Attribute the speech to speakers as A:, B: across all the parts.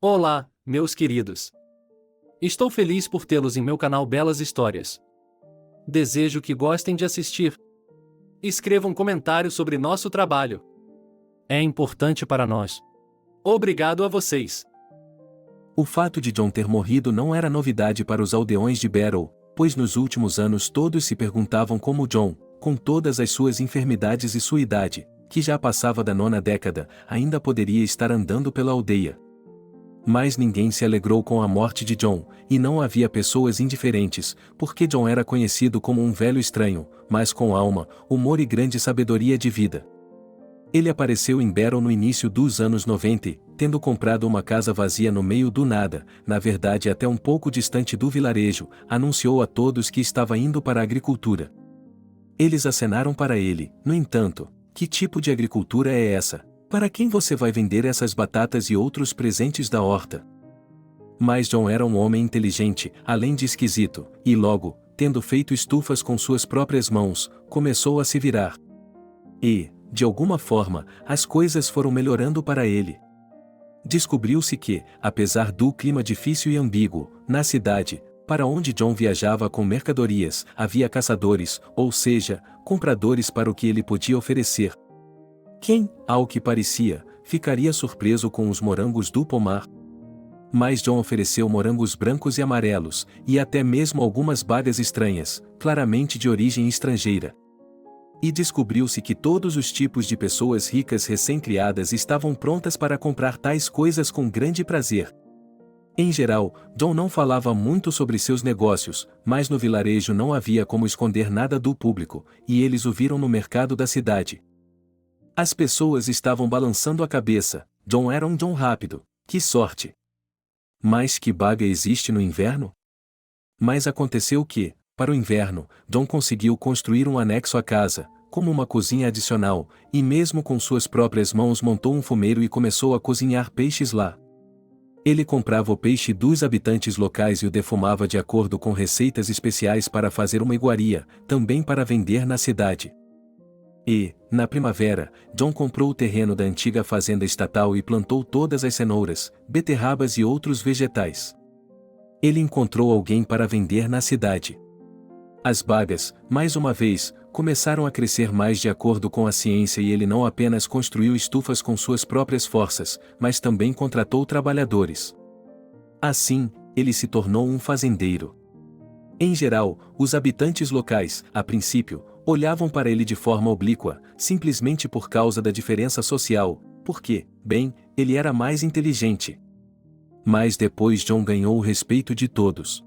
A: Olá, meus queridos. Estou feliz por tê-los em meu canal Belas Histórias. Desejo que gostem de assistir. Escrevam comentários sobre nosso trabalho. É importante para nós. Obrigado a vocês.
B: O fato de John ter morrido não era novidade para os aldeões de Barrow, pois nos últimos anos todos se perguntavam como John, com todas as suas enfermidades e sua idade, que já passava da 9ª década, ainda poderia estar andando pela aldeia. Mas ninguém se alegrou com a morte de John, e não havia pessoas indiferentes, porque John era conhecido como um velho estranho, mas com alma, humor e grande sabedoria de vida. Ele apareceu em Barrow no início dos anos 90, tendo comprado uma casa vazia no meio do nada, na verdade até um pouco distante do vilarejo, anunciou a todos que estava indo para a agricultura. Eles acenaram para ele, no entanto: que tipo de agricultura é essa? Para quem você vai vender essas batatas e outros presentes da horta? Mas John era um homem inteligente, além de esquisito, e logo, tendo feito estufas com suas próprias mãos, começou a se virar. E, de alguma forma, as coisas foram melhorando para ele. Descobriu-se que, apesar do clima difícil e ambíguo, na cidade, para onde John viajava com mercadorias, havia caçadores, ou seja, compradores para o que ele podia oferecer. Quem, ao que parecia, ficaria surpreso com os morangos do pomar? Mas John ofereceu morangos brancos e amarelos, e até mesmo algumas bagas estranhas, claramente de origem estrangeira. E descobriu-se que todos os tipos de pessoas ricas recém-criadas estavam prontas para comprar tais coisas com grande prazer. Em geral, John não falava muito sobre seus negócios, mas no vilarejo não havia como esconder nada do público, e eles o viram no mercado da cidade. As pessoas estavam balançando a cabeça. John era um John rápido. Que sorte! Mas que baga existe no inverno? Mas aconteceu que, para o inverno, John conseguiu construir um anexo à casa, como uma cozinha adicional, e mesmo com suas próprias mãos montou um fumeiro e começou a cozinhar peixes lá. Ele comprava o peixe dos habitantes locais e o defumava de acordo com receitas especiais para fazer uma iguaria, também para vender na cidade. E, na primavera, John comprou o terreno da antiga fazenda estatal e plantou todas as cenouras, beterrabas e outros vegetais. Ele encontrou alguém para vender na cidade. As bagas, mais uma vez, começaram a crescer mais de acordo com a ciência e ele não apenas construiu estufas com suas próprias forças, mas também contratou trabalhadores. Assim, ele se tornou um fazendeiro. Em geral, os habitantes locais, a princípio, olhavam para ele de forma oblíqua, simplesmente por causa da diferença social, porque, bem, ele era mais inteligente. Mas depois John ganhou o respeito de todos.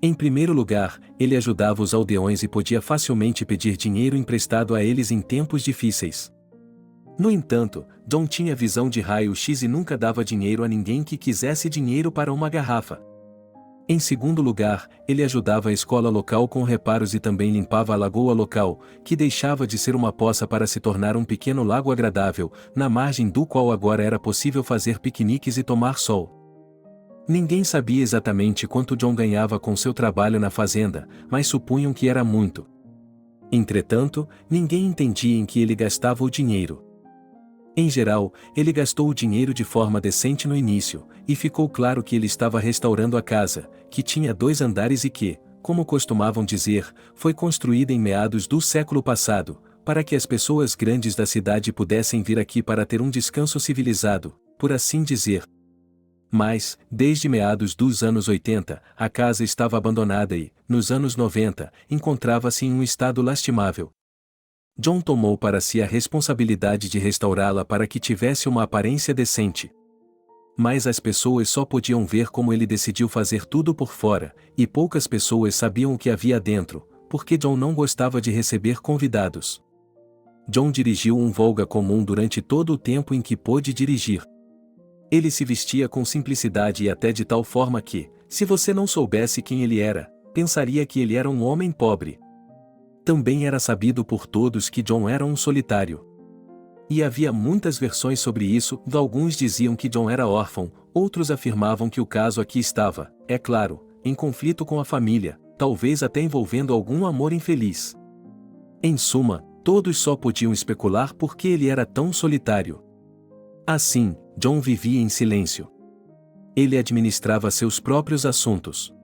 B: Em primeiro lugar, ele ajudava os aldeões e podia facilmente pedir dinheiro emprestado a eles em tempos difíceis. No entanto, John tinha visão de raio-x e nunca dava dinheiro a ninguém que quisesse dinheiro para uma garrafa. Em segundo lugar, ele ajudava a escola local com reparos e também limpava a lagoa local, que deixava de ser uma poça para se tornar um pequeno lago agradável, na margem do qual agora era possível fazer piqueniques e tomar sol. Ninguém sabia exatamente quanto John ganhava com seu trabalho na fazenda, mas supunham que era muito. Entretanto, ninguém entendia em que ele gastava o dinheiro. Em geral, ele gastou o dinheiro de forma decente no início, e ficou claro que ele estava restaurando a casa, que tinha 2 andares e que, como costumavam dizer, foi construída em meados do século passado, para que as pessoas grandes da cidade pudessem vir aqui para ter um descanso civilizado, por assim dizer. Mas, desde meados dos anos 80, a casa estava abandonada e, nos anos 90, encontrava-se em um estado lastimável. John tomou para si a responsabilidade de restaurá-la para que tivesse uma aparência decente. Mas as pessoas só podiam ver como ele decidiu fazer tudo por fora, e poucas pessoas sabiam o que havia dentro, porque John não gostava de receber convidados. John dirigiu um Volga comum durante todo o tempo em que pôde dirigir. Ele se vestia com simplicidade e até de tal forma que, se você não soubesse quem ele era, pensaria que ele era um homem pobre. Também era sabido por todos que John era um solitário. E havia muitas versões sobre isso, alguns diziam que John era órfão, outros afirmavam que o caso aqui estava, é claro, em conflito com a família, talvez até envolvendo algum amor infeliz. Em suma, todos só podiam especular por que ele era tão solitário. Assim, John vivia em silêncio. Ele administrava seus próprios assuntos.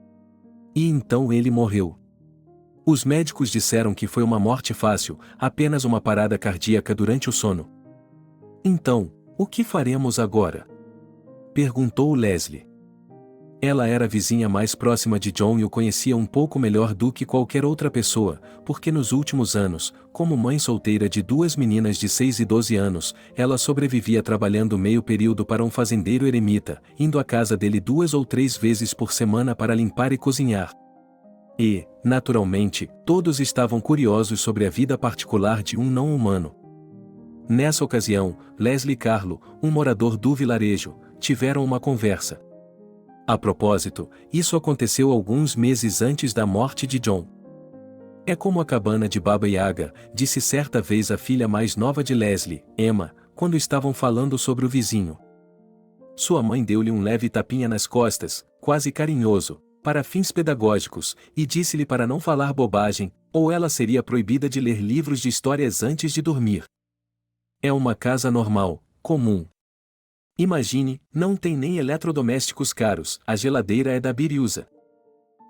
B: E então ele morreu. Os médicos disseram que foi uma morte fácil, apenas uma parada cardíaca durante o sono. Então, o que faremos agora? Perguntou Leslie. Ela era a vizinha mais próxima de John e o conhecia um pouco melhor do que qualquer outra pessoa, porque nos últimos anos, como mãe solteira de 2 meninas de 6 e 12 anos, ela sobrevivia trabalhando meio período para um fazendeiro eremita, indo à casa dele 2 ou 3 vezes por semana para limpar e cozinhar. E, naturalmente, todos estavam curiosos sobre a vida particular de um não-humano. Nessa ocasião, Leslie e Carlo, um morador do vilarejo, tiveram uma conversa. A propósito, isso aconteceu alguns meses antes da morte de John. É como a cabana de Baba Yaga, disse certa vez a filha mais nova de Leslie, Emma, quando estavam falando sobre o vizinho. Sua mãe deu-lhe um leve tapinha nas costas, quase carinhoso, para fins pedagógicos, e disse-lhe para não falar bobagem, ou ela seria proibida de ler livros de histórias antes de dormir. É uma casa normal, comum. Imagine, não tem nem eletrodomésticos caros, a geladeira é da Biriusa.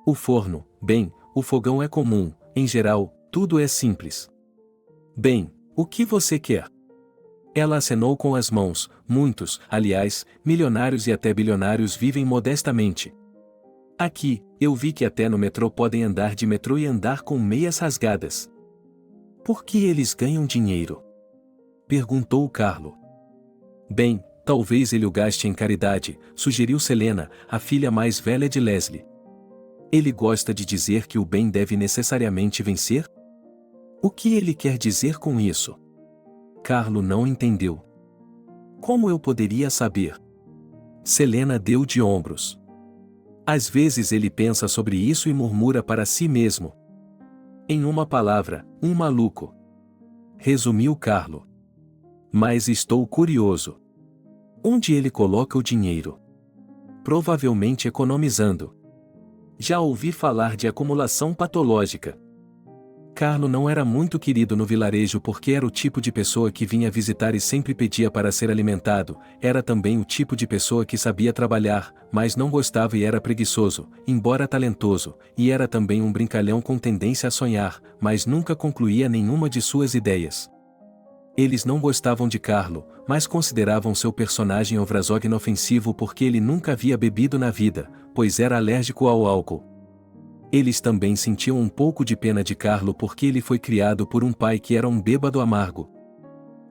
B: O forno, bem, o fogão é comum, em geral, tudo é simples. Bem, o que você quer? Ela acenou com as mãos, muitos, aliás, milionários e até bilionários vivem modestamente. Aqui, eu vi que até no metrô podem andar de metrô e andar com meias rasgadas. Por que eles ganham dinheiro? Perguntou Carlo. Bem, talvez ele o gaste em caridade, sugeriu Selena, a filha mais velha de Leslie. Ele gosta de dizer que o bem deve necessariamente vencer? O que ele quer dizer com isso? Carlo não entendeu. Como eu poderia saber? Selena deu de ombros. Às vezes ele pensa sobre isso e murmura para si mesmo. Em uma palavra, um maluco. Resumiu Carlo. Mas estou curioso. Onde ele coloca o dinheiro? Provavelmente economizando. Já ouvi falar de acumulação patológica. Carlo não era muito querido no vilarejo porque era o tipo de pessoa que vinha visitar e sempre pedia para ser alimentado, era também o tipo de pessoa que sabia trabalhar, mas não gostava e era preguiçoso, embora talentoso, e era também um brincalhão com tendência a sonhar, mas nunca concluía nenhuma de suas ideias. Eles não gostavam de Carlo, mas consideravam seu personagem Ovrazog inofensivo porque ele nunca havia bebido na vida, pois era alérgico ao álcool. Eles também sentiam um pouco de pena de Carlo porque ele foi criado por um pai que era um bêbado amargo.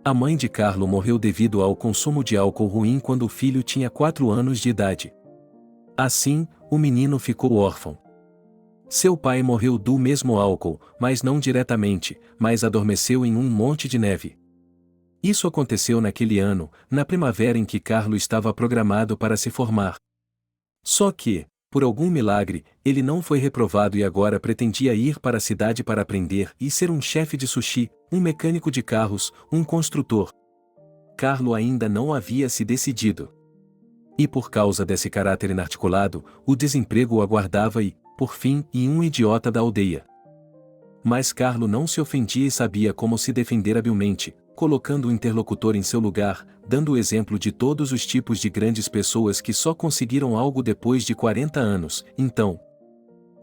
B: A mãe de Carlo morreu devido ao consumo de álcool ruim quando o filho tinha 4 anos de idade. Assim, o menino ficou órfão. Seu pai morreu do mesmo álcool, mas não diretamente, mas adormeceu em um monte de neve. Isso aconteceu naquele ano, na primavera em que Carlo estava programado para se formar. Só que, por algum milagre, ele não foi reprovado e agora pretendia ir para a cidade para aprender e ser um chefe de sushi, um mecânico de carros, um construtor. Carlo ainda não havia se decidido. E por causa desse caráter inarticulado, o desemprego o aguardava e, por fim, um idiota da aldeia. Mas Carlo não se ofendia e sabia como se defender habilmente, colocando o interlocutor em seu lugar, dando o exemplo de todos os tipos de grandes pessoas que só conseguiram algo depois de 40 anos, então.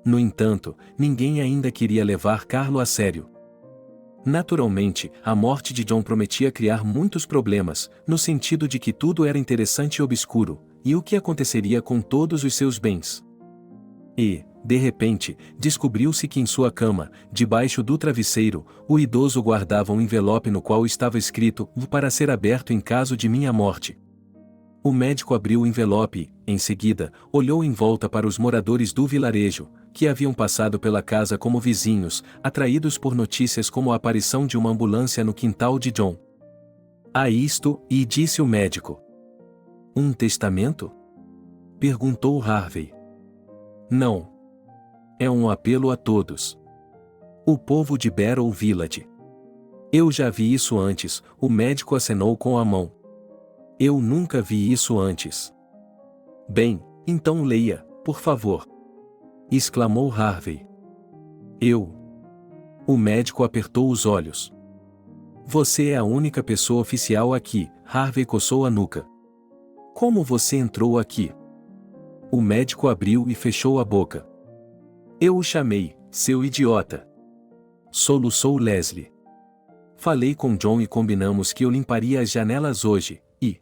B: No entanto, ninguém ainda queria levar Carlo a sério. Naturalmente, a morte de John prometia criar muitos problemas, no sentido de que tudo era interessante e obscuro, e o que aconteceria com todos os seus bens. E, de repente, descobriu-se que em sua cama, debaixo do travesseiro, o idoso guardava um envelope no qual estava escrito para ser aberto em caso de minha morte. O médico abriu o envelope e, em seguida, olhou em volta para os moradores do vilarejo, que haviam passado pela casa como vizinhos, atraídos por notícias como a aparição de uma ambulância no quintal de John. "Há isto", e disse o médico. "Um testamento?" perguntou Harvey. "Não. É um apelo a todos. O povo de Barrow Village." "Eu já vi isso antes", o médico acenou com a mão. "Eu nunca vi isso antes." "Bem, então leia, por favor", exclamou Harvey. O médico apertou os olhos. "Você é a única pessoa oficial aqui", Harvey coçou a nuca. "Como você entrou aqui?" O médico abriu e fechou a boca. Eu o chamei, seu idiota. Soluçou Leslie. Falei com John e combinamos que eu limparia as janelas hoje, e...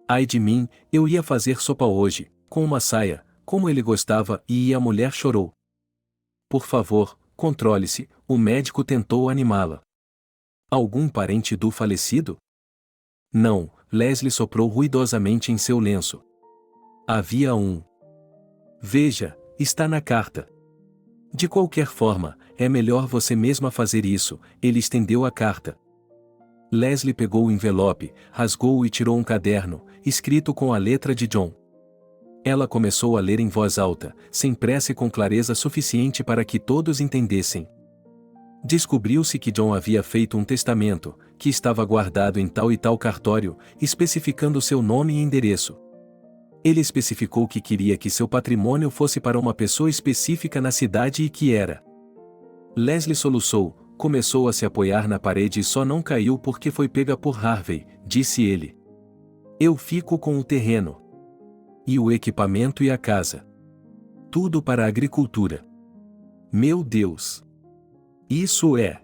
B: Ai de mim, eu ia fazer sopa hoje, com uma saia, como ele gostava, e a mulher chorou. Por favor, controle-se, o médico tentou animá-la. Algum parente do falecido? Não, Leslie soprou ruidosamente em seu lenço. Havia um. Veja, está na carta. De qualquer forma, é melhor você mesma fazer isso, ele estendeu a carta. Leslie pegou o envelope, rasgou-o e tirou um caderno, escrito com a letra de John. Ela começou a ler em voz alta, sem pressa e com clareza suficiente para que todos entendessem. Descobriu-se que John havia feito um testamento, que estava guardado em tal e tal cartório, especificando seu nome e endereço. Ele especificou que queria que seu patrimônio fosse para uma pessoa específica na cidade e que era. Leslie soluçou, começou a se apoiar na parede e só não caiu porque foi pega por Harvey, disse ele. Eu fico com o terreno. E o equipamento e a casa. Tudo para a agricultura. Meu Deus! Isso é.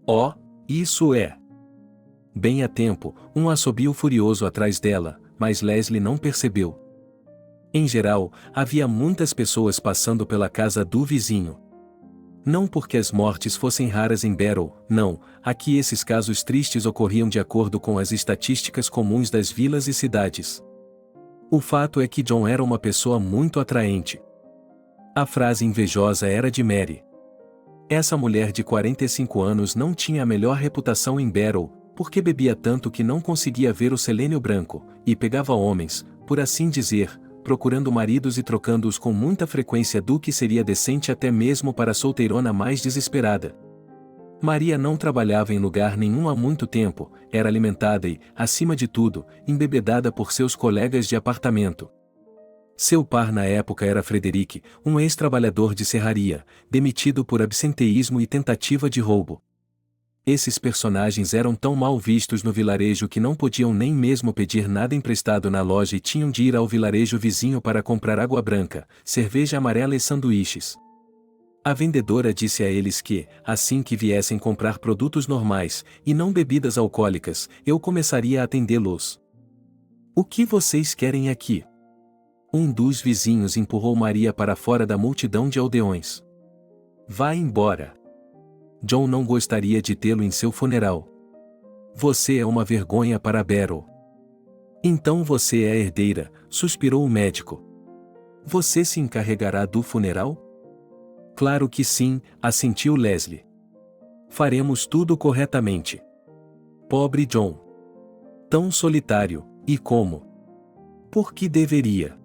B: Oh, isso é. Bem a tempo, um assobio furioso atrás dela, mas Leslie não percebeu. Em geral, havia muitas pessoas passando pela casa do vizinho. Não porque as mortes fossem raras em Barrow, não, aqui esses casos tristes ocorriam de acordo com as estatísticas comuns das vilas e cidades. O fato é que John era uma pessoa muito atraente. A frase invejosa era de Mary. Essa mulher de 45 anos não tinha a melhor reputação em Barrow, porque bebia tanto que não conseguia ver o selênio branco, e pegava homens, por assim dizer, procurando maridos e trocando-os com muita frequência do que seria decente até mesmo para a solteirona mais desesperada. Maria não trabalhava em lugar nenhum há muito tempo, era alimentada e, acima de tudo, embebedada por seus colegas de apartamento. Seu par na época era Frederick, um ex-trabalhador de serraria, demitido por absenteísmo e tentativa de roubo. Esses personagens eram tão mal vistos no vilarejo que não podiam nem mesmo pedir nada emprestado na loja e tinham de ir ao vilarejo vizinho para comprar água branca, cerveja amarela e sanduíches. A vendedora disse a eles que, assim que viessem comprar produtos normais, e não bebidas alcoólicas, eu começaria a atendê-los. O que vocês querem aqui? Um dos vizinhos empurrou Maria para fora da multidão de aldeões. Vá embora. John não gostaria de tê-lo em seu funeral. Você é uma vergonha para Barrow. Então você é a herdeira, suspirou o médico. Você se encarregará do funeral? Claro que sim, assentiu Leslie. Faremos tudo corretamente. Pobre John. Tão solitário, e como? Por que deveria?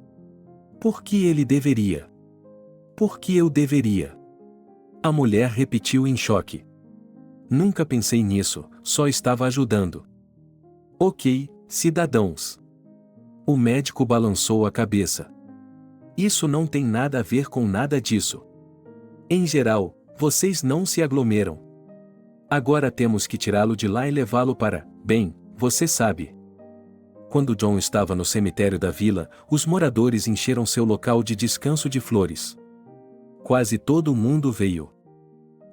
B: Por que ele deveria? Por que eu deveria? A mulher repetiu em choque. Nunca pensei nisso, só estava ajudando. Ok, cidadãos. O médico balançou a cabeça. Isso não tem nada a ver com nada disso. Em geral, vocês não se aglomeram. Agora temos que tirá-lo de lá e levá-lo para, bem, você sabe. Quando John estava no cemitério da vila, os moradores encheram seu local de descanso de flores. Quase todo mundo veio.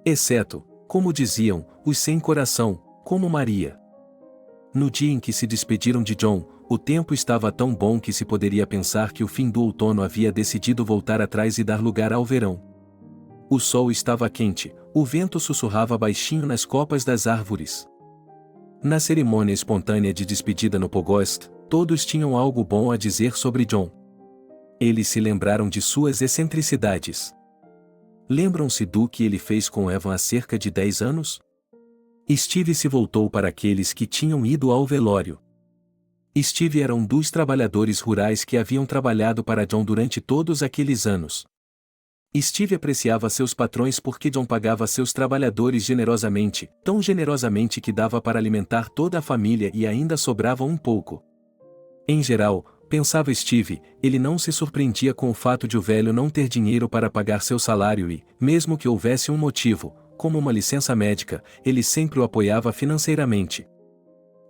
B: Exceto, como diziam, os sem coração, como Maria. No dia em que se despediram de John, o tempo estava tão bom que se poderia pensar que o fim do outono havia decidido voltar atrás e dar lugar ao verão. O sol estava quente, o vento sussurrava baixinho nas copas das árvores. Na cerimônia espontânea de despedida no Pogost, todos tinham algo bom a dizer sobre John. Eles se lembraram de suas excentricidades. Lembram-se do que ele fez com Evan há cerca de 10 anos? Steve se voltou para aqueles que tinham ido ao velório. Steve era um dos trabalhadores rurais que haviam trabalhado para John durante todos aqueles anos. Steve apreciava seus patrões porque John pagava seus trabalhadores generosamente, tão generosamente que dava para alimentar toda a família e ainda sobrava um pouco. Em geral, pensava Steve, ele não se surpreendia com o fato de o velho não ter dinheiro para pagar seu salário e, mesmo que houvesse um motivo, como uma licença médica, ele sempre o apoiava financeiramente.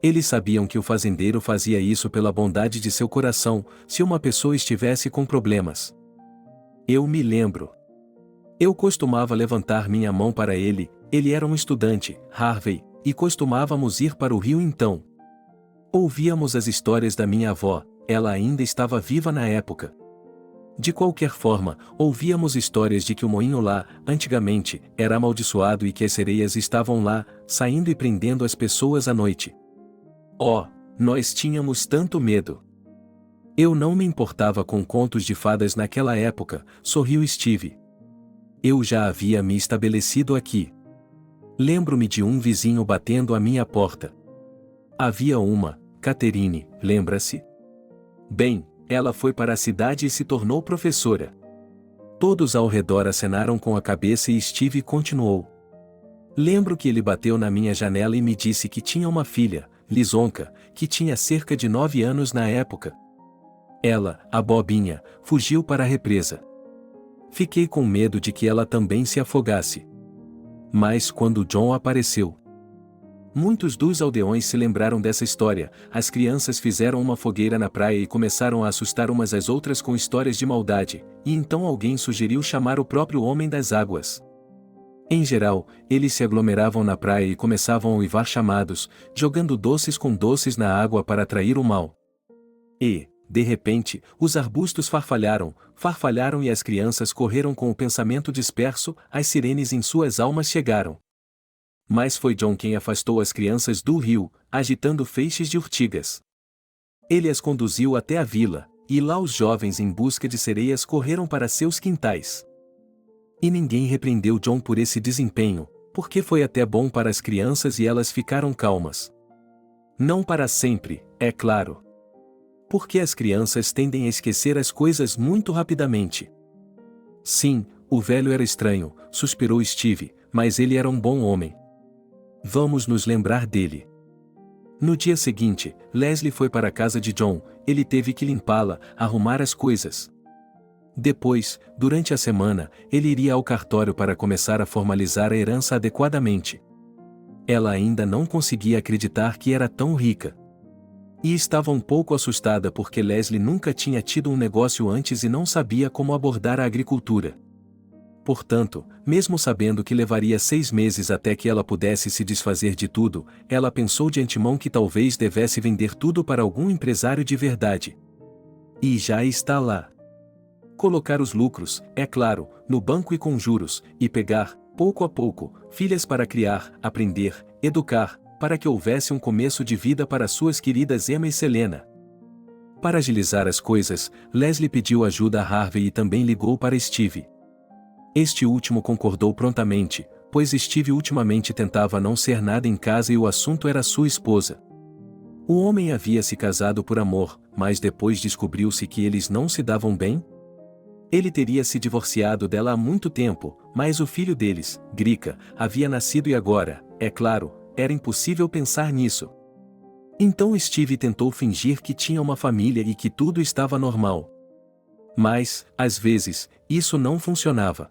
B: Eles sabiam que o fazendeiro fazia isso pela bondade de seu coração, se uma pessoa estivesse com problemas. Eu me lembro. Eu costumava levantar minha mão para ele era um estudante, Harvey, e costumávamos ir para o rio então. Ouvíamos as histórias da minha avó, ela ainda estava viva na época. De qualquer forma, ouvíamos histórias de que o moinho lá, antigamente, era amaldiçoado e que as sereias estavam lá, saindo e prendendo as pessoas à noite. Oh, nós tínhamos tanto medo. Eu não me importava com contos de fadas naquela época, sorriu Steve. Eu já havia me estabelecido aqui. Lembro-me de um vizinho batendo à minha porta. Havia uma, Catherine, lembra-se? Bem, ela foi para a cidade e se tornou professora. Todos ao redor acenaram com a cabeça e Steve continuou. Lembro que ele bateu na minha janela e me disse que tinha uma filha, Lisonka, que tinha cerca de 9 anos na época. Ela, a bobinha, fugiu para a represa. Fiquei com medo de que ela também se afogasse. Mas quando John apareceu, muitos dos aldeões se lembraram dessa história. As crianças fizeram uma fogueira na praia e começaram a assustar umas às outras com histórias de maldade, e então alguém sugeriu chamar o próprio Homem das Águas. Em geral, eles se aglomeravam na praia e começavam a uivar chamados, jogando doces com doces na água para atrair o mal. E, de repente, os arbustos farfalharam e as crianças correram com o pensamento disperso, as sirenes em suas almas chegaram. Mas foi John quem afastou as crianças do rio, agitando feixes de urtigas. Ele as conduziu até a vila, e lá os jovens em busca de sereias correram para seus quintais. E ninguém repreendeu John por esse desempenho, porque foi até bom para as crianças e elas ficaram calmas. Não para sempre, é claro. Porque as crianças tendem a esquecer as coisas muito rapidamente. Sim, o velho era estranho, suspirou Steve, mas ele era um bom homem. Vamos nos lembrar dele. No dia seguinte, Leslie foi para a casa de John, ele teve que limpá-la, arrumar as coisas. Depois, durante a semana, ele iria ao cartório para começar a formalizar a herança adequadamente. Ela ainda não conseguia acreditar que era tão rica. E estava um pouco assustada porque Leslie nunca tinha tido um negócio antes e não sabia como abordar a agricultura. Portanto, mesmo sabendo que levaria 6 meses até que ela pudesse se desfazer de tudo, ela pensou de antemão que talvez devesse vender tudo para algum empresário de verdade. E já está lá. Colocar os lucros, é claro, no banco e com juros, e pegar, pouco a pouco, filhas para criar, aprender, educar, para que houvesse um começo de vida para suas queridas Emma e Selena. Para agilizar as coisas, Leslie pediu ajuda a Harvey e também ligou para Steve. Este último concordou prontamente, pois Steve ultimamente tentava não ser nada em casa e o assunto era sua esposa. O homem havia se casado por amor, mas depois descobriu-se que eles não se davam bem? Ele teria se divorciado dela há muito tempo, mas o filho deles, Grika, havia nascido e agora, é claro, era impossível pensar nisso. Então Steve tentou fingir que tinha uma família e que tudo estava normal. Mas, às vezes, isso não funcionava.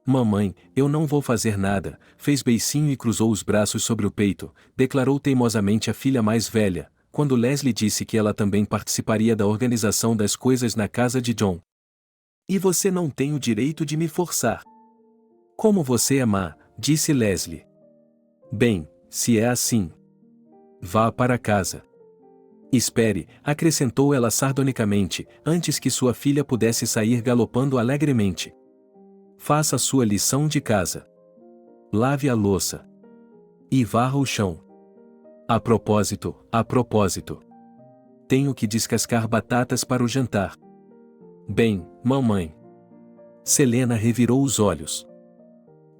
B: Mamãe, eu não vou fazer nada, fez beicinho e cruzou os braços sobre o peito, declarou teimosamente a filha mais velha, quando Leslie disse que ela também participaria da organização das coisas na casa de John. E você não tem o direito de me forçar. Como você é má, disse Leslie. Bem, se é assim, vá para casa. Espere, acrescentou ela sardonicamente, antes que sua filha pudesse sair galopando alegremente. Faça sua lição de casa. Lave a louça. E varra o chão. A propósito, tenho que descascar batatas para o jantar. Bem, mamãe. Selena revirou os olhos.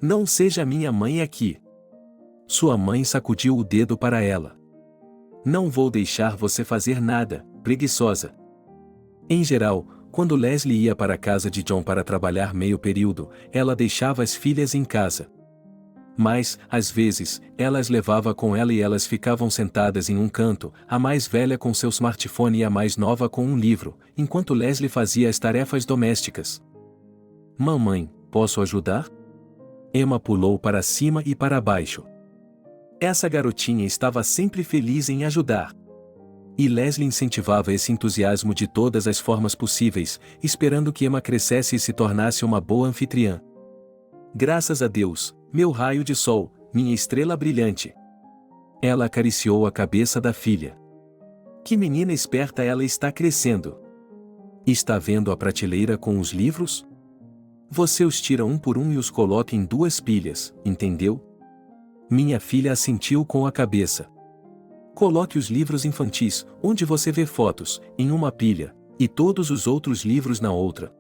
B: Não seja minha mãe aqui. Sua mãe sacudiu o dedo para ela. Não vou deixar você fazer nada, preguiçosa. Em geral, quando Leslie ia para a casa de John para trabalhar meio período, ela deixava as filhas em casa. Mas, às vezes, ela as levava com ela e elas ficavam sentadas em um canto, a mais velha com seu smartphone e a mais nova com um livro, enquanto Leslie fazia as tarefas domésticas. Mamãe, posso ajudar? Emma pulou para cima e para baixo. Essa garotinha estava sempre feliz em ajudar. E Leslie incentivava esse entusiasmo de todas as formas possíveis, esperando que Emma crescesse e se tornasse uma boa anfitriã. Graças a Deus, meu raio de sol, minha estrela brilhante. Ela acariciou a cabeça da filha. Que menina esperta ela está crescendo. Está vendo a prateleira com os livros? Você os tira um por um e os coloca em 2 pilhas, entendeu? Minha filha assentiu com a cabeça. Coloque os livros infantis, onde você vê fotos, em uma pilha, e todos os outros livros na outra.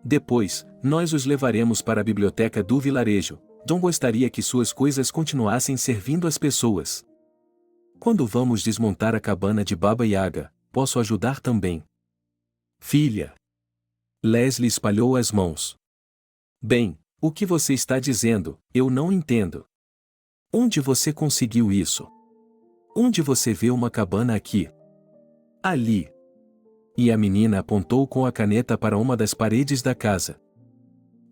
B: Depois, nós os levaremos para a biblioteca do vilarejo. John gostaria que suas coisas continuassem servindo as pessoas. Quando vamos desmontar a cabana de Baba Yaga, posso ajudar também. Filha. Leslie espalhou as mãos. Bem, o que você está dizendo, eu não entendo. Onde você conseguiu isso? Onde você vê uma cabana aqui? Ali. E a menina apontou com a caneta para uma das paredes da casa.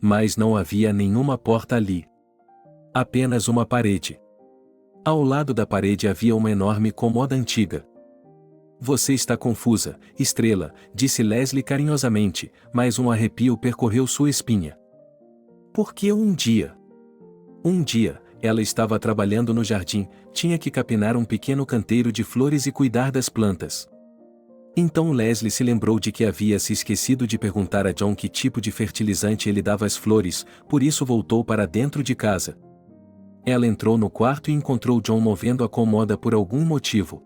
B: Mas não havia nenhuma porta ali. Apenas uma parede. Ao lado da parede havia uma enorme cômoda antiga. Você está confusa, estrela, disse Leslie carinhosamente, mas um arrepio percorreu sua espinha. Porque um dia, ela estava trabalhando no jardim, tinha que capinar um pequeno canteiro de flores e cuidar das plantas. Então Leslie se lembrou de que havia se esquecido de perguntar a John que tipo de fertilizante ele dava às flores, por isso voltou para dentro de casa. Ela entrou no quarto e encontrou John movendo a cômoda por algum motivo.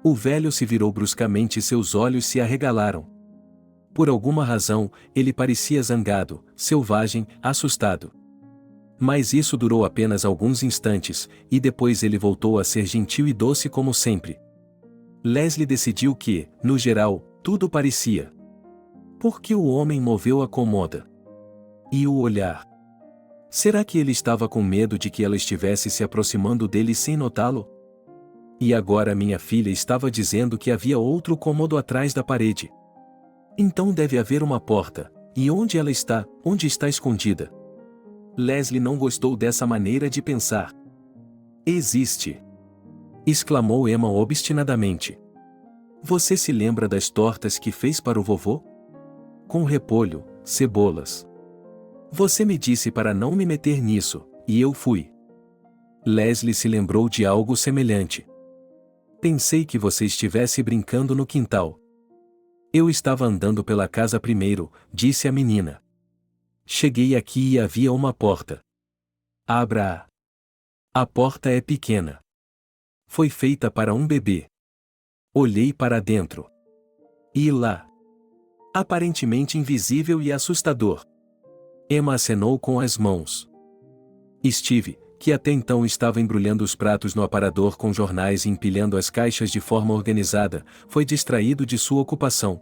B: O velho se virou bruscamente e seus olhos se arregalaram. Por alguma razão, ele parecia zangado, selvagem, assustado. Mas isso durou apenas alguns instantes, e depois ele voltou a ser gentil e doce como sempre. Leslie decidiu que, no geral, tudo parecia. Porque o homem moveu a cômoda. E o olhar. Será que ele estava com medo de que ela estivesse se aproximando dele sem notá-lo? E agora minha filha estava dizendo que havia outro cômodo atrás da parede. Então deve haver uma porta. E onde ela está? Onde está escondida? Leslie não gostou dessa maneira de pensar. Existe! Exclamou Emma obstinadamente. Você se lembra das tortas que fez para o vovô? Com repolho, cebolas. Você me disse para não me meter nisso, e eu fui. Leslie se lembrou de algo semelhante. Pensei que você estivesse brincando no quintal. Eu estava andando pela casa primeiro, disse a menina. Cheguei aqui e havia uma porta. Abra-a. A porta é pequena. Foi feita para um bebê. Olhei para dentro. E lá. Aparentemente invisível e assustador. Emma acenou com as mãos. Steve, que até então estava embrulhando os pratos no aparador com jornais e empilhando as caixas de forma organizada, foi distraído de sua ocupação.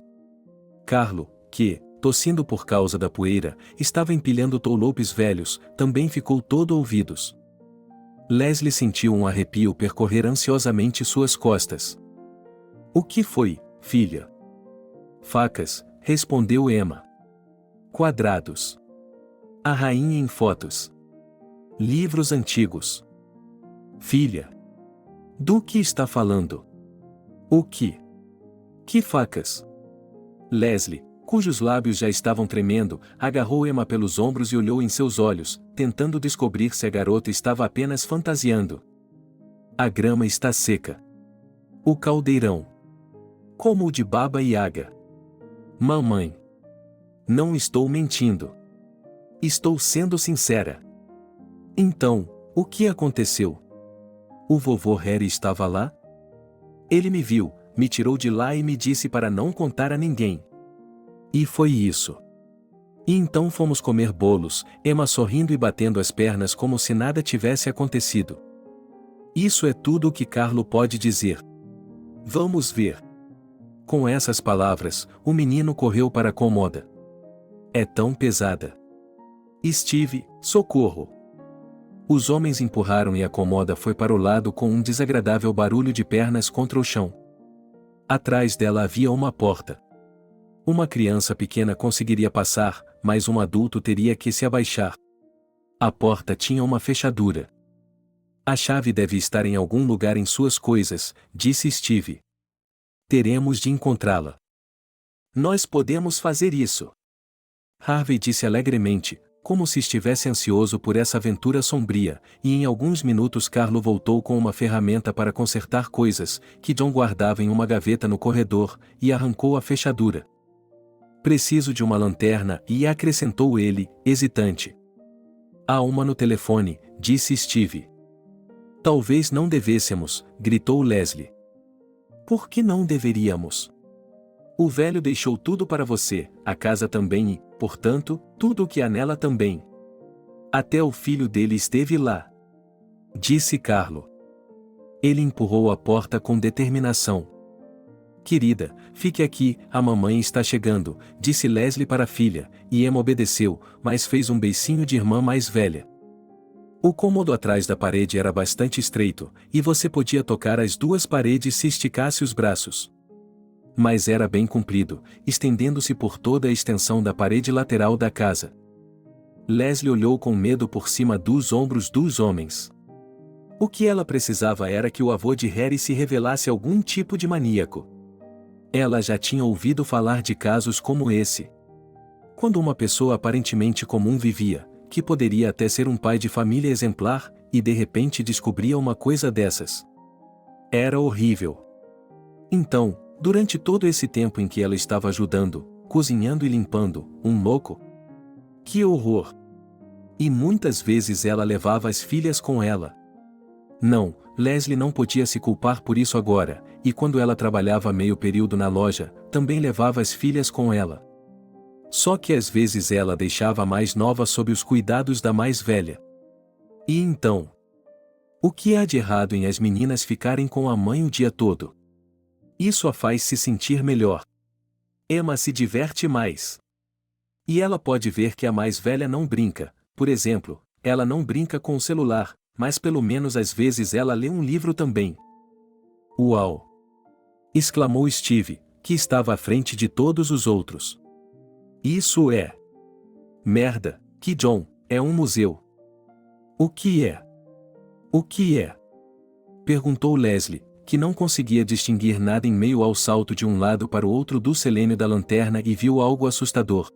B: Carlo, que, tossindo por causa da poeira, estava empilhando touloupes velhos, também ficou todo ouvidos. Leslie sentiu um arrepio percorrer ansiosamente suas costas. O que foi, filha? Facas, respondeu Emma. Quadrados. A rainha em fotos. Livros antigos. Filha. Do que está falando? O que? Que facas? Leslie, cujos lábios já estavam tremendo, agarrou Emma pelos ombros e olhou em seus olhos, tentando descobrir se a garota estava apenas fantasiando. A grama está seca. O caldeirão. Como o de Baba Yaga. Mamãe. Não estou mentindo. Estou sendo sincera. Então, o que aconteceu? O vovô Harry estava lá? Ele me viu, me tirou de lá e me disse para não contar a ninguém. E foi isso. E então fomos comer bolos, Emma sorrindo e batendo as pernas como se nada tivesse acontecido. Isso é tudo o que Carlo pode dizer. Vamos ver. Com essas palavras, o menino correu para a cômoda. É tão pesada. Steve, socorro! Os homens empurraram e a cômoda foi para o lado com um desagradável barulho de pernas contra o chão. Atrás dela havia uma porta. Uma criança pequena conseguiria passar, mas um adulto teria que se abaixar. A porta tinha uma fechadura. A chave deve estar em algum lugar em suas coisas, disse Steve. Teremos de encontrá-la. Nós podemos fazer isso. Harvey disse alegremente, como se estivesse ansioso por essa aventura sombria, e em alguns minutos Carlo voltou com uma ferramenta para consertar coisas, que John guardava em uma gaveta no corredor, e arrancou a fechadura. Preciso de uma lanterna, e acrescentou ele, hesitante. Há uma no telefone, disse Steve. Talvez não devêssemos, gritou Leslie. Por que não deveríamos? O velho deixou tudo para você, a casa também e, portanto, tudo o que há nela também. Até o filho dele esteve lá. Disse Carlo. Ele empurrou a porta com determinação. Querida, fique aqui, a mamãe está chegando, disse Leslie para a filha, e Emma obedeceu, mas fez um beicinho de irmã mais velha. O cômodo atrás da parede era bastante estreito, e você podia tocar as duas paredes se esticasse os braços. Mas era bem comprido, estendendo-se por toda a extensão da parede lateral da casa. Leslie olhou com medo por cima dos ombros dos homens. O que ela precisava era que o avô de Harry se revelasse algum tipo de maníaco. Ela já tinha ouvido falar de casos como esse. Quando uma pessoa aparentemente comum vivia, que poderia até ser um pai de família exemplar, e de repente descobria uma coisa dessas. Era horrível. Então, durante todo esse tempo em que ela estava ajudando, cozinhando e limpando, um louco? Que horror! E muitas vezes ela levava as filhas com ela. Não, Leslie não podia se culpar por isso agora, e quando ela trabalhava meio período na loja, também levava as filhas com ela. Só que às vezes ela deixava a mais nova sob os cuidados da mais velha. E então? O que há de errado em as meninas ficarem com a mãe o dia todo? Isso a faz se sentir melhor. Emma se diverte mais. E ela pode ver que a mais velha não brinca, por exemplo, ela não brinca com o celular, mas pelo menos às vezes ela lê um livro também. Uau! Exclamou Steve, que estava à frente de todos os outros. Isso é merda, que John, é um museu. O que é? O que é? Perguntou Leslie, que não conseguia distinguir nada em meio ao salto de um lado para o outro do selênio da lanterna e viu algo assustador.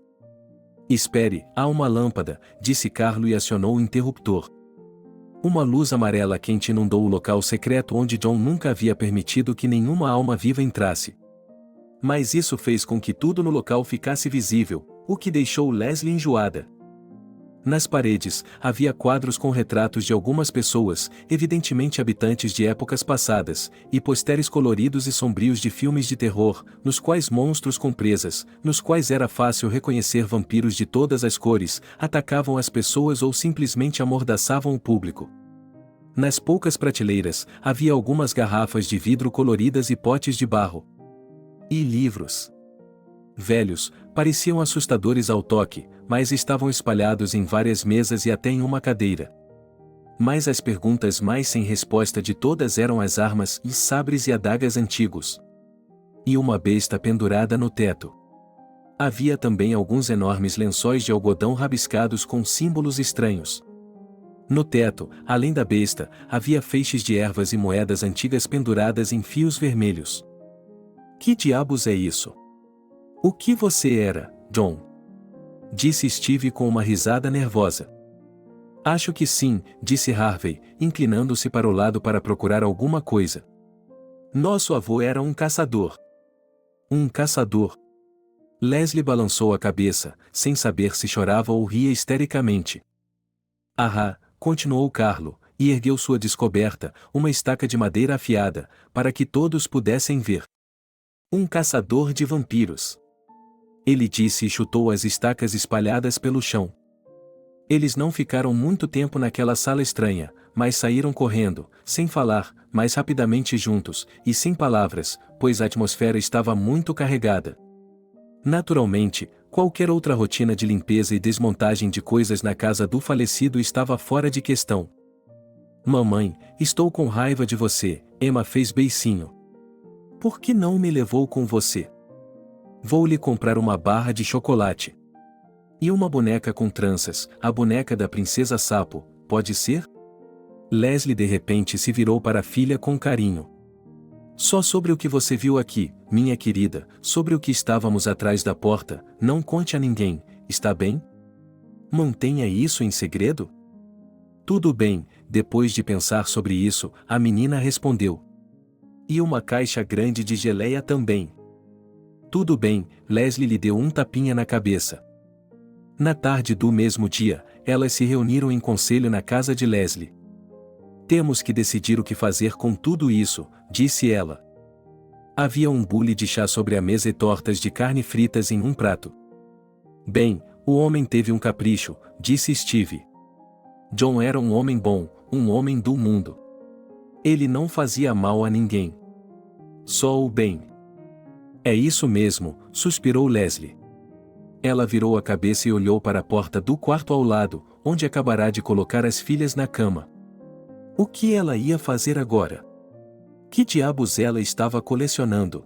B: Espere, há uma lâmpada, disse Carlo e acionou o interruptor. Uma luz amarela quente inundou o local secreto onde John nunca havia permitido que nenhuma alma viva entrasse. Mas isso fez com que tudo no local ficasse visível, o que deixou Leslie enjoada. Nas paredes, havia quadros com retratos de algumas pessoas, evidentemente habitantes de épocas passadas, e posteres coloridos e sombrios de filmes de terror, nos quais monstros com presas, nos quais era fácil reconhecer vampiros de todas as cores, atacavam as pessoas ou simplesmente amordaçavam o público. Nas poucas prateleiras, havia algumas garrafas de vidro coloridas e potes de barro. E livros. Velhos, pareciam assustadores ao toque, mas estavam espalhados em várias mesas e até em uma cadeira. Mas as perguntas mais sem resposta de todas eram as armas e sabres e adagas antigos. E uma besta pendurada no teto. Havia também alguns enormes lençóis de algodão rabiscados com símbolos estranhos. No teto, além da besta, havia feixes de ervas e moedas antigas penduradas em fios vermelhos. Que diabos é isso? O que você era, John? Disse Steve com uma risada nervosa. Acho que sim, disse Harvey, inclinando-se para o lado para procurar alguma coisa. Nosso avô era um caçador. Um caçador. Leslie balançou a cabeça, sem saber se chorava ou ria histericamente. Ahá, continuou Carlo, e ergueu sua descoberta, uma estaca de madeira afiada, para que todos pudessem ver. Um caçador de vampiros. Ele disse e chutou as estacas espalhadas pelo chão. Eles não ficaram muito tempo naquela sala estranha, mas saíram correndo, sem falar, mais rapidamente juntos, e sem palavras, pois a atmosfera estava muito carregada. Naturalmente, qualquer outra rotina de limpeza e desmontagem de coisas na casa do falecido estava fora de questão. Mamãe, estou com raiva de você, Emma fez beicinho. Por que não me levou com você? Vou lhe comprar uma barra de chocolate. E uma boneca com tranças, a boneca da princesa Sapo, pode ser? Leslie de repente se virou para a filha com carinho. Só sobre o que você viu aqui, minha querida, sobre o que estávamos atrás da porta, não conte a ninguém, está bem? Mantenha isso em segredo? Tudo bem, depois de pensar sobre isso, a menina respondeu. E uma caixa grande de geleia também. Tudo bem, Leslie lhe deu um tapinha na cabeça. Na tarde do mesmo dia, elas se reuniram em conselho na casa de Leslie. Temos que decidir o que fazer com tudo isso, disse ela. Havia um bule de chá sobre a mesa e tortas de carne fritas em um prato. Bem, o homem teve um capricho, disse Steve. John era um homem bom, um homem do mundo. Ele não fazia mal a ninguém. Só o bem. É isso mesmo, suspirou Leslie. Ela virou a cabeça e olhou para a porta do quarto ao lado, onde acabará de colocar as filhas na cama. O que ela ia fazer agora? Que diabos ela estava colecionando?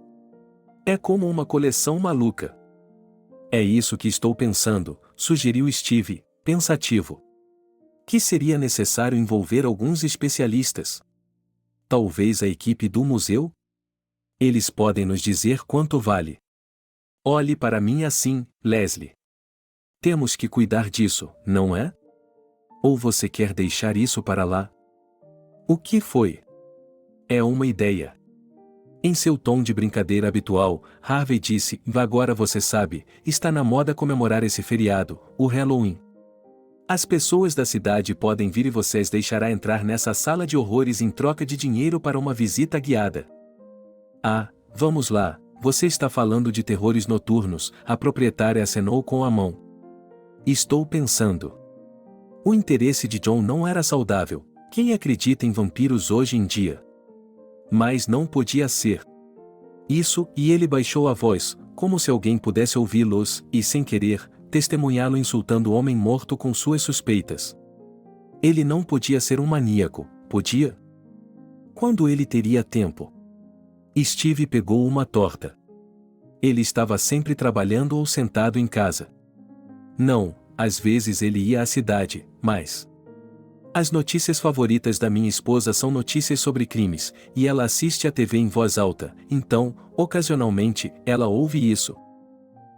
B: É como uma coleção maluca. É isso que estou pensando, sugeriu Steve, pensativo. Que seria necessário envolver alguns especialistas? Talvez a equipe do museu? Eles podem nos dizer quanto vale. Olhe para mim assim, Leslie. Temos que cuidar disso, não é? Ou você quer deixar isso para lá? O que foi? É uma ideia. Em seu tom de brincadeira habitual, Harvey disse: agora você sabe, está na moda comemorar esse feriado, o Halloween. As pessoas da cidade podem vir e vocês deixará entrar nessa sala de horrores em troca de dinheiro para uma visita guiada. Ah, vamos lá, você está falando de terrores noturnos, a proprietária acenou com a mão. Estou pensando. O interesse de John não era saudável. Quem acredita em vampiros hoje em dia? Mas não podia ser. Isso, e ele baixou a voz, como se alguém pudesse ouvi-los, e sem querer, testemunhá-lo insultando o homem morto com suas suspeitas. Ele não podia ser um maníaco, podia? Quando ele teria tempo? Steve pegou uma torta. Ele estava sempre trabalhando ou sentado em casa. Não, às vezes ele ia à cidade, mas... As notícias favoritas da minha esposa são notícias sobre crimes, e ela assiste a TV em voz alta, então, ocasionalmente, ela ouve isso.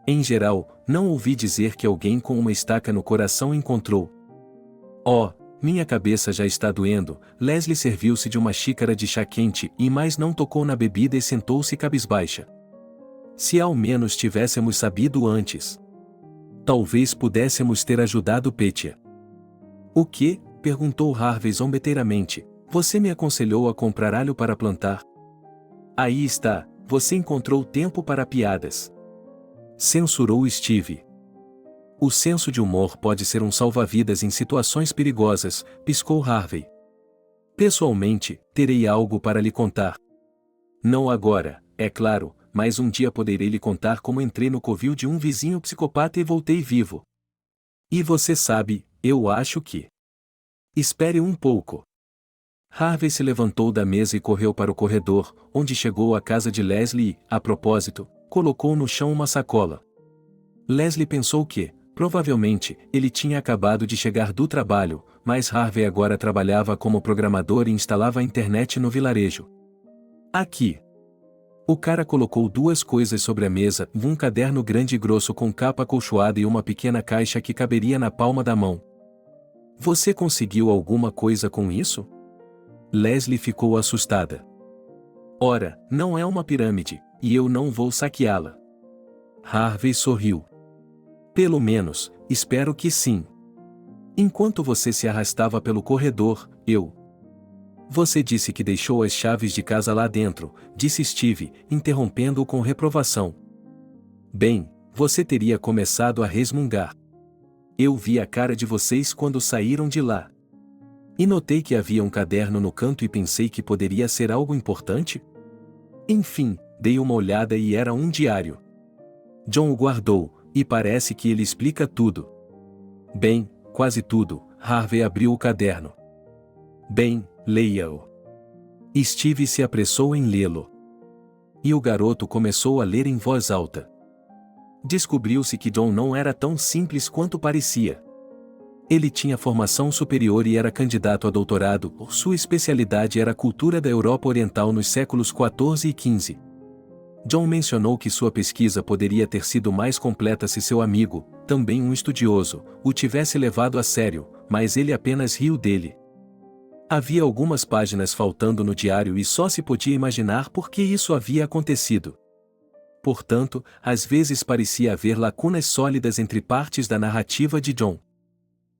B: Em geral, não ouvi dizer que alguém com uma estaca no coração encontrou. Oh, minha cabeça já está doendo. Leslie serviu-se de uma xícara de chá quente e mais não tocou na bebida e sentou-se cabisbaixa. Se ao menos tivéssemos sabido antes. Talvez pudéssemos ter ajudado Petia. O que? Perguntou Harvey zombeteiramente. Você me aconselhou a comprar alho para plantar? Aí está, você encontrou tempo para piadas. Censurou Steve. O senso de humor pode ser um salva-vidas em situações perigosas, piscou Harvey. Pessoalmente, terei algo para lhe contar. Não agora, é claro, mas um dia poderei lhe contar como entrei no covil de um vizinho psicopata e voltei vivo. E você sabe, eu acho que... Espere um pouco. Harvey se levantou da mesa e correu para o corredor, onde chegou à casa de Leslie e, a propósito, colocou no chão uma sacola. Leslie pensou que, provavelmente, ele tinha acabado de chegar do trabalho, mas Harvey agora trabalhava como programador e instalava a internet no vilarejo. Aqui. O cara colocou duas coisas sobre a mesa, um caderno grande e grosso com capa acolchoada e uma pequena caixa que caberia na palma da mão. Você conseguiu alguma coisa com isso? Leslie ficou assustada. Ora, não é uma pirâmide, e eu não vou saqueá-la. Harvey sorriu. Pelo menos, espero que sim. Enquanto você se arrastava pelo corredor, eu... Você disse que deixou as chaves de casa lá dentro, disse Steve, interrompendo-o com reprovação. Bem, você teria começado a resmungar. Eu vi a cara de vocês quando saíram de lá. E notei que havia um caderno no canto e pensei que poderia ser algo importante? Enfim, dei uma olhada e era um diário. John o guardou, e parece que ele explica tudo. Bem, quase tudo. Harvey abriu o caderno. Bem, leia-o. Steve se apressou em lê-lo. E o garoto começou a ler em voz alta. Descobriu-se que John não era tão simples quanto parecia. Ele tinha formação superior e era candidato a doutorado, sua especialidade era a cultura da Europa Oriental nos séculos XIV e XV. John mencionou que sua pesquisa poderia ter sido mais completa se seu amigo, também um estudioso, o tivesse levado a sério, mas ele apenas riu dele. Havia algumas páginas faltando no diário e só se podia imaginar por que isso havia acontecido. Portanto, às vezes parecia haver lacunas sólidas entre partes da narrativa de John.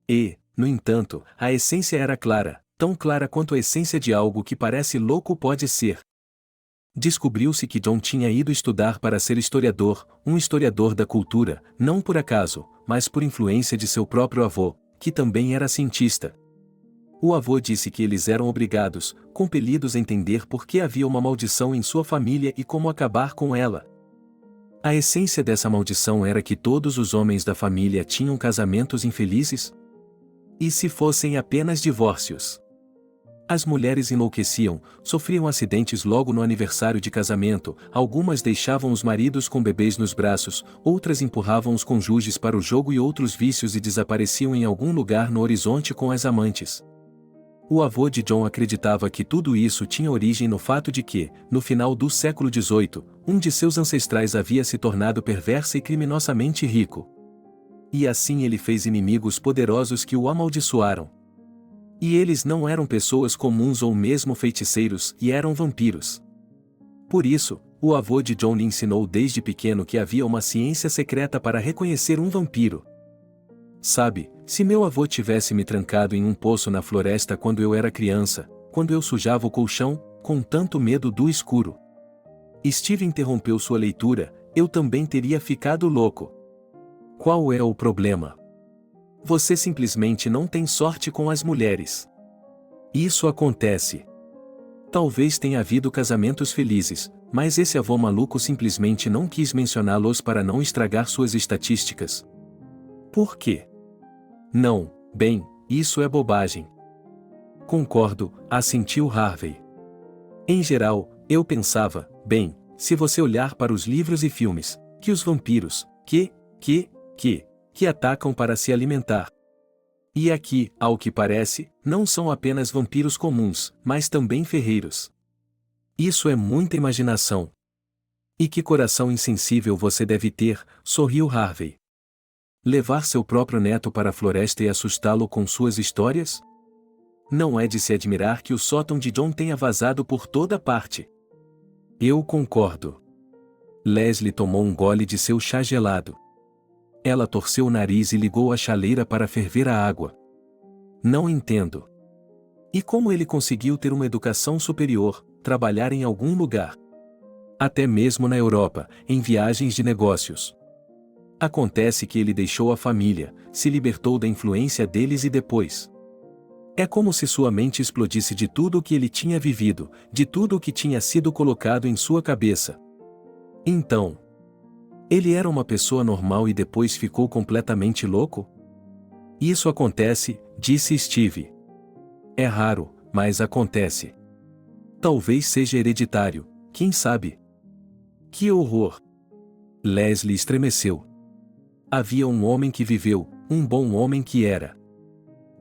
B: E, no entanto, a essência era clara, tão clara quanto a essência de algo que parece louco pode ser. Descobriu-se que John tinha ido estudar para ser historiador, um historiador da cultura, não por acaso, mas por influência de seu próprio avô, que também era cientista. O avô disse que eles eram obrigados, compelidos a entender por que havia uma maldição em sua família e como acabar com ela. A essência dessa maldição era que todos os homens da família tinham casamentos infelizes? E se fossem apenas divórcios? As mulheres enlouqueciam, sofriam acidentes logo no aniversário de casamento, algumas deixavam os maridos com bebês nos braços, outras empurravam os cônjuges para o jogo e outros vícios e desapareciam em algum lugar no horizonte com as amantes. O avô de John acreditava que tudo isso tinha origem no fato de que, no final do século XVIII, um de seus ancestrais havia se tornado perverso e criminosamente rico. E assim ele fez inimigos poderosos que o amaldiçoaram. E eles não eram pessoas comuns ou mesmo feiticeiros, e eram vampiros. Por isso, o avô de John lhe ensinou desde pequeno que havia uma ciência secreta para reconhecer um vampiro. Sabe, se meu avô tivesse me trancado em um poço na floresta quando eu era criança, quando eu sujava o colchão, com tanto medo do escuro. Steve interrompeu sua leitura, eu também teria ficado louco. Qual é o problema? Você simplesmente não tem sorte com as mulheres. Isso acontece. Talvez tenha havido casamentos felizes, mas esse avô maluco simplesmente não quis mencioná-los para não estragar suas estatísticas. Por quê? Não, bem, isso é bobagem. Concordo, assentiu Harvey. Em geral, eu pensava, bem, se você olhar para os livros e filmes, que os vampiros, que atacam para se alimentar. E aqui, ao que parece, não são apenas vampiros comuns, mas também ferreiros. Isso é muita imaginação. E que coração insensível você deve ter, sorriu Harvey. Levar seu próprio neto para a floresta e assustá-lo com suas histórias? Não é de se admirar que o sótão de John tenha vazado por toda parte. Eu concordo. Leslie tomou um gole de seu chá gelado. Ela torceu o nariz e ligou a chaleira para ferver a água. Não entendo. E como ele conseguiu ter uma educação superior, trabalhar em algum lugar? Até mesmo na Europa, em viagens de negócios. Acontece que ele deixou a família, se libertou da influência deles e depois. É como se sua mente explodisse de tudo o que ele tinha vivido, de tudo o que tinha sido colocado em sua cabeça. Então, ele era uma pessoa normal e depois ficou completamente louco? Isso acontece, disse Steve. É raro, mas acontece. Talvez seja hereditário, quem sabe? Que horror! Leslie estremeceu. Havia um homem que viveu, um bom homem que era.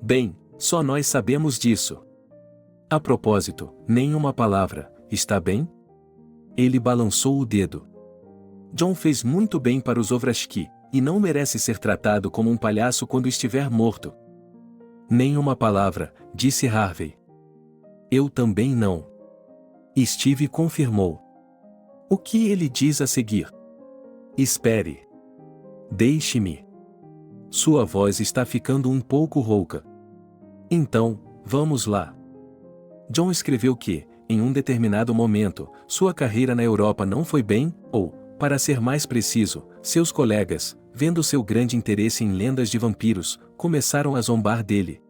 B: Bem, só nós sabemos disso. A propósito, nenhuma palavra, está bem? Ele balançou o dedo. John fez muito bem para os Ovrashki, e não merece ser tratado como um palhaço quando estiver morto. Nenhuma palavra, disse Harvey. Eu também não. Steve confirmou. O que ele diz a seguir? Espere. Deixe-me. Sua voz está ficando um pouco rouca. Então, vamos lá. John escreveu que, em um determinado momento, sua carreira na Europa não foi bem, ou, para ser mais preciso, seus colegas, vendo seu grande interesse em lendas de vampiros, começaram a zombar dele.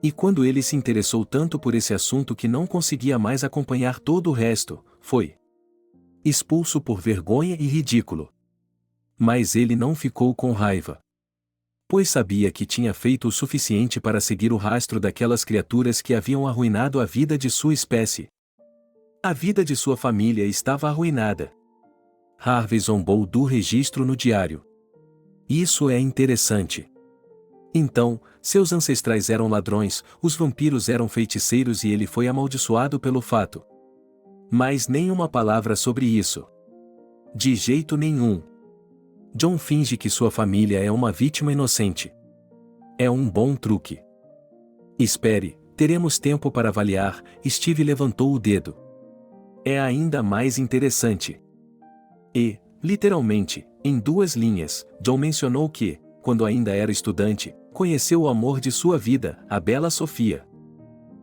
B: E quando ele se interessou tanto por esse assunto que não conseguia mais acompanhar todo o resto, foi expulso por vergonha e ridículo. Mas ele não ficou com raiva. Pois sabia que tinha feito o suficiente para seguir o rastro daquelas criaturas que haviam arruinado a vida de sua espécie. A vida de sua família estava arruinada. Harvey zombou do registro no diário. Isso é interessante. Então, seus ancestrais eram ladrões, os vampiros eram feiticeiros e ele foi amaldiçoado pelo fato. Mas nenhuma palavra sobre isso. De jeito nenhum. John finge que sua família é uma vítima inocente. É um bom truque. Espere, teremos tempo para avaliar. Steve levantou o dedo. É ainda mais interessante. E, literalmente, em 2 linhas, John mencionou que, quando ainda era estudante, conheceu o amor de sua vida, a bela Sofia.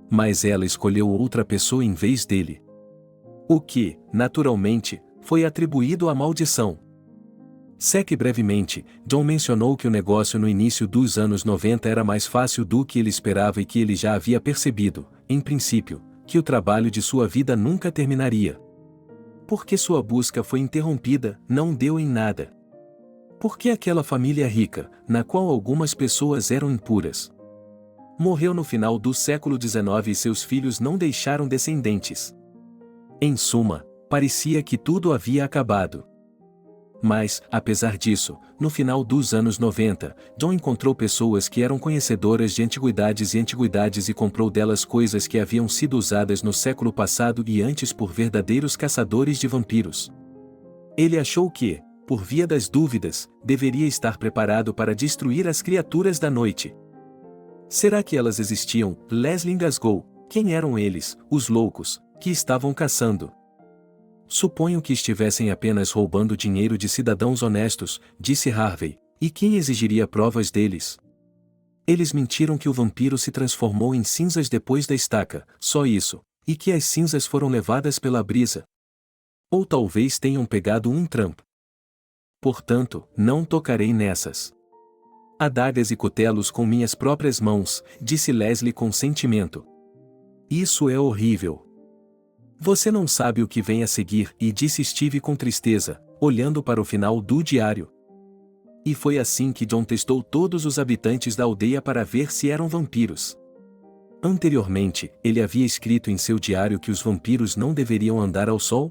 B: Mas ela escolheu outra pessoa em vez dele. O que, naturalmente, foi atribuído à maldição. Brevemente, John mencionou que o negócio no início dos anos 90 era mais fácil do que ele esperava e que ele já havia percebido, em princípio, que o trabalho de sua vida nunca terminaria. Porque sua busca foi interrompida, não deu em nada. Porque aquela família rica, na qual algumas pessoas eram impuras, morreu no final do século XIX e seus filhos não deixaram descendentes. Em suma, parecia que tudo havia acabado. Mas, apesar disso, no final dos anos 90, John encontrou pessoas que eram conhecedoras de antiguidades e comprou delas coisas que haviam sido usadas no século passado e antes por verdadeiros caçadores de vampiros. Ele achou que, por via das dúvidas, deveria estar preparado para destruir as criaturas da noite. Será que elas existiam? Leslie engasgou. Quem eram eles, os loucos, que estavam caçando? Suponho que estivessem apenas roubando dinheiro de cidadãos honestos, disse Harvey, e quem exigiria provas deles? Eles mentiram que o vampiro se transformou em cinzas depois da estaca, só isso, e que as cinzas foram levadas pela brisa. Ou talvez tenham pegado um trampo. Portanto, não tocarei nessas adagas e cutelos com minhas próprias mãos, disse Leslie com sentimento. Isso é horrível. Você não sabe o que vem a seguir, e disse Steve com tristeza, olhando para o final do diário. E foi assim que John testou todos os habitantes da aldeia para ver se eram vampiros. Anteriormente, ele havia escrito em seu diário que os vampiros não deveriam andar ao sol?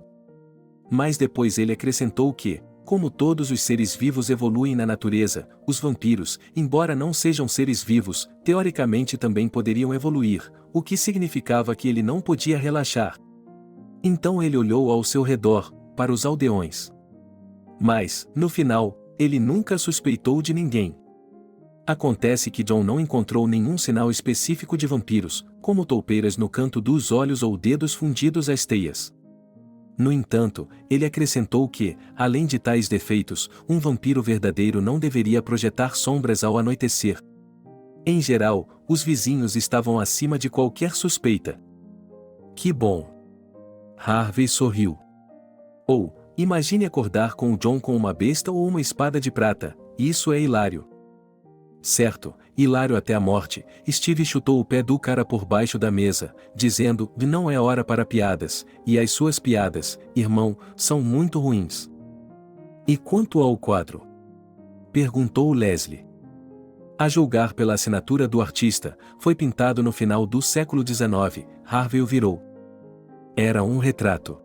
B: Mas depois ele acrescentou que, como todos os seres vivos evoluem na natureza, os vampiros, embora não sejam seres vivos, teoricamente também poderiam evoluir, o que significava que ele não podia relaxar. Então ele olhou ao seu redor, para os aldeões. Mas, no final, ele nunca suspeitou de ninguém. Acontece que John não encontrou nenhum sinal específico de vampiros, como toupeiras no canto dos olhos ou dedos fundidos às teias. No entanto, ele acrescentou que, além de tais defeitos, um vampiro verdadeiro não deveria projetar sombras ao anoitecer. Em geral, os vizinhos estavam acima de qualquer suspeita. Que bom! Harvey sorriu. Ou, imagine acordar com o John com uma besta ou uma espada de prata, isso é hilário. Certo, hilário até a morte. Steve chutou o pé do cara por baixo da mesa, dizendo, não é hora para piadas, e as suas piadas, irmão, são muito ruins. E quanto ao quadro? Perguntou Leslie. A julgar pela assinatura do artista, foi pintado no final do século XIX, Harvey o virou. Era um retrato.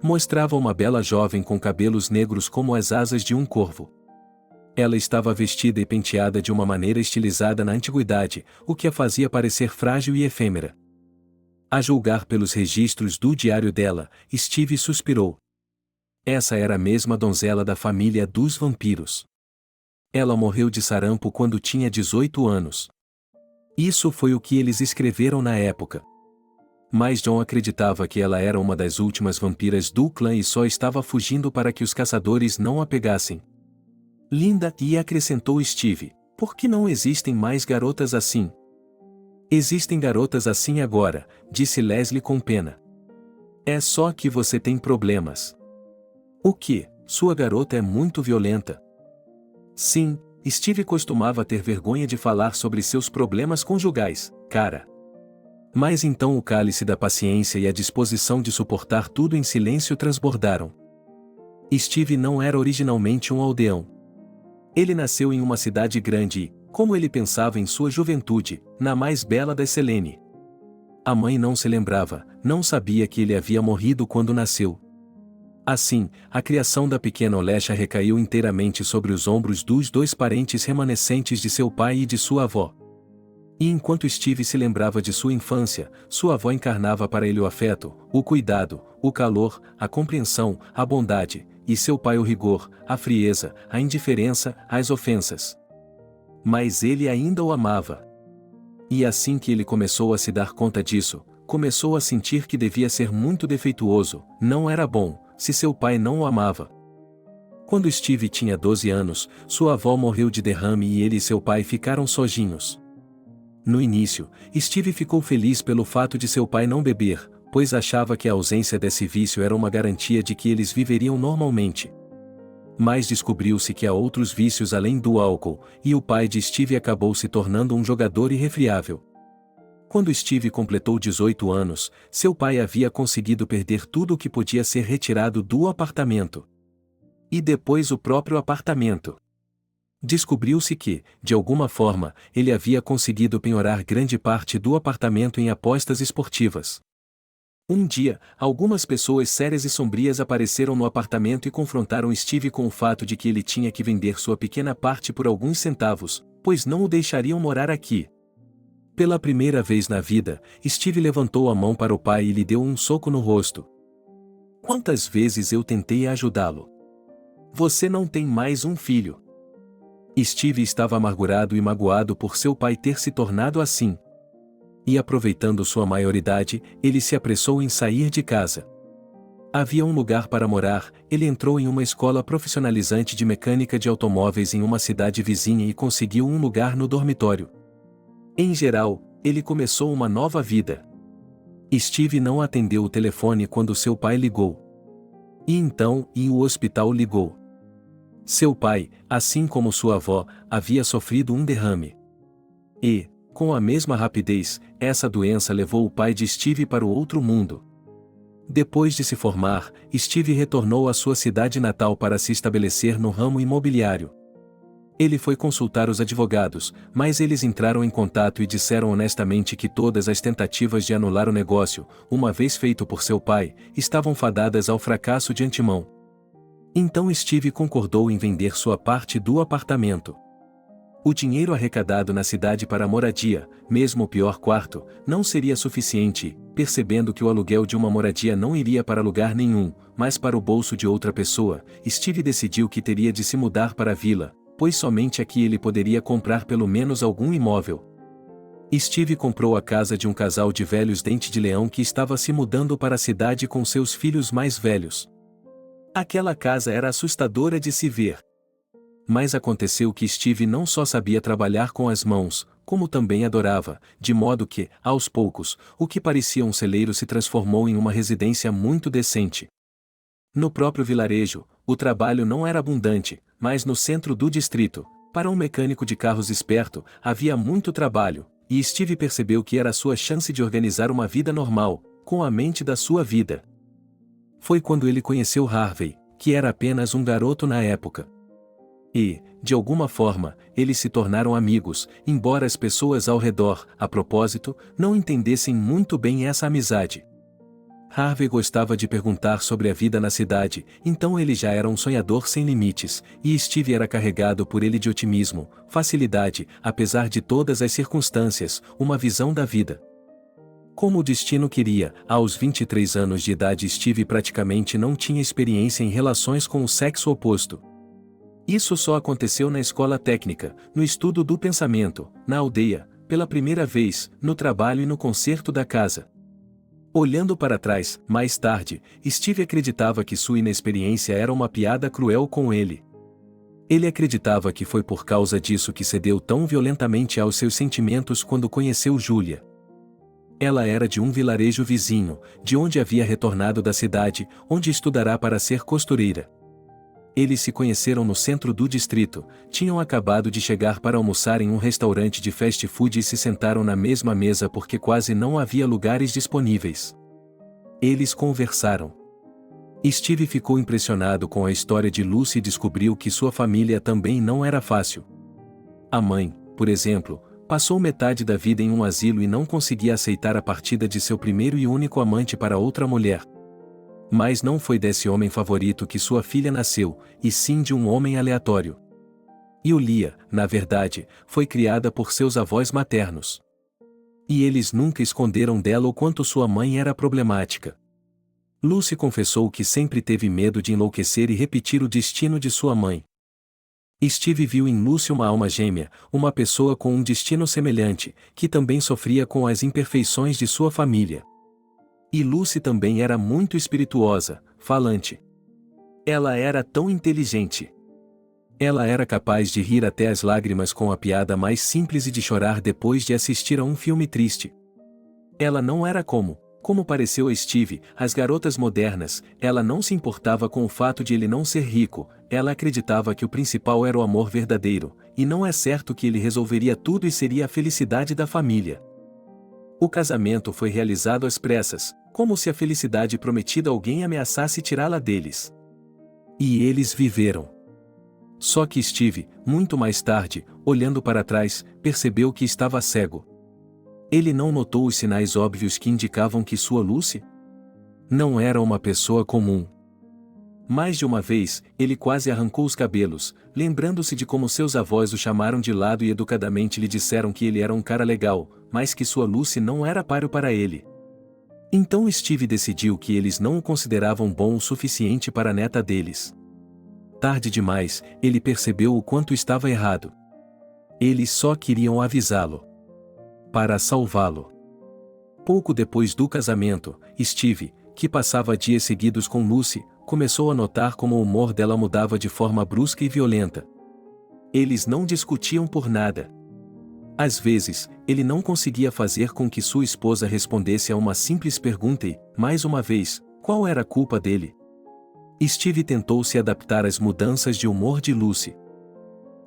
B: Mostrava uma bela jovem com cabelos negros como as asas de um corvo. Ela estava vestida e penteada de uma maneira estilizada na antiguidade, o que a fazia parecer frágil e efêmera. A julgar pelos registros do diário dela, Steve suspirou. Essa era a mesma donzela da família dos vampiros. Ela morreu de sarampo quando tinha 18 anos. Isso foi o que eles escreveram na época. Mas John acreditava que ela era uma das últimas vampiras do clã e só estava fugindo para que os caçadores não a pegassem. Linda, e acrescentou Steve, por que não existem mais garotas assim? Existem garotas assim agora, disse Leslie com pena. É só que você tem problemas. O que? Sua garota é muito violenta. Sim, Steve costumava ter vergonha de falar sobre seus problemas conjugais, cara. Mas então o cálice da paciência e a disposição de suportar tudo em silêncio transbordaram. Steve não era originalmente um aldeão. Ele nasceu em uma cidade grande e, como ele pensava em sua juventude, na mais bela das Selene. A mãe não se lembrava, não sabia que ele havia morrido quando nasceu. Assim, a criação da pequena Olesha recaiu inteiramente sobre os ombros dos dois parentes remanescentes de seu pai e de sua avó. E enquanto Steve se lembrava de sua infância, sua avó encarnava para ele o afeto, o cuidado, o calor, a compreensão, a bondade, e seu pai o rigor, a frieza, a indiferença, as ofensas. Mas ele ainda o amava. E assim que ele começou a se dar conta disso, começou a sentir que devia ser muito defeituoso, não era bom, se seu pai não o amava. Quando Steve tinha 12 anos, sua avó morreu de derrame e ele e seu pai ficaram sozinhos. No início, Steve ficou feliz pelo fato de seu pai não beber, pois achava que a ausência desse vício era uma garantia de que eles viveriam normalmente. Mas descobriu-se que há outros vícios além do álcool, e o pai de Steve acabou se tornando um jogador irrefriável. Quando Steve completou 18 anos, seu pai havia conseguido perder tudo o que podia ser retirado do apartamento. E depois o próprio apartamento. Descobriu-se que, de alguma forma, ele havia conseguido penhorar grande parte do apartamento em apostas esportivas. Um dia, algumas pessoas sérias e sombrias apareceram no apartamento e confrontaram Steve com o fato de que ele tinha que vender sua pequena parte por alguns centavos, pois não o deixariam morar aqui. Pela primeira vez na vida, Steve levantou a mão para o pai e lhe deu um soco no rosto. Quantas vezes eu tentei ajudá-lo? Você não tem mais um filho. Steve estava amargurado e magoado por seu pai ter se tornado assim. E aproveitando sua maioridade, ele se apressou em sair de casa. Havia um lugar para morar, ele entrou em uma escola profissionalizante de mecânica de automóveis em uma cidade vizinha e conseguiu um lugar no dormitório. Em geral, ele começou uma nova vida. Steve não atendeu o telefone quando seu pai ligou. E então, o hospital ligou. Seu pai, assim como sua avó, havia sofrido um derrame. E, com a mesma rapidez, essa doença levou o pai de Steve para o outro mundo. Depois de se formar, Steve retornou à sua cidade natal para se estabelecer no ramo imobiliário. Ele foi consultar os advogados, mas eles entraram em contato e disseram honestamente que todas as tentativas de anular o negócio, uma vez feito por seu pai, estavam fadadas ao fracasso de antemão. Então Steve concordou em vender sua parte do apartamento. O dinheiro arrecadado na cidade para a moradia, mesmo o pior quarto, não seria suficiente e, percebendo que o aluguel de uma moradia não iria para lugar nenhum, mas para o bolso de outra pessoa, Steve decidiu que teria de se mudar para a vila, pois somente aqui ele poderia comprar pelo menos algum imóvel. Steve comprou a casa de um casal de velhos dente de leão que estava se mudando para a cidade com seus filhos mais velhos. Aquela casa era assustadora de se ver. Mas aconteceu que Steve não só sabia trabalhar com as mãos, como também adorava, de modo que, aos poucos, o que parecia um celeiro se transformou em uma residência muito decente. No próprio vilarejo, o trabalho não era abundante, mas no centro do distrito, para um mecânico de carros esperto, havia muito trabalho, e Steve percebeu que era a sua chance de organizar uma vida normal, com a mente da sua vida. Foi quando ele conheceu Harvey, que era apenas um garoto na época. E, de alguma forma, eles se tornaram amigos, embora as pessoas ao redor, a propósito, não entendessem muito bem essa amizade. Harvey gostava de perguntar sobre a vida na cidade, então ele já era um sonhador sem limites, e Steve era carregado por ele de otimismo, facilidade, apesar de todas as circunstâncias, uma visão da vida. Como o destino queria, aos 23 anos de idade Steve praticamente não tinha experiência em relações com o sexo oposto. Isso só aconteceu na escola técnica, no estudo do pensamento, na aldeia, pela primeira vez, no trabalho e no conserto da casa. Olhando para trás, mais tarde, Steve acreditava que sua inexperiência era uma piada cruel com ele. Ele acreditava que foi por causa disso que cedeu tão violentamente aos seus sentimentos quando conheceu Julia. Ela era de um vilarejo vizinho, de onde havia retornado da cidade, onde estudará para ser costureira. Eles se conheceram no centro do distrito, tinham acabado de chegar para almoçar em um restaurante de fast food e se sentaram na mesma mesa porque quase não havia lugares disponíveis. Eles conversaram. Steve ficou impressionado com a história de Lucy e descobriu que sua família também não era fácil. A mãe, por exemplo, passou metade da vida em um asilo e não conseguia aceitar a partida de seu primeiro e único amante para outra mulher. Mas não foi desse homem favorito que sua filha nasceu, e sim de um homem aleatório. Yulia, na verdade, foi criada por seus avós maternos. E eles nunca esconderam dela o quanto sua mãe era problemática. Lucy confessou que sempre teve medo de enlouquecer e repetir o destino de sua mãe. Steve viu em Lucy uma alma gêmea, uma pessoa com um destino semelhante, que também sofria com as imperfeições de sua família. E Lucy também era muito espirituosa, falante. Ela era tão inteligente. Ela era capaz de rir até as lágrimas com a piada mais simples e de chorar depois de assistir a um filme triste. Ela não era como pareceu a Steve, as garotas modernas, ela não se importava com o fato de ele não ser rico, ela acreditava que o principal era o amor verdadeiro, e não é certo que ele resolveria tudo e seria a felicidade da família. O casamento foi realizado às pressas, como se a felicidade prometida a alguém ameaçasse tirá-la deles. E eles viveram. Só que Steve, muito mais tarde, olhando para trás, percebeu que estava cego. Ele não notou os sinais óbvios que indicavam que sua Lucy não era uma pessoa comum. Mais de uma vez, ele quase arrancou os cabelos, lembrando-se de como seus avós o chamaram de lado e educadamente lhe disseram que ele era um cara legal, mas que sua Lucy não era páreo para ele. Então Steve decidiu que eles não o consideravam bom o suficiente para a neta deles. Tarde demais, ele percebeu o quanto estava errado. Eles só queriam avisá-lo. Para salvá-lo. Pouco depois do casamento, Steve, que passava dias seguidos com Lucy, começou a notar como o humor dela mudava de forma brusca e violenta. Eles não discutiam por nada. Às vezes, ele não conseguia fazer com que sua esposa respondesse a uma simples pergunta e, mais uma vez, qual era a culpa dele? Steve tentou se adaptar às mudanças de humor de Lucy.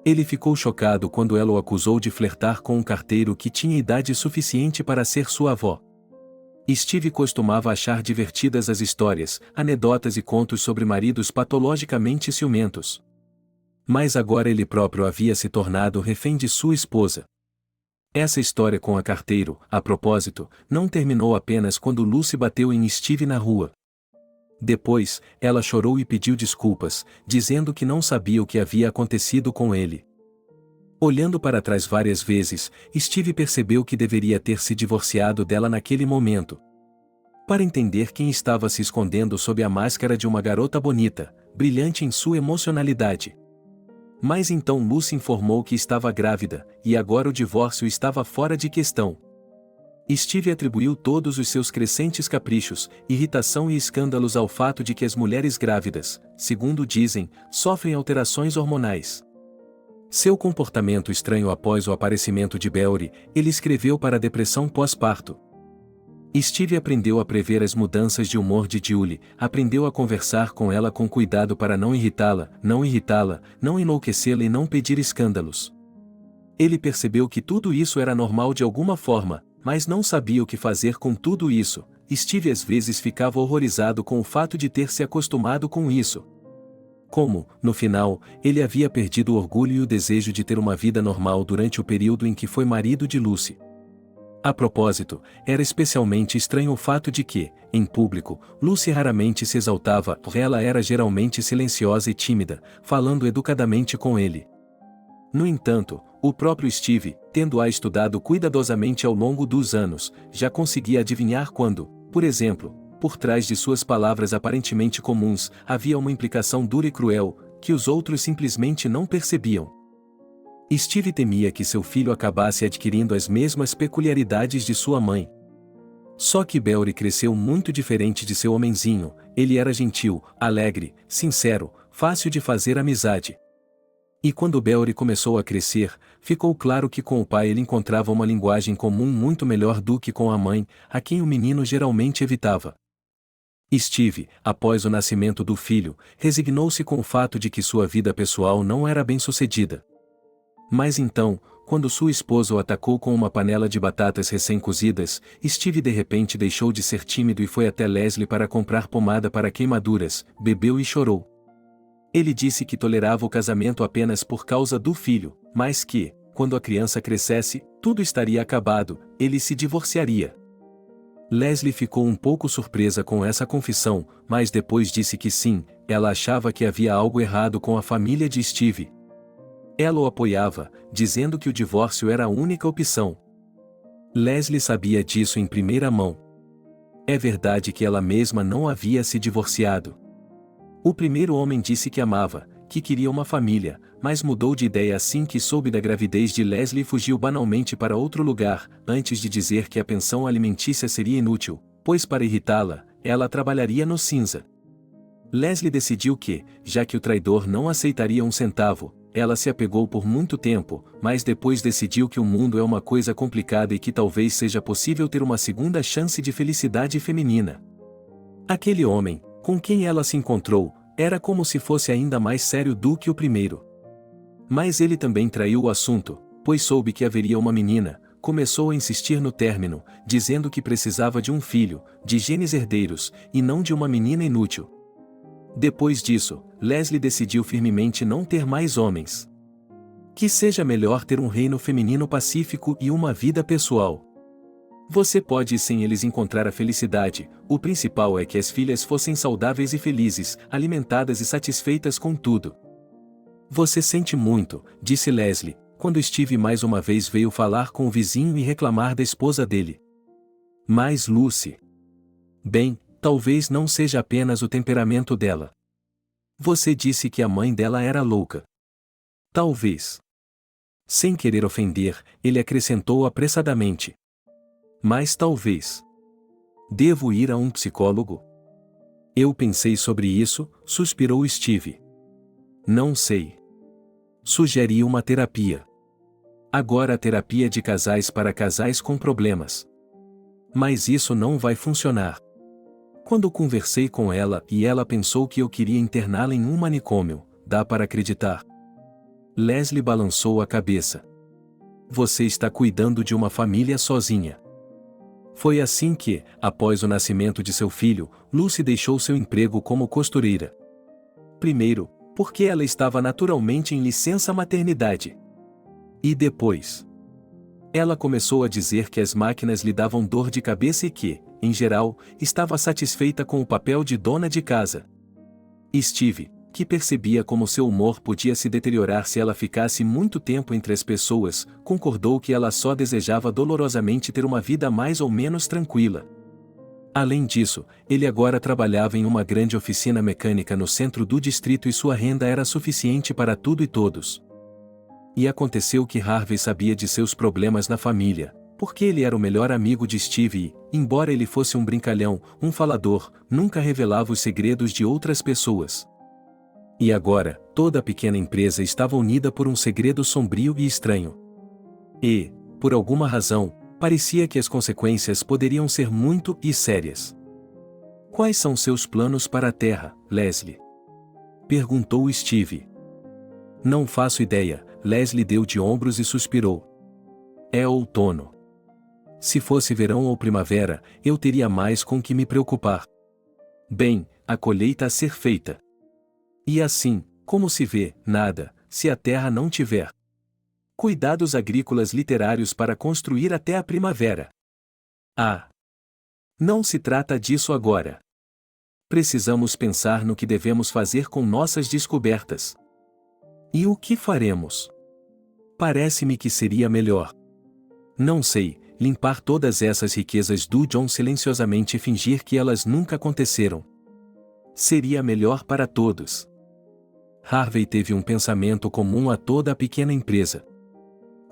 B: Ele ficou chocado quando ela o acusou de flertar com um carteiro que tinha idade suficiente para ser sua avó. Steve costumava achar divertidas as histórias, anedotas e contos sobre maridos patologicamente ciumentos. Mas agora ele próprio havia se tornado refém de sua esposa. Essa história com a carteiro, a propósito, não terminou apenas quando Lucy bateu em Steve na rua. Depois, ela chorou e pediu desculpas, dizendo que não sabia o que havia acontecido com ele. Olhando para trás várias vezes, Steve percebeu que deveria ter se divorciado dela naquele momento. Para entender quem estava se escondendo sob a máscara de uma garota bonita, brilhante em sua emocionalidade. Mas então Lucy informou que estava grávida, e agora o divórcio estava fora de questão. Steve atribuiu todos os seus crescentes caprichos, irritação e escândalos ao fato de que as mulheres grávidas, segundo dizem, sofrem alterações hormonais. Seu comportamento estranho após o aparecimento de Beori, ele escreveu para a depressão pós-parto. Steve aprendeu a prever as mudanças de humor de Julie, aprendeu a conversar com ela com cuidado para não irritá-la, não enlouquecê-la e não pedir escândalos. Ele percebeu que tudo isso era normal de alguma forma, mas não sabia o que fazer com tudo isso. Steve às vezes ficava horrorizado com o fato de ter se acostumado com isso. Como, no final, ele havia perdido o orgulho e o desejo de ter uma vida normal durante o período em que foi marido de Lucy. A propósito, era especialmente estranho o fato de que, em público, Lucy raramente se exaltava, ela era geralmente silenciosa e tímida, falando educadamente com ele. No entanto, o próprio Steve, tendo-a estudado cuidadosamente ao longo dos anos, já conseguia adivinhar quando, por exemplo, por trás de suas palavras aparentemente comuns, havia uma implicação dura e cruel, que os outros simplesmente não percebiam. Steve temia que seu filho acabasse adquirindo as mesmas peculiaridades de sua mãe. Só que Beori cresceu muito diferente de seu homenzinho, ele era gentil, alegre, sincero, fácil de fazer amizade. E quando Beori começou a crescer, ficou claro que com o pai ele encontrava uma linguagem comum muito melhor do que com a mãe, a quem o menino geralmente evitava. Steve, após o nascimento do filho, resignou-se com o fato de que sua vida pessoal não era bem-sucedida. Mas então, quando sua esposa o atacou com uma panela de batatas recém-cozidas, Steve de repente deixou de ser tímido e foi até Leslie para comprar pomada para queimaduras, bebeu e chorou. Ele disse que tolerava o casamento apenas por causa do filho, mas que, quando a criança crescesse, tudo estaria acabado, ele se divorciaria. Leslie ficou um pouco surpresa com essa confissão, mas depois disse que sim, ela achava que havia algo errado com a família de Steve. Ela o apoiava, dizendo que o divórcio era a única opção. Leslie sabia disso em primeira mão. É verdade que ela mesma não havia se divorciado. O primeiro homem disse que amava, que queria uma família, mas mudou de ideia assim que soube da gravidez de Leslie e fugiu banalmente para outro lugar, antes de dizer que a pensão alimentícia seria inútil, pois para irritá-la, ela trabalharia no cinza. Leslie decidiu que, já que o traidor não aceitaria um centavo, ela se apegou por muito tempo, mas depois decidiu que o mundo é uma coisa complicada e que talvez seja possível ter uma segunda chance de felicidade feminina. Aquele homem, com quem ela se encontrou, era como se fosse ainda mais sério do que o primeiro. Mas ele também traiu o assunto, pois soube que haveria uma menina, começou a insistir no término, dizendo que precisava de um filho, de genes herdeiros, e não de uma menina inútil. Depois disso, Leslie decidiu firmemente não ter mais homens. Que seja melhor ter um reino feminino pacífico e uma vida pessoal. Você pode sem eles encontrar a felicidade, o principal é que as filhas fossem saudáveis e felizes, alimentadas e satisfeitas com tudo. Você sente muito, disse Leslie, quando Steve mais uma vez veio falar com o vizinho e reclamar da esposa dele. Mas Lucy. Bem, talvez não seja apenas o temperamento dela. Você disse que a mãe dela era louca. Talvez. Sem querer ofender, ele acrescentou apressadamente. Mas talvez. Devo ir a um psicólogo? Eu pensei sobre isso, suspirou Steve. Não sei. Sugeri uma terapia. Agora a terapia de casais para casais com problemas. Mas isso não vai funcionar. Quando conversei com ela e ela pensou que eu queria interná-la em um manicômio, dá para acreditar? Leslie balançou a cabeça. Você está cuidando de uma família sozinha. Foi assim que, após o nascimento de seu filho, Lucy deixou seu emprego como costureira. Primeiro, porque ela estava naturalmente em licença maternidade. E depois, ela começou a dizer que as máquinas lhe davam dor de cabeça e que, em geral, estava satisfeita com o papel de dona de casa. Steve, que percebia como seu humor podia se deteriorar se ela ficasse muito tempo entre as pessoas, concordou que ela só desejava dolorosamente ter uma vida mais ou menos tranquila. Além disso, ele agora trabalhava em uma grande oficina mecânica no centro do distrito e sua renda era suficiente para tudo e todos. E aconteceu que Harvey sabia de seus problemas na família, porque ele era o melhor amigo de Steve e, embora ele fosse um brincalhão, um falador, nunca revelava os segredos de outras pessoas. E agora, toda a pequena empresa estava unida por um segredo sombrio e estranho. E, por alguma razão, parecia que as consequências poderiam ser muito sérias. Quais são seus planos para a Terra, Leslie? Perguntou Steve. Não faço ideia, Leslie deu de ombros e suspirou. É outono. Se fosse verão ou primavera, eu teria mais com que me preocupar. Bem, a colheita a ser feita. E assim, como se vê, nada, se a terra não tiver cuidados agrícolas literários para construir até a primavera. Ah! Não se trata disso agora. Precisamos pensar no que devemos fazer com nossas descobertas. E o que faremos? Parece-me que seria melhor. Não sei, limpar todas essas riquezas do John silenciosamente e fingir que elas nunca aconteceram. Seria melhor para todos. Harvey teve um pensamento comum a toda a pequena empresa.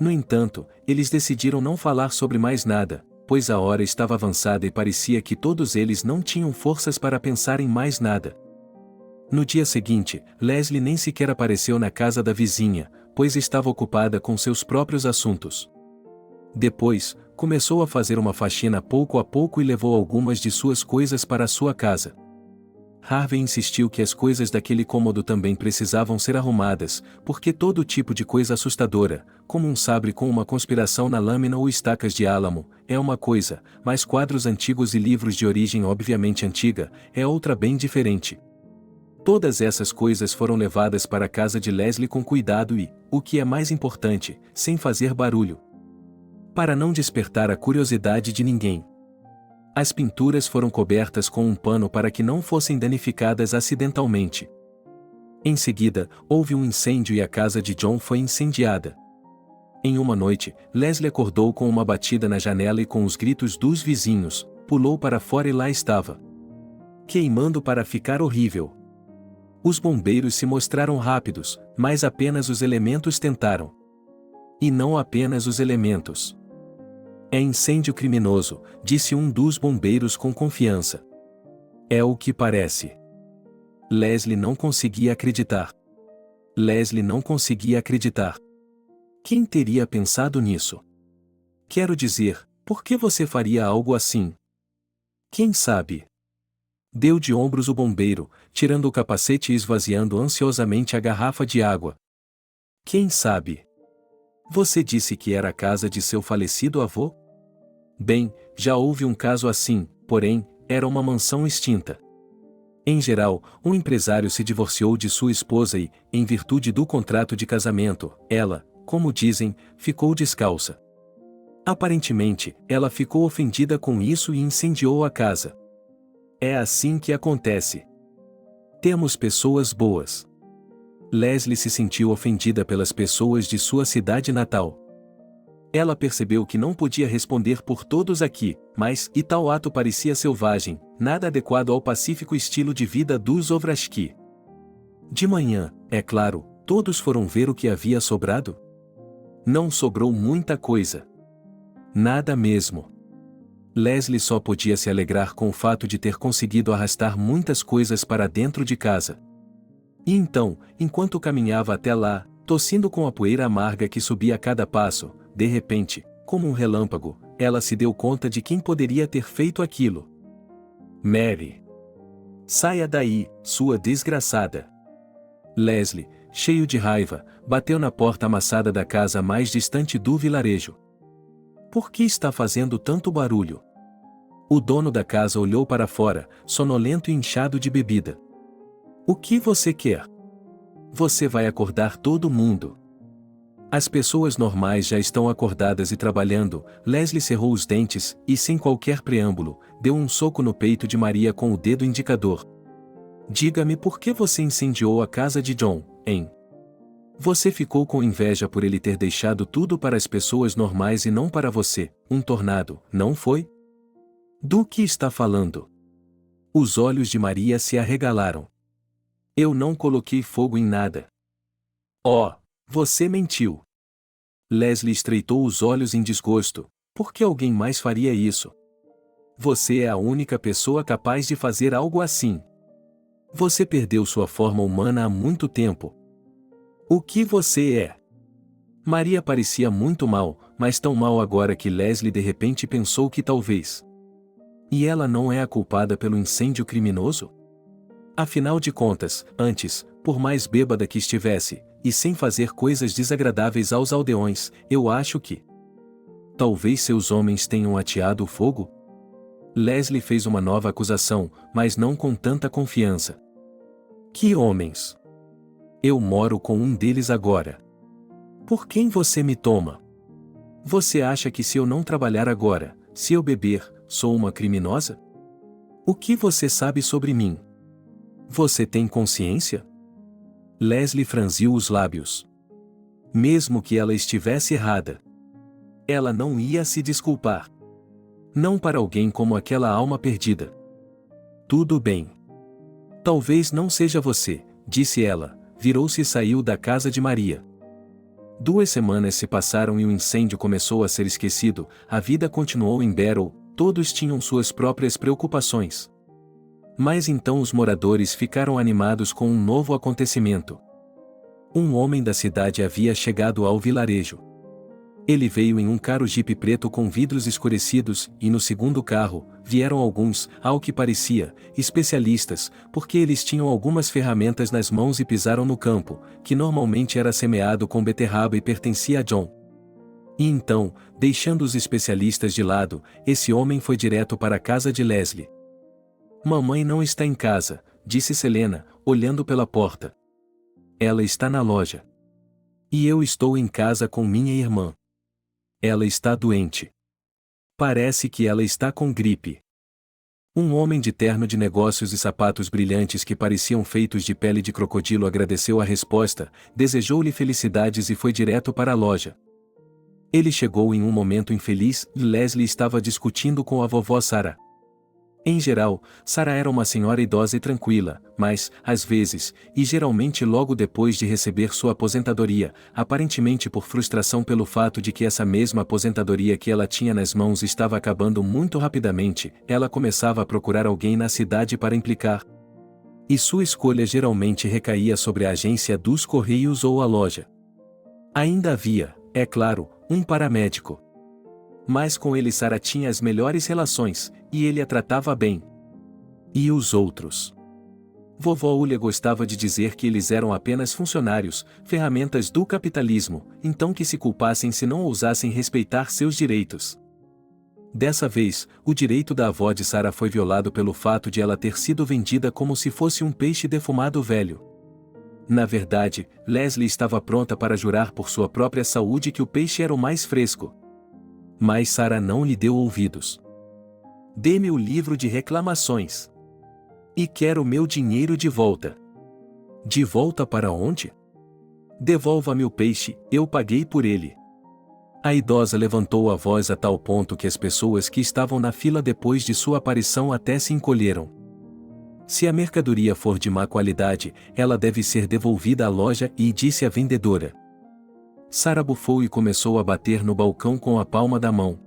B: No entanto, eles decidiram não falar sobre mais nada, pois a hora estava avançada e parecia que todos eles não tinham forças para pensar em mais nada. No dia seguinte, Leslie nem sequer apareceu na casa da vizinha, pois estava ocupada com seus próprios assuntos. Depois, começou a fazer uma faxina pouco a pouco e levou algumas de suas coisas para a sua casa. Harvey insistiu que as coisas daquele cômodo também precisavam ser arrumadas, porque todo tipo de coisa assustadora, como um sabre com uma conspiração na lâmina ou estacas de álamo, é uma coisa, mas quadros antigos e livros de origem obviamente antiga, é outra bem diferente. Todas essas coisas foram levadas para a casa de Leslie com cuidado e, o que é mais importante, sem fazer barulho. Para não despertar a curiosidade de ninguém. As pinturas foram cobertas com um pano para que não fossem danificadas acidentalmente. Em seguida, houve um incêndio e a casa de John foi incendiada. Em uma noite, Leslie acordou com uma batida na janela e com os gritos dos vizinhos, pulou para fora e lá estava queimando para ficar horrível. Os bombeiros se mostraram rápidos, mas apenas os elementos tentaram. E não apenas os elementos. É incêndio criminoso, disse um dos bombeiros com confiança. É o que parece. Leslie não conseguia acreditar. Leslie não conseguia acreditar. Quem teria pensado nisso? Quero dizer, por que você faria algo assim? Quem sabe? Deu de ombros o bombeiro, tirando o capacete e esvaziando ansiosamente a garrafa de água. Quem sabe? Você disse que era a casa de seu falecido avô? Bem, já houve um caso assim, porém, era uma mansão extinta. Em geral, um empresário se divorciou de sua esposa e, em virtude do contrato de casamento, ela, como dizem, ficou descalça. Aparentemente, ela ficou ofendida com isso e incendiou a casa. É assim que acontece. Temos pessoas boas. Leslie se sentiu ofendida pelas pessoas de sua cidade natal. Ela percebeu que não podia responder por todos aqui, mas e tal ato parecia selvagem, nada adequado ao pacífico estilo de vida dos Ovrashki. De manhã, é claro, todos foram ver o que havia sobrado. Não sobrou muita coisa. Nada mesmo. Leslie só podia se alegrar com o fato de ter conseguido arrastar muitas coisas para dentro de casa. E então, enquanto caminhava até lá, tossindo com a poeira amarga que subia a cada passo, de repente, como um relâmpago, ela se deu conta de quem poderia ter feito aquilo. Mary. Saia daí, sua desgraçada. Leslie, cheio de raiva, bateu na porta amassada da casa mais distante do vilarejo. Por que está fazendo tanto barulho? O dono da casa olhou para fora, sonolento e inchado de bebida. O que você quer? Você vai acordar todo mundo. As pessoas normais já estão acordadas e trabalhando. Leslie cerrou os dentes e, sem qualquer preâmbulo, deu um soco no peito de Maria com o dedo indicador. Diga-me por que você incendiou a casa de John, hein? Você ficou com inveja por ele ter deixado tudo para as pessoas normais e não para você, um tornado, não foi? Do que está falando? Os olhos de Maria se arregalaram. Eu não coloquei fogo em nada. Oh, você mentiu. Leslie estreitou os olhos em desgosto. Por que alguém mais faria isso? Você é a única pessoa capaz de fazer algo assim. Você perdeu sua forma humana há muito tempo. O que você é? Maria parecia muito mal, mas tão mal agora que Leslie de repente pensou que talvez. E ela não é a culpada pelo incêndio criminoso? Afinal de contas, antes, por mais bêbada que estivesse, e sem fazer coisas desagradáveis aos aldeões, eu acho que. Talvez seus homens tenham ateado o fogo? Leslie fez uma nova acusação, mas não com tanta confiança. Que homens? Eu moro com um deles agora. Por quem você me toma? Você acha que se eu não trabalhar agora, se eu beber, sou uma criminosa? O que você sabe sobre mim? Você tem consciência? Leslie franziu os lábios. Mesmo que ela estivesse errada, ela não ia se desculpar. Não para alguém como aquela alma perdida. Tudo bem. Talvez não seja você, disse ela. Virou-se e saiu da casa de Maria. 2 semanas se passaram e o incêndio começou a ser esquecido, a vida continuou em Barrow, todos tinham suas próprias preocupações. Mas então os moradores ficaram animados com um novo acontecimento. Um homem da cidade havia chegado ao vilarejo. Ele veio em um caro jipe preto com vidros escurecidos, e no segundo carro, vieram alguns, ao que parecia, especialistas, porque eles tinham algumas ferramentas nas mãos e pisaram no campo, que normalmente era semeado com beterraba e pertencia a John. E então, deixando os especialistas de lado, esse homem foi direto para a casa de Leslie. Mamãe não está em casa, disse Selena, olhando pela porta. Ela está na loja. E eu estou em casa com minha irmã. Ela está doente. Parece que ela está com gripe. Um homem de terno de negócios e sapatos brilhantes que pareciam feitos de pele de crocodilo agradeceu a resposta, desejou-lhe felicidades e foi direto para a loja. Ele chegou em um momento infeliz e Leslie estava discutindo com a vovó Sarah. Em geral, Sarah era uma senhora idosa e tranquila, mas, às vezes, e geralmente logo depois de receber sua aposentadoria, aparentemente por frustração pelo fato de que essa mesma aposentadoria que ela tinha nas mãos estava acabando muito rapidamente, ela começava a procurar alguém na cidade para implicar. E sua escolha geralmente recaía sobre a agência dos Correios ou a loja. Ainda havia, é claro, um paramédico. Mas com ele Sarah tinha as melhores relações, e ele a tratava bem. E os outros? Vovó Ulha gostava de dizer que eles eram apenas funcionários, ferramentas do capitalismo, então que se culpassem se não ousassem respeitar seus direitos. Dessa vez, o direito da avó de Sarah foi violado pelo fato de ela ter sido vendida como se fosse um peixe defumado velho. Na verdade, Leslie estava pronta para jurar por sua própria saúde que o peixe era o mais fresco. Mas Sarah não lhe deu ouvidos. Dê-me o livro de reclamações. E quero meu dinheiro de volta. De volta para onde? Devolva-me o peixe, eu paguei por ele. A idosa levantou a voz a tal ponto que as pessoas que estavam na fila depois de sua aparição até se encolheram. Se a mercadoria for de má qualidade, ela deve ser devolvida à loja, e disse a vendedora. Sarah bufou e começou a bater no balcão com a palma da mão.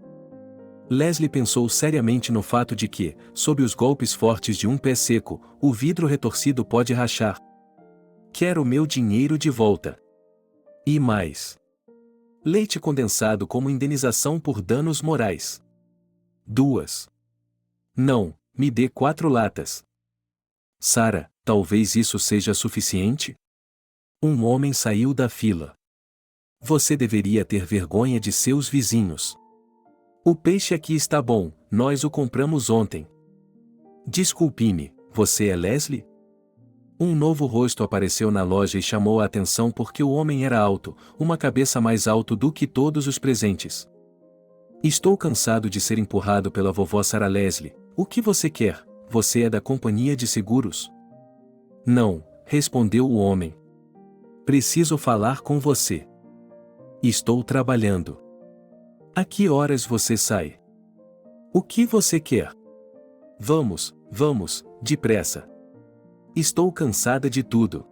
B: Leslie pensou seriamente no fato de que, sob os golpes fortes de um pé seco, o vidro retorcido pode rachar. Quero meu dinheiro de volta. E mais. Leite condensado como indenização por danos morais. 2. Não, me dê 4 latas. Sarah, talvez isso seja suficiente? Um homem saiu da fila. Você deveria ter vergonha de seus vizinhos. O peixe aqui está bom, nós o compramos ontem. Desculpe-me, você é Leslie? Um novo rosto apareceu na loja e chamou a atenção porque o homem era alto, uma cabeça mais alto do que todos os presentes. Estou cansado de ser empurrado pela vovó Sarah. Leslie, o que você quer? Você é da companhia de seguros? Não, respondeu o homem. Preciso falar com você. Estou trabalhando. A que horas você sai? O que você quer? Vamos, depressa. Estou cansada de tudo.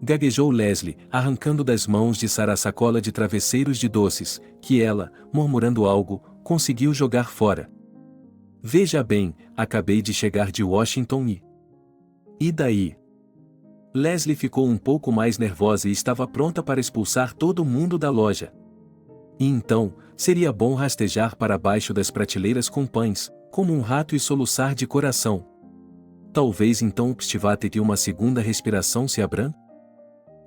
B: Gaguejou Leslie, arrancando das mãos de Sarah a sacola de travesseiros de doces, que ela, murmurando algo, conseguiu jogar fora. Veja bem, acabei de chegar de Washington e... E daí? Leslie ficou um pouco mais nervosa e estava pronta para expulsar todo mundo da loja. E então, seria bom rastejar para baixo das prateleiras com pães, como um rato e soluçar de coração. Talvez então o Pstivá teria uma segunda respiração se Abraham?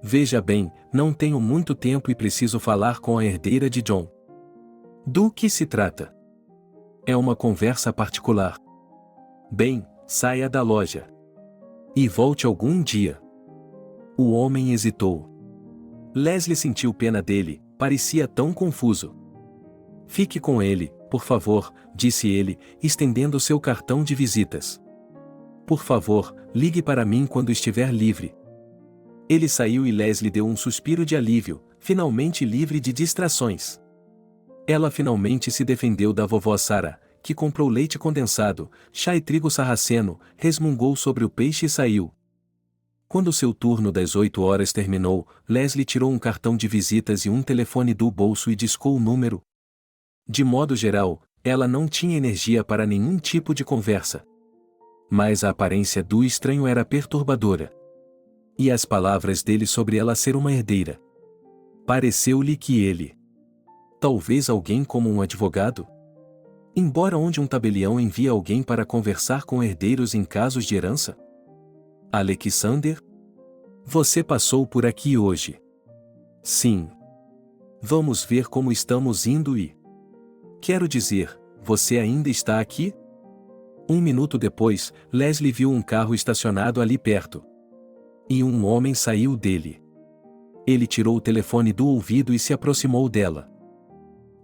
B: Veja bem, não tenho muito tempo e preciso falar com a herdeira de John. Do que se trata? É uma conversa particular. Bem, saia da loja. E volte algum dia. O homem hesitou. Leslie sentiu pena dele, parecia tão confuso. Fique com ele, por favor, disse ele, estendendo seu cartão de visitas. Por favor, ligue para mim quando estiver livre. Ele saiu e Leslie deu um suspiro de alívio, finalmente livre de distrações. Ela finalmente se defendeu da vovó Sarah, que comprou leite condensado, chá e trigo sarraceno, resmungou sobre o peixe e saiu. Quando seu turno das 8 horas terminou, Leslie tirou um cartão de visitas e um telefone do bolso e discou o número. De modo geral, ela não tinha energia para nenhum tipo de conversa. Mas a aparência do estranho era perturbadora. E as palavras dele sobre ela ser uma herdeira. Pareceu-lhe que ele... Talvez alguém como um advogado? Embora onde um tabelião envia alguém para conversar com herdeiros em casos de herança? Alexander? Você passou por aqui hoje. Sim. Vamos ver como estamos indo e... Quero dizer, você ainda está aqui? 1 minuto depois, Leslie viu um carro estacionado ali perto. E um homem saiu dele. Ele tirou o telefone do ouvido e se aproximou dela.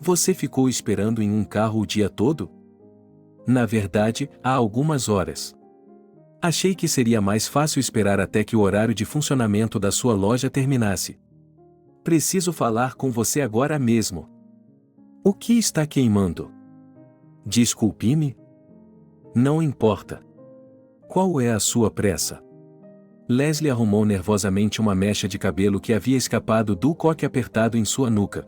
B: Você ficou esperando em um carro o dia todo? Na verdade, há algumas horas. Achei que seria mais fácil esperar até que o horário de funcionamento da sua loja terminasse. Preciso falar com você agora mesmo. O que está queimando? Desculpe-me? Não importa. Qual é a sua pressa? Leslie arrumou nervosamente uma mecha de cabelo que havia escapado do coque apertado em sua nuca.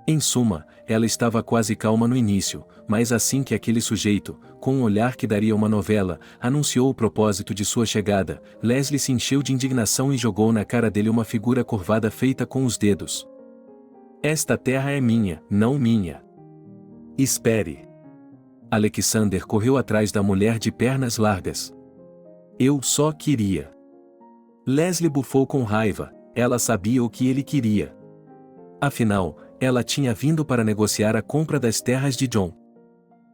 B: Em suma, ela estava quase calma no início, mas assim que aquele sujeito, com um olhar que daria uma novela, anunciou o propósito de sua chegada, Leslie se encheu de indignação e jogou na cara dele uma figura curvada feita com os dedos. Esta terra é minha, não minha. Espere. Alexander correu atrás da mulher de pernas largas. Eu só queria. Leslie bufou com raiva, ela sabia o que ele queria. Afinal, ela tinha vindo para negociar a compra das terras de John.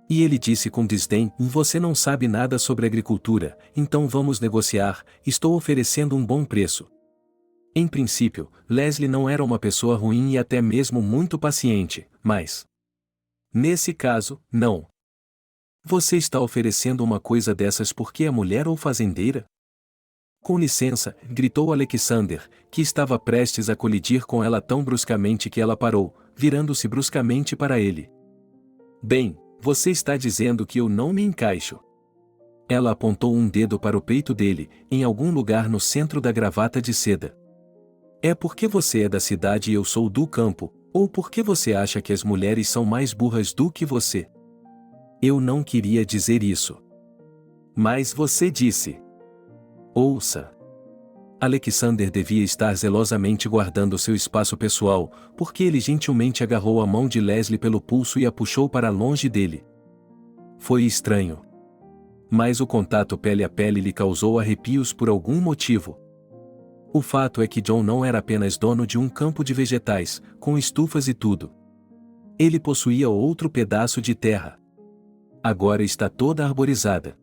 B: E ele disse com desdém: Você não sabe nada sobre agricultura, então vamos negociar, estou oferecendo um bom preço. Em princípio, Leslie não era uma pessoa ruim e até mesmo muito paciente, mas... nesse caso, não. Você está oferecendo uma coisa dessas porque é mulher ou fazendeira? Com licença, gritou Alexander, que estava prestes a colidir com ela tão bruscamente que ela parou, virando-se bruscamente para ele. Bem, você está dizendo que eu não me encaixo. Ela apontou um dedo para o peito dele, em algum lugar no centro da gravata de seda. É porque você é da cidade e eu sou do campo, ou porque você acha que as mulheres são mais burras do que você? Eu não queria dizer isso. Mas você disse. Ouça. Alexander devia estar zelosamente guardando seu espaço pessoal, porque ele gentilmente agarrou a mão de Leslie pelo pulso e a puxou para longe dele. Foi estranho. Mas o contato pele a pele lhe causou arrepios por algum motivo. O fato é que John não era apenas dono de um campo de vegetais, com estufas e tudo. Ele possuía outro pedaço de terra. Agora está toda arborizada.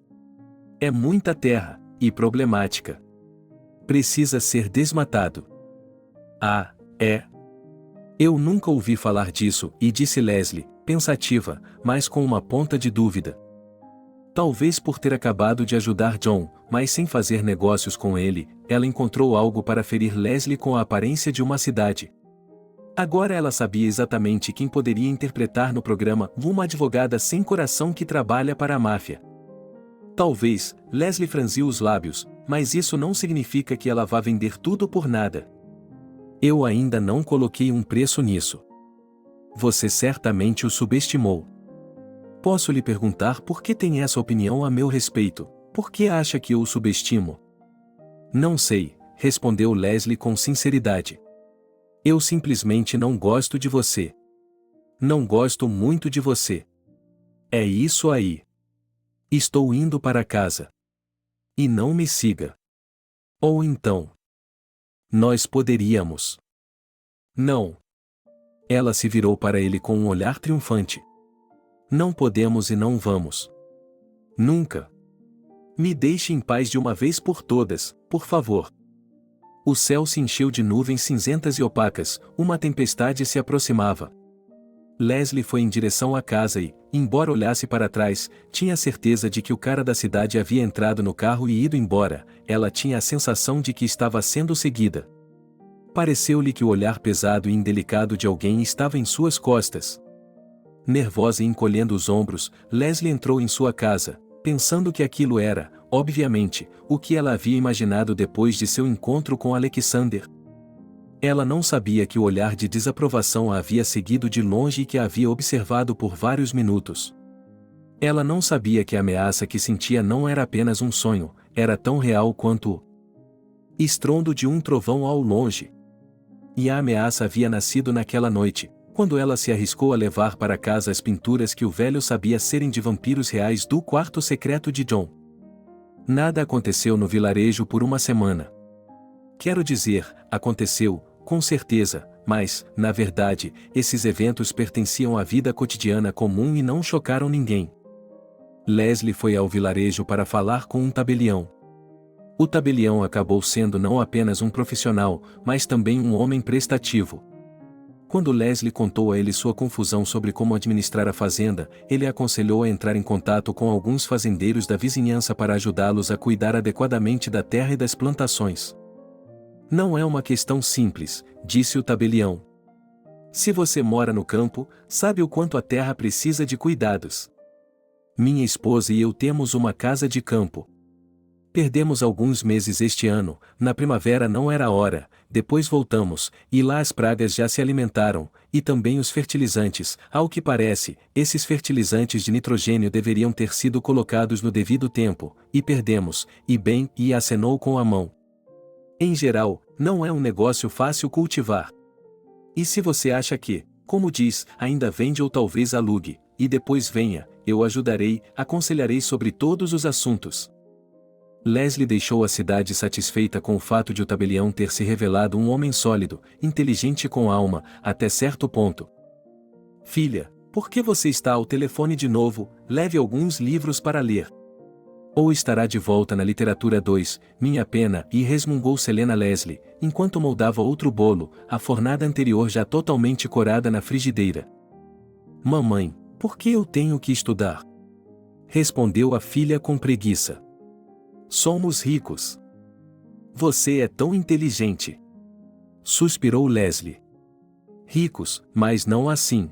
B: É muita terra, e problemática. Precisa ser desmatado. Ah, é? Eu nunca ouvi falar disso, e disse Leslie, pensativa, mas com uma ponta de dúvida. Talvez por ter acabado de ajudar John, mas sem fazer negócios com ele, ela encontrou algo para ferir Leslie com a aparência de uma cidade. Agora ela sabia exatamente quem poderia interpretar no programa uma advogada sem coração que trabalha para a máfia. Talvez, Leslie franziu os lábios, mas isso não significa que ela vá vender tudo por nada. Eu ainda não coloquei um preço nisso. Você certamente o subestimou. Posso lhe perguntar por que tem essa opinião a meu respeito? Por que acha que eu o subestimo? Não sei, respondeu Leslie com sinceridade. Eu simplesmente não gosto de você. Não gosto muito de você. É isso aí. Estou indo para casa. E não me siga. Ou então. Nós poderíamos. Não. Ela se virou para ele com um olhar triunfante. Não podemos e não vamos. Nunca. Me deixe em paz de uma vez por todas, por favor. O céu se encheu de nuvens cinzentas e opacas, uma tempestade se aproximava. Leslie foi em direção à casa e, embora olhasse para trás, tinha certeza de que o cara da cidade havia entrado no carro e ido embora. Ela tinha a sensação de que estava sendo seguida. Pareceu-lhe que o olhar pesado e indelicado de alguém estava em suas costas. Nervosa e encolhendo os ombros, Leslie entrou em sua casa, pensando que aquilo era, obviamente, o que ela havia imaginado depois de seu encontro com Alexander. Ela não sabia que o olhar de desaprovação a havia seguido de longe e que a havia observado por vários minutos. Ela não sabia que a ameaça que sentia não era apenas um sonho, era tão real quanto o estrondo de um trovão ao longe. E a ameaça havia nascido naquela noite, quando ela se arriscou a levar para casa as pinturas que o velho sabia serem de vampiros reais do quarto secreto de John. Nada aconteceu no vilarejo por uma semana. Quero dizer, aconteceu, com certeza, mas, na verdade, esses eventos pertenciam à vida cotidiana comum e não chocaram ninguém. Leslie foi ao vilarejo para falar com um tabelião. O tabelião acabou sendo não apenas um profissional, mas também um homem prestativo. Quando Leslie contou a ele sua confusão sobre como administrar a fazenda, ele aconselhou a entrar em contato com alguns fazendeiros da vizinhança para ajudá-los a cuidar adequadamente da terra e das plantações. Não é uma questão simples, disse o tabelião. Se você mora no campo, sabe o quanto a terra precisa de cuidados. Minha esposa e eu temos uma casa de campo. Perdemos alguns meses este ano, na primavera não era a hora, depois voltamos, e lá as pragas já se alimentaram, e também os fertilizantes. Ao que parece, esses fertilizantes de nitrogênio deveriam ter sido colocados no devido tempo, e perdemos, e bem, e acenou com a mão. Em geral, não é um negócio fácil cultivar. E se você acha que, como diz, ainda vende ou talvez alugue, e depois venha, eu ajudarei, aconselharei sobre todos os assuntos. Leslie deixou a cidade satisfeita com o fato de o tabelião ter se revelado um homem sólido, inteligente com alma, até certo ponto. Filha, por que você está ao telefone de novo? Leve alguns livros para ler. Ou estará de volta na literatura 2, minha pena, e resmungou Selena Leslie, enquanto moldava outro bolo, a fornada anterior já totalmente corada na frigideira. Mamãe, por que eu tenho que estudar? Respondeu a filha com preguiça. Somos ricos. Você é tão inteligente. Suspirou Leslie. Ricos, mas não assim.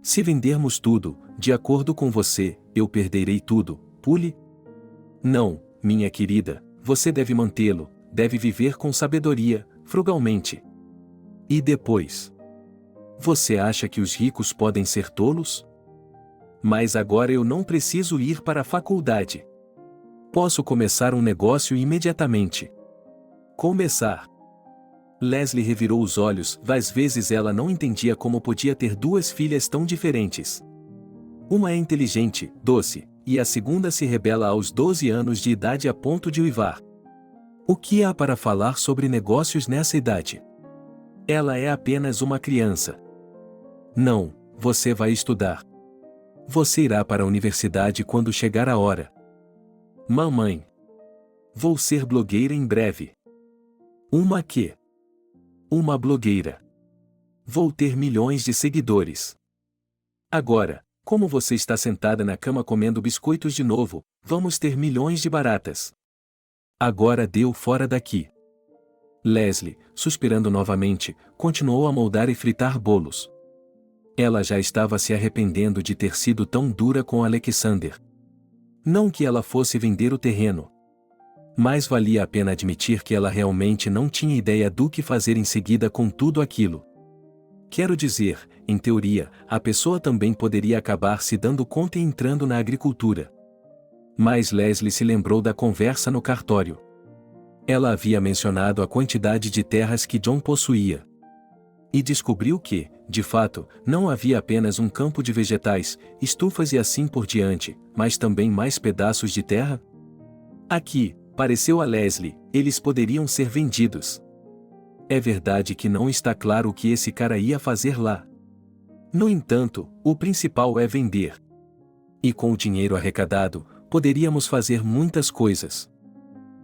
B: Se vendermos tudo, de acordo com você, eu perderei tudo, Pule? Não, minha querida, você deve mantê-lo, deve viver com sabedoria, frugalmente. E depois? Você acha que os ricos podem ser tolos? Mas agora eu não preciso ir para a faculdade. Posso começar um negócio imediatamente. Começar. Leslie revirou os olhos, às vezes ela não entendia como podia ter duas filhas tão diferentes. Uma é inteligente, doce, e a segunda se rebela aos 12 anos de idade a ponto de uivar. O que há para falar sobre negócios nessa idade? Ela é apenas uma criança. Não, você vai estudar. Você irá para a universidade quando chegar a hora. Mamãe. Vou ser blogueira em breve. Uma quê? Uma blogueira. Vou ter milhões de seguidores. Agora, como você está sentada na cama comendo biscoitos de novo, vamos ter milhões de baratas. Agora deu fora daqui. Leslie, suspirando novamente, continuou a moldar e fritar bolos. Ela já estava se arrependendo de ter sido tão dura com Alexander. Não que ela fosse vender o terreno. Mas valia a pena admitir que ela realmente não tinha ideia do que fazer em seguida com tudo aquilo. Quero dizer, em teoria, a pessoa também poderia acabar se dando conta e entrando na agricultura. Mas Leslie se lembrou da conversa no cartório. Ela havia mencionado a quantidade de terras que John possuía. E descobriu que, de fato, não havia apenas um campo de vegetais, estufas e assim por diante, mas também mais pedaços de terra? Aqui, pareceu a Leslie, eles poderiam ser vendidos. É verdade que não está claro o que esse cara ia fazer lá. No entanto, o principal é vender. E com o dinheiro arrecadado, poderíamos fazer muitas coisas.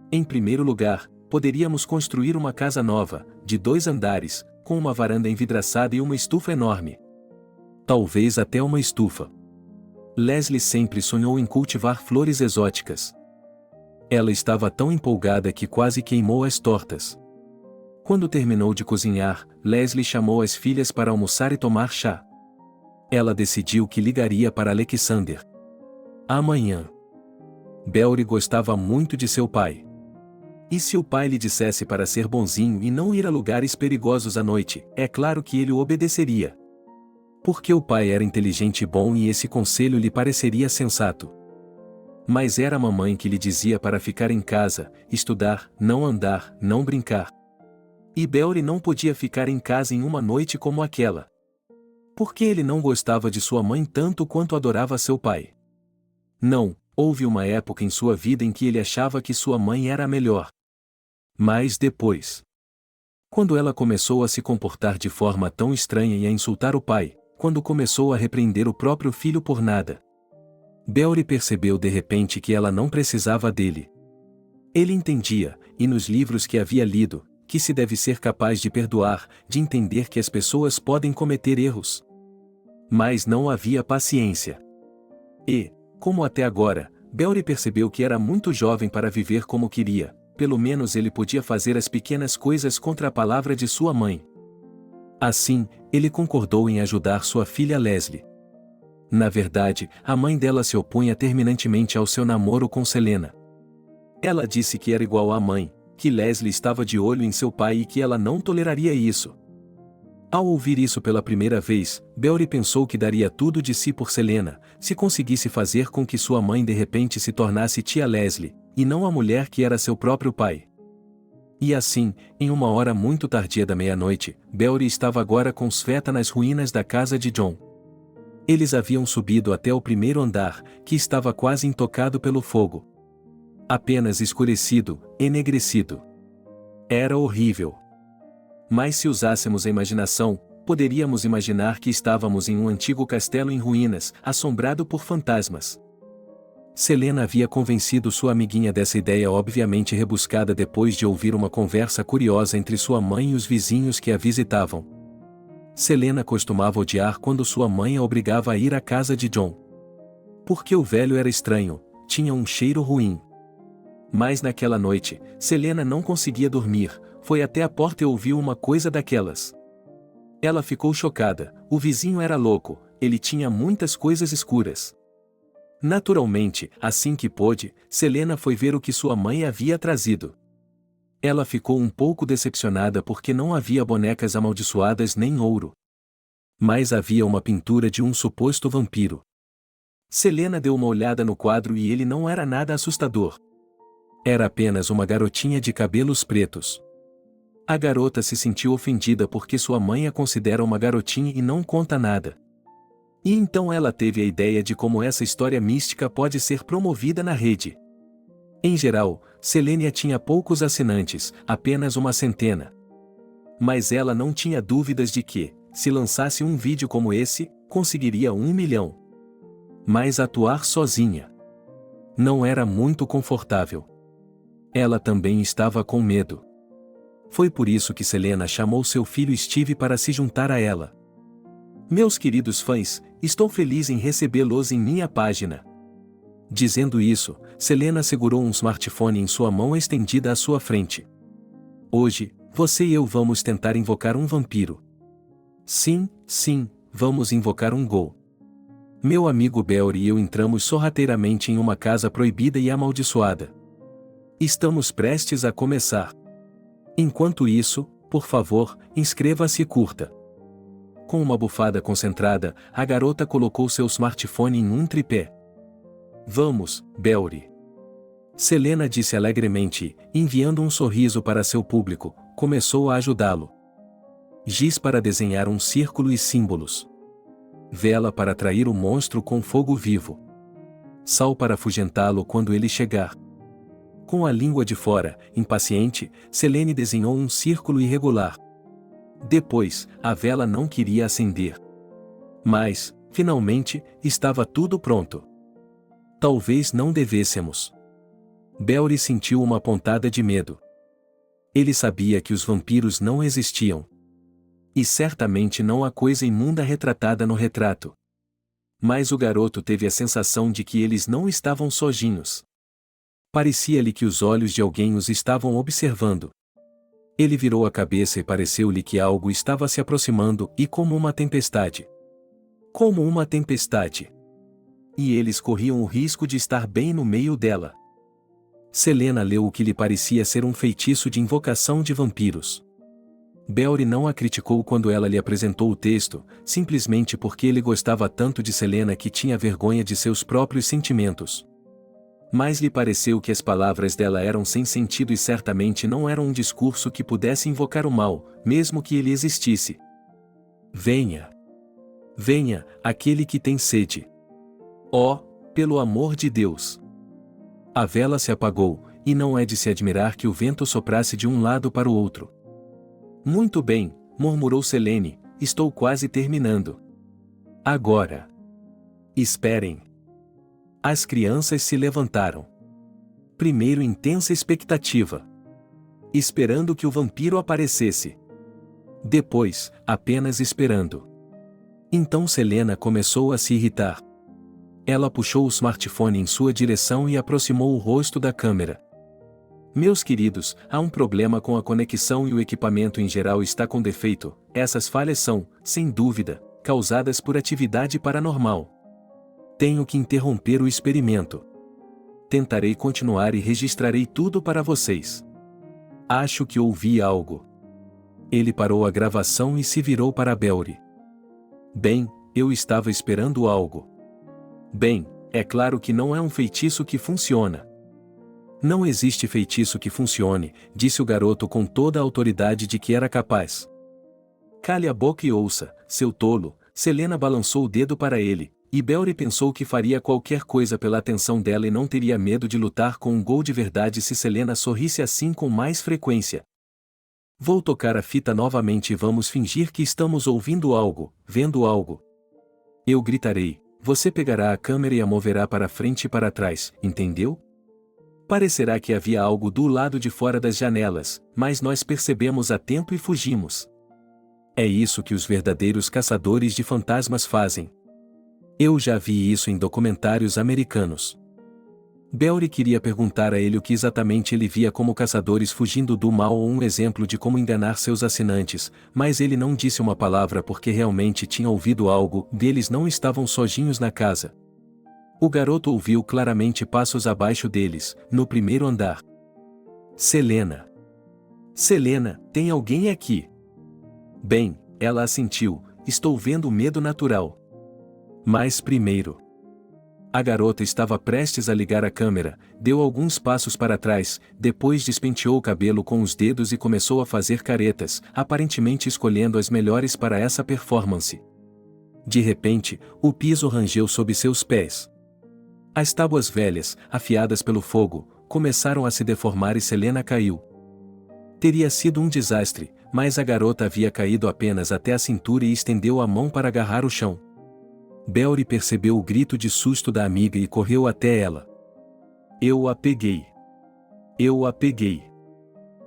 B: Em primeiro lugar, poderíamos construir uma casa nova, de 2 andares, com uma varanda envidraçada e uma estufa enorme. Talvez até uma estufa. Leslie sempre sonhou em cultivar flores exóticas. Ela estava tão empolgada que quase queimou as tortas. Quando terminou de cozinhar, Leslie chamou as filhas para almoçar e tomar chá. Ela decidiu que ligaria para Alexander. Amanhã. Beori gostava muito de seu pai. E se o pai lhe dissesse para ser bonzinho e não ir a lugares perigosos à noite, é claro que ele o obedeceria. Porque o pai era inteligente e bom e esse conselho lhe pareceria sensato. Mas era a mamãe que lhe dizia para ficar em casa, estudar, não andar, não brincar. E Beori não podia ficar em casa em uma noite como aquela. Porque ele não gostava de sua mãe tanto quanto adorava seu pai. Não, houve uma época em sua vida em que ele achava que sua mãe era a melhor. Mas depois, quando ela começou a se comportar de forma tão estranha e a insultar o pai, quando começou a repreender o próprio filho por nada, Beori percebeu de repente que ela não precisava dele. Ele entendia, e nos livros que havia lido, que se deve ser capaz de perdoar, de entender que as pessoas podem cometer erros. Mas não havia paciência. E, como até agora, Belry percebeu que era muito jovem para viver como queria, pelo menos ele podia fazer as pequenas coisas contra a palavra de sua mãe. Assim, ele concordou em ajudar sua filha Leslie. Na verdade, a mãe dela se opunha terminantemente ao seu namoro com Selena. Ela disse que era igual à mãe, que Leslie estava de olho em seu pai e que ela não toleraria isso. Ao ouvir isso pela primeira vez, Belry pensou que daria tudo de si por Selena, se conseguisse fazer com que sua mãe de repente se tornasse tia Leslie, e não a mulher que era seu próprio pai. E assim, em uma hora muito tardia da meia-noite, Belry estava agora com Sveta nas ruínas da casa de John. Eles haviam subido até o primeiro andar, que estava quase intocado pelo fogo. Apenas escurecido, enegrecido. Era horrível. Mas se usássemos a imaginação, poderíamos imaginar que estávamos em um antigo castelo em ruínas, assombrado por fantasmas. Selena havia convencido sua amiguinha dessa ideia obviamente rebuscada depois de ouvir uma conversa curiosa entre sua mãe e os vizinhos que a visitavam. Selena costumava odiar quando sua mãe a obrigava a ir à casa de John. Porque o velho era estranho, tinha um cheiro ruim. Mas naquela noite, Selena não conseguia dormir, foi até a porta e ouviu uma coisa daquelas. Ela ficou chocada, o vizinho era louco, ele tinha muitas coisas escuras. Naturalmente, assim que pôde, Selena foi ver o que sua mãe havia trazido. Ela ficou um pouco decepcionada porque não havia bonecas amaldiçoadas nem ouro. Mas havia uma pintura de um suposto vampiro. Selena deu uma olhada no quadro e ele não era nada assustador. Era apenas uma garotinha de cabelos pretos. A garota se sentiu ofendida porque sua mãe a considera uma garotinha e não conta nada. E então ela teve a ideia de como essa história mística pode ser promovida na rede. Em geral, Selena tinha poucos assinantes, apenas uma centena. Mas ela não tinha dúvidas de que, se lançasse um vídeo como esse, conseguiria 1 milhão. Mas atuar sozinha não era muito confortável. Ela também estava com medo. Foi por isso que Selena chamou seu filho Steve para se juntar a ela. Meus queridos fãs, estou feliz em recebê-los em minha página. Dizendo isso, Selena segurou um smartphone em sua mão estendida à sua frente. Hoje, você e eu vamos tentar invocar um vampiro. Sim, vamos invocar um gol. Meu amigo Belry e eu entramos sorrateiramente em uma casa proibida e amaldiçoada. Estamos prestes a começar. Enquanto isso, por favor, inscreva-se e curta. Com uma bufada concentrada, a garota colocou seu smartphone em um tripé. Vamos, Belry. Selena disse alegremente, enviando um sorriso para seu público, começou a ajudá-lo. Giz para desenhar um círculo e símbolos. Vela para atrair o monstro com fogo vivo. Sal para afugentá-lo quando ele chegar. Com a língua de fora, impaciente, Selene desenhou um círculo irregular. Depois, a vela não queria acender. Mas, finalmente, estava tudo pronto. Talvez não devêssemos. Belry sentiu uma pontada de medo. Ele sabia que os vampiros não existiam. E certamente não há coisa imunda retratada no retrato. Mas o garoto teve a sensação de que eles não estavam sozinhos. Parecia-lhe que os olhos de alguém os estavam observando. Ele virou a cabeça e pareceu-lhe que algo estava se aproximando, e como uma tempestade. Como uma tempestade. E eles corriam o risco de estar bem no meio dela. Selena leu o que lhe parecia ser um feitiço de invocação de vampiros. Belry não a criticou quando ela lhe apresentou o texto, simplesmente porque ele gostava tanto de Selena que tinha vergonha de seus próprios sentimentos. Mas lhe pareceu que as palavras dela eram sem sentido e certamente não eram um discurso que pudesse invocar o mal, mesmo que ele existisse. Venha. Venha, aquele que tem sede. Oh, pelo amor de Deus! A vela se apagou, e não é de se admirar que o vento soprasse de um lado para o outro. Muito bem, murmurou Selene, estou quase terminando. Agora. Esperem. As crianças se levantaram. Primeiro intensa expectativa. esperando que o vampiro aparecesse. Depois, apenas esperando. Então Selena começou a se irritar. Ela puxou o smartphone em sua direção e aproximou o rosto da câmera. Meus queridos, há um problema com a conexão e o equipamento em geral está com defeito. Essas falhas são, sem dúvida, causadas por atividade paranormal. Tenho que interromper o experimento. Tentarei continuar e registrarei tudo para vocês. Acho que ouvi algo. Ele parou a gravação e se virou para Belry. Bem, eu estava esperando algo. Bem, é claro que não é um feitiço que funciona. Não existe feitiço que funcione, disse o garoto com toda a autoridade de que era capaz. Cale a boca e ouça, seu tolo. Selena balançou o dedo para ele, e Belry pensou que faria qualquer coisa pela atenção dela e não teria medo de lutar com um gol de verdade se Selena sorrisse assim com mais frequência. Vou tocar a fita novamente e vamos fingir que estamos ouvindo algo, vendo algo. Eu gritarei, você pegará a câmera e a moverá para frente e para trás, entendeu? Parecerá que havia algo do lado de fora das janelas, mas nós percebemos a tempo e fugimos. É isso que os verdadeiros caçadores de fantasmas fazem. Eu já vi isso em documentários americanos. Belry queria perguntar a ele o que exatamente ele via como caçadores fugindo do mal ou um exemplo de como enganar seus assinantes, mas ele não disse uma palavra porque realmente tinha ouvido algo, deles não estavam sozinhos na casa. O garoto ouviu claramente passos abaixo deles, no primeiro andar. Selena. Selena, tem alguém aqui? Bem, ela assentiu, estou vendo o medo natural. Mas primeiro. A garota estava prestes a ligar a câmera, deu alguns passos para trás, depois despenteou o cabelo com os dedos e começou a fazer caretas, aparentemente escolhendo as melhores para essa performance. De repente, o piso rangeu sob seus pés. As tábuas velhas, afiadas pelo fogo, começaram a se deformar e Selena caiu. Teria sido um desastre, mas a garota havia caído apenas até a cintura e estendeu a mão para agarrar o chão. Belry percebeu o grito de susto da amiga e correu até ela. Eu a peguei. Eu a peguei.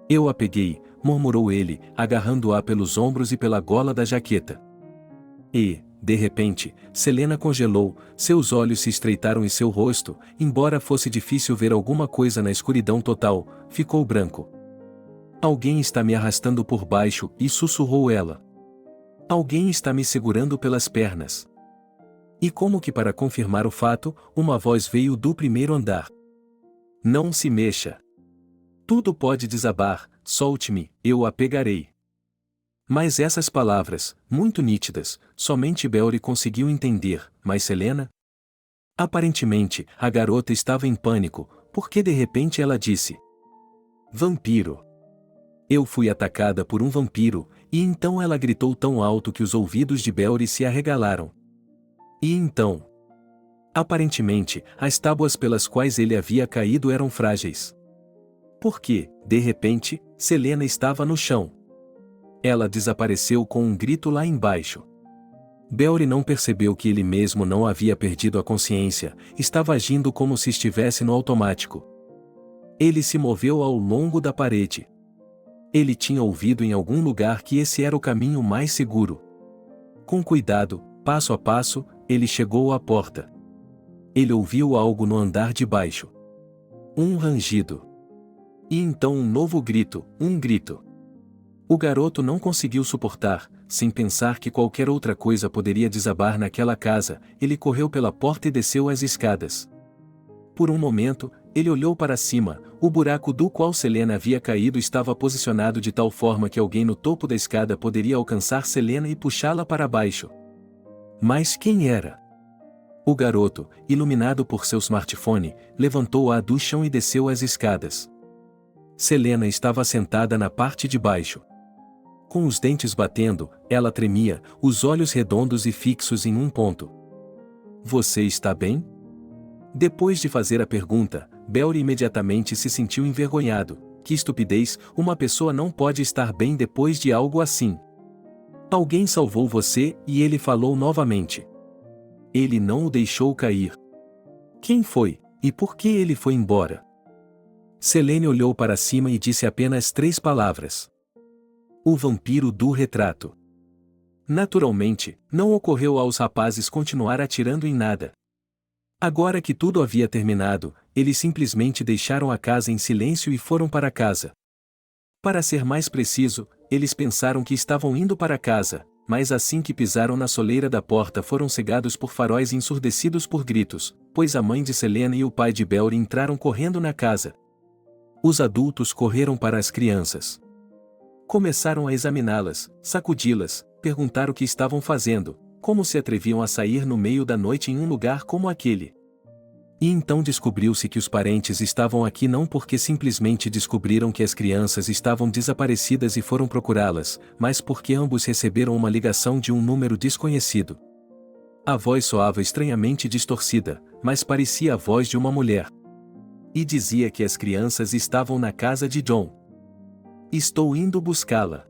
B: Eu a peguei, murmurou ele, agarrando-a pelos ombros e pela gola da jaqueta. E, de repente, Selena congelou, seus olhos se estreitaram e seu rosto, embora fosse difícil ver alguma coisa na escuridão total, ficou branco. Alguém está me arrastando por baixo, e sussurrou ela. Alguém está me segurando pelas pernas. E como que para confirmar o fato, uma voz veio do primeiro andar. Não se mexa. Tudo pode desabar, solte-me, eu a pegarei. Mas essas palavras, muito nítidas, somente Belry conseguiu entender, mas Selena? Aparentemente, a garota estava em pânico, porque de repente ela disse: Vampiro. Eu fui atacada por um vampiro, e então ela gritou tão alto que os ouvidos de Belry se arregalaram. E então? Aparentemente, as tábuas pelas quais ele havia caído eram frágeis. Porque, de repente, Selena estava no chão. Ela desapareceu com um grito lá embaixo. Belry não percebeu que ele mesmo não havia perdido a consciência, estava agindo como se estivesse no automático. Ele se moveu ao longo da parede. Ele tinha ouvido em algum lugar que esse era o caminho mais seguro. Com cuidado, passo a passo, ele chegou à porta. Ele ouviu algo no andar de baixo. Um rangido. E então um novo grito, um grito. O garoto não conseguiu suportar, sem pensar que qualquer outra coisa poderia desabar naquela casa, ele correu pela porta e desceu as escadas. Por um momento, ele olhou para cima, o buraco do qual Selena havia caído estava posicionado de tal forma que alguém no topo da escada poderia alcançar Selena e puxá-la para baixo. Mas quem era? O garoto, iluminado por seu smartphone, levantou-a do chão e desceu as escadas. Selena estava sentada na parte de baixo. Com os dentes batendo, ela tremia, os olhos redondos e fixos em um ponto. Você está bem? Depois de fazer a pergunta, Belry imediatamente se sentiu envergonhado. Que estupidez, uma pessoa não pode estar bem depois de algo assim. Alguém salvou você, e ele falou novamente. Ele não o deixou cair. Quem foi, e por que ele foi embora? Selene olhou para cima e disse apenas 3 palavras. O vampiro do retrato. Naturalmente, não ocorreu aos rapazes continuar atirando em nada. Agora que tudo havia terminado, eles simplesmente deixaram a casa em silêncio e foram para casa. Para ser mais preciso, eles pensaram que estavam indo para casa, mas assim que pisaram na soleira da porta foram cegados por faróis ensurdecidos por gritos, pois a mãe de Selena e o pai de Belry entraram correndo na casa. Os adultos correram para as crianças. Começaram a examiná-las, sacudi-las, perguntar o que estavam fazendo, como se atreviam a sair no meio da noite em um lugar como aquele. E então descobriu-se que os parentes estavam aqui não porque simplesmente descobriram que as crianças estavam desaparecidas e foram procurá-las, mas porque ambos receberam uma ligação de um número desconhecido. A voz soava estranhamente distorcida, mas parecia a voz de uma mulher. E dizia que as crianças estavam na casa de John. Estou indo buscá-la.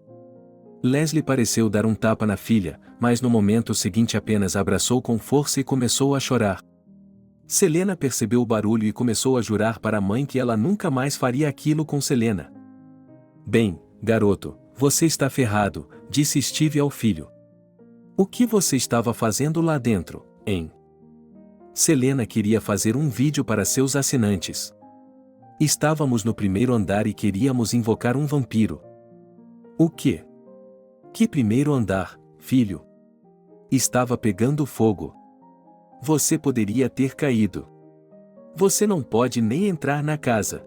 B: Leslie pareceu dar um tapa na filha, mas no momento seguinte apenas a abraçou com força e começou a chorar. Selena percebeu o barulho e começou a jurar para a mãe que ela nunca mais faria aquilo com Selena. Bem, garoto, você está ferrado, disse Steve ao filho. O que você estava fazendo lá dentro, hein? Selena queria fazer um vídeo para seus assinantes. Estávamos no primeiro andar e queríamos invocar um vampiro. O quê? Que primeiro andar, filho? Estava pegando fogo. Você poderia ter caído. Você não pode nem entrar na casa.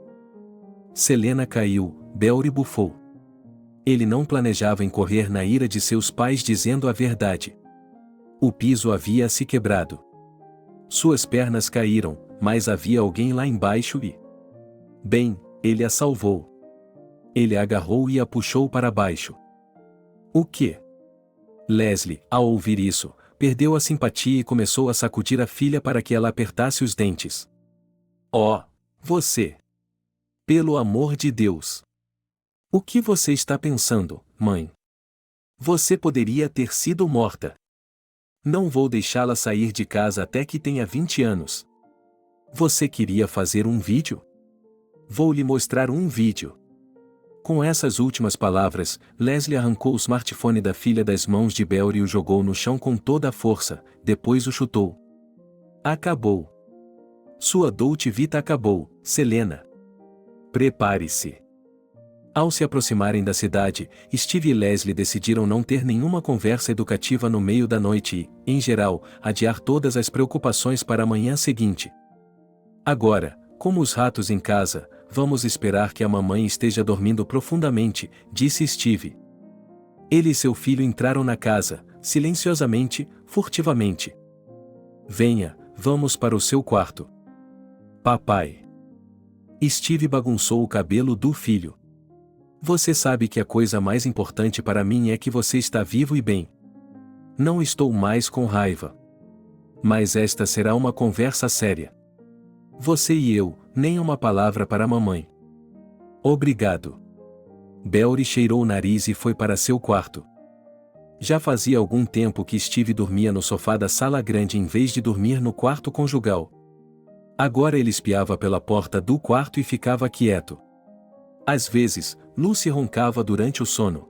B: Selena caiu, Belry bufou. Ele não planejava incorrer na ira de seus pais dizendo a verdade. O piso havia se quebrado. Suas pernas caíram, mas havia alguém lá embaixo e... Bem, ele a salvou. Ele a agarrou e a puxou para baixo. O quê? Leslie, ao ouvir isso, perdeu a simpatia e começou a sacudir a filha para que ela apertasse os dentes. Oh, você! Pelo amor de Deus! O que você está pensando, mãe? Você poderia ter sido morta. Não vou deixá-la sair de casa até que tenha 20 anos. Você queria fazer um vídeo? Vou lhe mostrar um vídeo. Com essas últimas palavras, Leslie arrancou o smartphone da filha das mãos de Belry e o jogou no chão com toda a força, depois o chutou. Acabou. Sua Dolce Vita acabou, Selena. Prepare-se. Ao se aproximarem da cidade, Steve e Leslie decidiram não ter nenhuma conversa educativa no meio da noite e, em geral, adiar todas as preocupações para a manhã seguinte. Agora, como os ratos em casa, vamos esperar que a mamãe esteja dormindo profundamente, disse Steve. Ele e seu filho entraram na casa, silenciosamente, furtivamente. Venha, vamos para o seu quarto. Papai. Steve bagunçou o cabelo do filho. Você sabe que a coisa mais importante para mim é que você está vivo e bem. Não estou mais com raiva. Mas esta será uma conversa séria. Você e eu, nem uma palavra para a mamãe. Obrigado. Belry cheirou o nariz e foi para seu quarto. Já fazia algum tempo que Steve dormia no sofá da sala grande em vez de dormir no quarto conjugal. Agora ele espiava pela porta do quarto e ficava quieto. Às vezes, Lucy roncava durante o sono.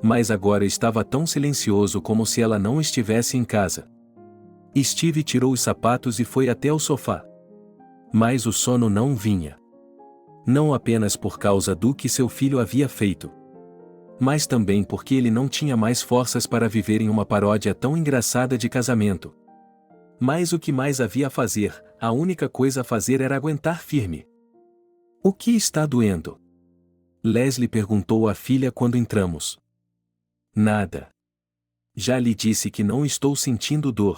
B: Mas agora estava tão silencioso como se ela não estivesse em casa. Steve tirou os sapatos e foi até o sofá. Mas o sono não vinha. Não apenas por causa do que seu filho havia feito, mas também porque ele não tinha mais forças para viver em uma paródia tão engraçada de casamento. Mas o que mais havia a fazer, a única coisa a fazer era aguentar firme. O que está doendo? Leslie perguntou à filha quando entramos. Nada. Já lhe disse que não estou sentindo dor.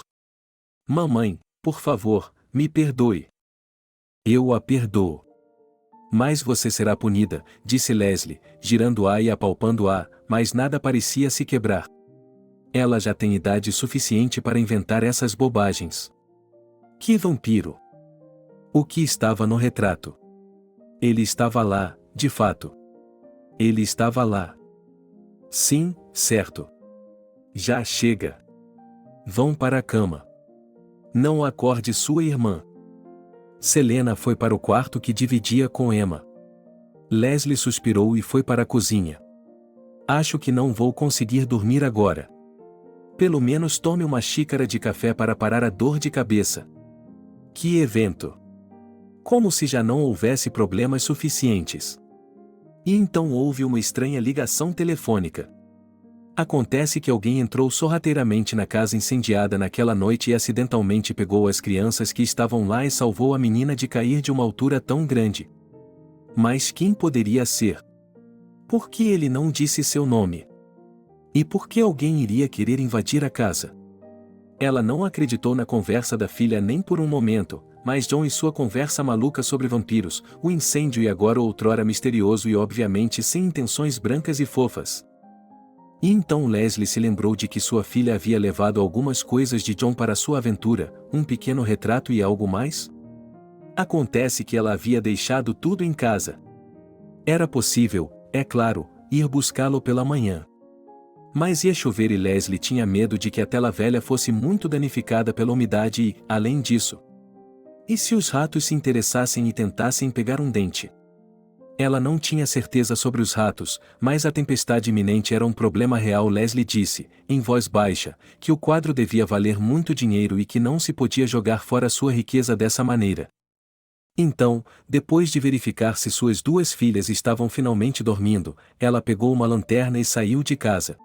B: Mamãe, por favor, me perdoe. Eu a perdoo. Mas você será punida, disse Leslie, girando-a e apalpando-a, mas nada parecia se quebrar. Ela já tem idade suficiente para inventar essas bobagens. Que vampiro! O que estava no retrato? Ele estava lá, de fato. Ele estava lá. Sim, certo. Já chega. Vão para a cama. Não acorde sua irmã. Selena foi para o quarto que dividia com Emma. Leslie suspirou e foi para a cozinha. Acho que não vou conseguir dormir agora. Pelo menos tome uma xícara de café para parar a dor de cabeça. Que evento! Como se já não houvesse problemas suficientes. E então houve uma estranha ligação telefônica. Acontece que alguém entrou sorrateiramente na casa incendiada naquela noite e acidentalmente pegou as crianças que estavam lá e salvou a menina de cair de uma altura tão grande. Mas quem poderia ser? Por que ele não disse seu nome? E por que alguém iria querer invadir a casa? Ela não acreditou na conversa da filha nem por um momento, mas John e sua conversa maluca sobre vampiros, o incêndio e agora o outrora misterioso e obviamente sem intenções brancas e fofas. E então Leslie se lembrou de que sua filha havia levado algumas coisas de John para sua aventura, um pequeno retrato e algo mais? Acontece que ela havia deixado tudo em casa. Era possível, é claro, ir buscá-lo pela manhã. Mas ia chover e Leslie tinha medo de que a tela velha fosse muito danificada pela umidade e, além disso, e se os ratos se interessassem e tentassem pegar um dente? Ela não tinha certeza sobre os ratos, mas a tempestade iminente era um problema real. Leslie disse, em voz baixa, que o quadro devia valer muito dinheiro e que não se podia jogar fora sua riqueza dessa maneira. Então, depois de verificar se suas duas filhas estavam finalmente dormindo, ela pegou uma lanterna e saiu de casa.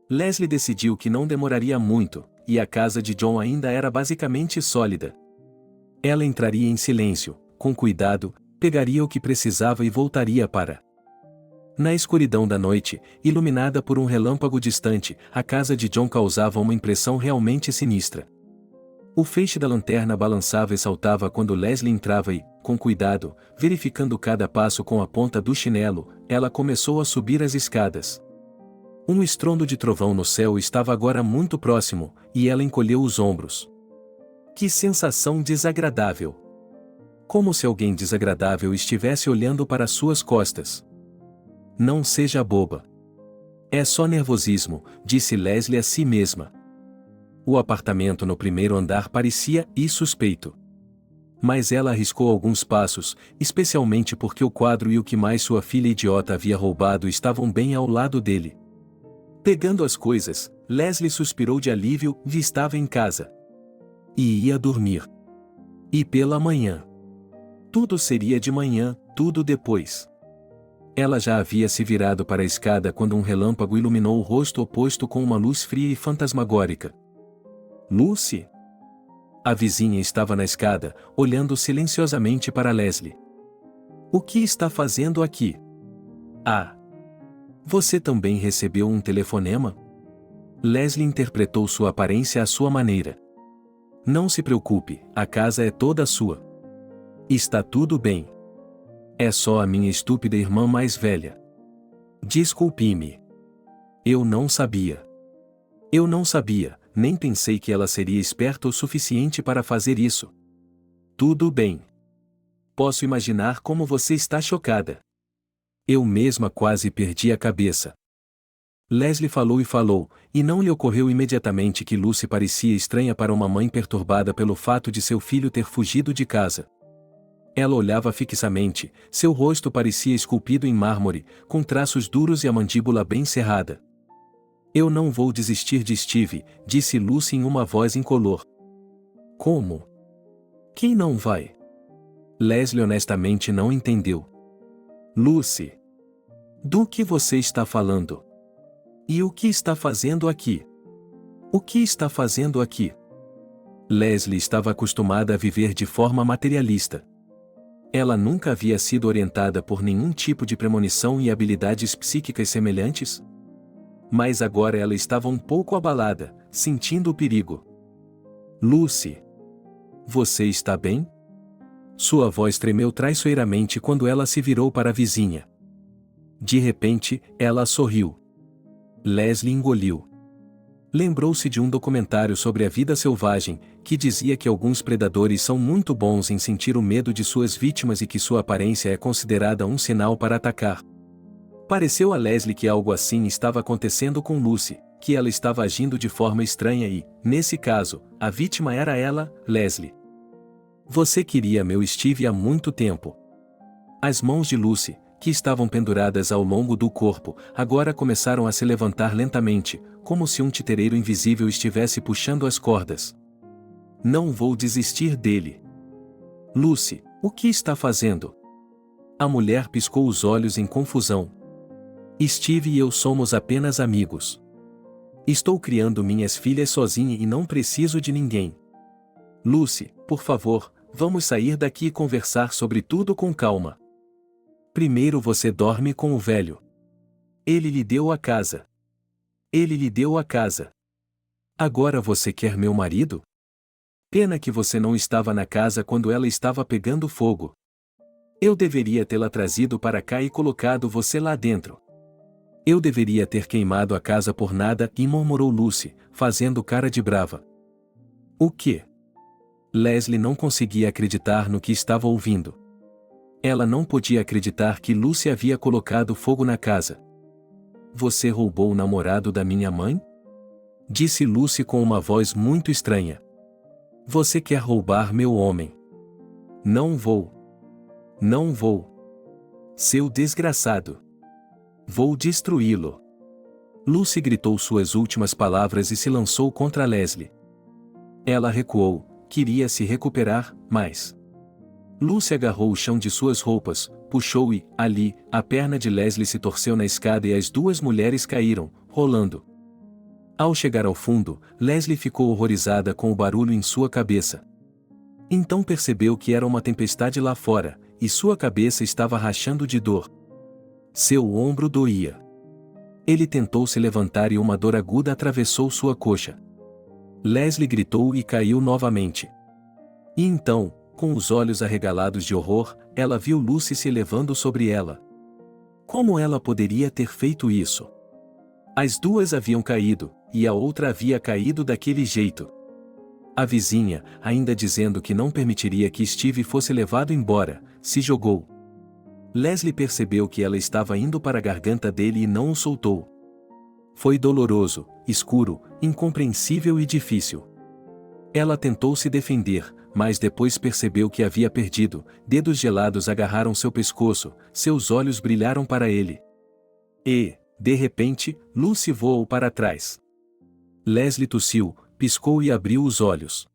B: Leslie decidiu que não demoraria muito, e a casa de John ainda era basicamente sólida. Ela entraria em silêncio, com cuidado, pegaria o que precisava e voltaria para. Na escuridão da noite, iluminada por um relâmpago distante, a casa de John causava uma impressão realmente sinistra. O feixe da lanterna balançava e saltava quando Leslie entrava e, com cuidado, verificando cada passo com a ponta do chinelo, ela começou a subir as escadas. Um estrondo de trovão no céu estava agora muito próximo, e ela encolheu os ombros. Que sensação desagradável! Como se alguém desagradável estivesse olhando para suas costas. Não seja boba. É só nervosismo, disse Leslie a si mesma. O apartamento no primeiro andar parecia suspeito. Mas ela arriscou alguns passos, especialmente porque o quadro e o que mais sua filha idiota havia roubado estavam bem ao lado dele. Pegando as coisas, Leslie suspirou de alívio e estava em casa. E ia dormir. E pela manhã. Tudo seria de manhã, tudo depois. Ela já havia se virado para a escada quando um relâmpago iluminou o rosto oposto com uma luz fria e fantasmagórica. Lucy? A vizinha estava na escada, olhando silenciosamente para Leslie. O que está fazendo aqui? Ah! Você também recebeu um telefonema? Leslie interpretou sua aparência à sua maneira. Não se preocupe, a casa é toda sua. Está tudo bem. É só a minha estúpida irmã mais velha. Desculpe-me. Eu não sabia. Eu não sabia, nem pensei que ela seria esperta o suficiente para fazer isso. Tudo bem. Posso imaginar como você está chocada. Eu mesma quase perdi a cabeça. Leslie falou e falou, e não lhe ocorreu imediatamente que Lucy parecia estranha para uma mãe perturbada pelo fato de seu filho ter fugido de casa. Ela olhava fixamente, seu rosto parecia esculpido em mármore, com traços duros e a mandíbula bem cerrada. Eu não vou desistir de Steve, disse Lucy em uma voz incolor. Como? Quem não vai? Leslie honestamente não entendeu. Lucy. Do que você está falando? E o que está fazendo aqui? O que está fazendo aqui? Leslie estava acostumada a viver de forma materialista. Ela nunca havia sido orientada por nenhum tipo de premonição e habilidades psíquicas semelhantes. Mas agora ela estava um pouco abalada, sentindo o perigo. Lucy. Você está bem? Sua voz tremeu traiçoeiramente quando ela se virou para a vizinha. De repente, ela sorriu. Leslie engoliu. Lembrou-se de um documentário sobre a vida selvagem, que dizia que alguns predadores são muito bons em sentir o medo de suas vítimas e que sua aparência é considerada um sinal para atacar. Pareceu a Leslie que algo assim estava acontecendo com Lucy, que ela estava agindo de forma estranha e, nesse caso, a vítima era ela, Leslie. Você queria meu Steve há muito tempo. As mãos de Lucy, que estavam penduradas ao longo do corpo, agora começaram a se levantar lentamente, como se um titereiro invisível estivesse puxando as cordas. Não vou desistir dele. Lucy, o que está fazendo? A mulher piscou os olhos em confusão. Steve e eu somos apenas amigos. Estou criando minhas filhas sozinha e não preciso de ninguém. Lucy, por favor, vamos sair daqui e conversar sobre tudo com calma. Primeiro você dorme com o velho. Ele lhe deu a casa. Ele lhe deu a casa. Agora você quer meu marido? Pena que você não estava na casa quando ela estava pegando fogo. Eu deveria tê-la trazido para cá e colocado você lá dentro. Eu deveria ter queimado a casa por nada, e murmurou Lucy, fazendo cara de brava. O quê? Leslie não conseguia acreditar no que estava ouvindo. Ela não podia acreditar que Lucy havia colocado fogo na casa. Você roubou o namorado da minha mãe? Disse Lucy com uma voz muito estranha. Você quer roubar meu homem? Não vou. Não vou. Seu desgraçado. Vou destruí-lo. Lucy gritou suas últimas palavras e se lançou contra Leslie. Ela recuou, queria se recuperar, mas... Lucy agarrou o chão de suas roupas, puxou e, ali, a perna de Leslie se torceu na escada e as duas mulheres caíram, rolando. Ao chegar ao fundo, Leslie ficou horrorizada com o barulho em sua cabeça. Então percebeu que era uma tempestade lá fora, e sua cabeça estava rachando de dor. Seu ombro doía. Ele tentou se levantar e uma dor aguda atravessou sua coxa. Leslie gritou e caiu novamente. E então, com os olhos arregalados de horror, ela viu Lucy se elevando sobre ela. Como ela poderia ter feito isso? As duas haviam caído, e a outra havia caído daquele jeito. A vizinha, ainda dizendo que não permitiria que Steve fosse levado embora, se jogou. Leslie percebeu que ela estava indo para a garganta dele e não o soltou. Foi doloroso, escuro, incompreensível e difícil. Ela tentou se defender, mas depois percebeu que havia perdido, dedos gelados agarraram seu pescoço, seus olhos brilharam para ele. E, de repente, Lucy voou para trás. Leslie tossiu, piscou e abriu os olhos.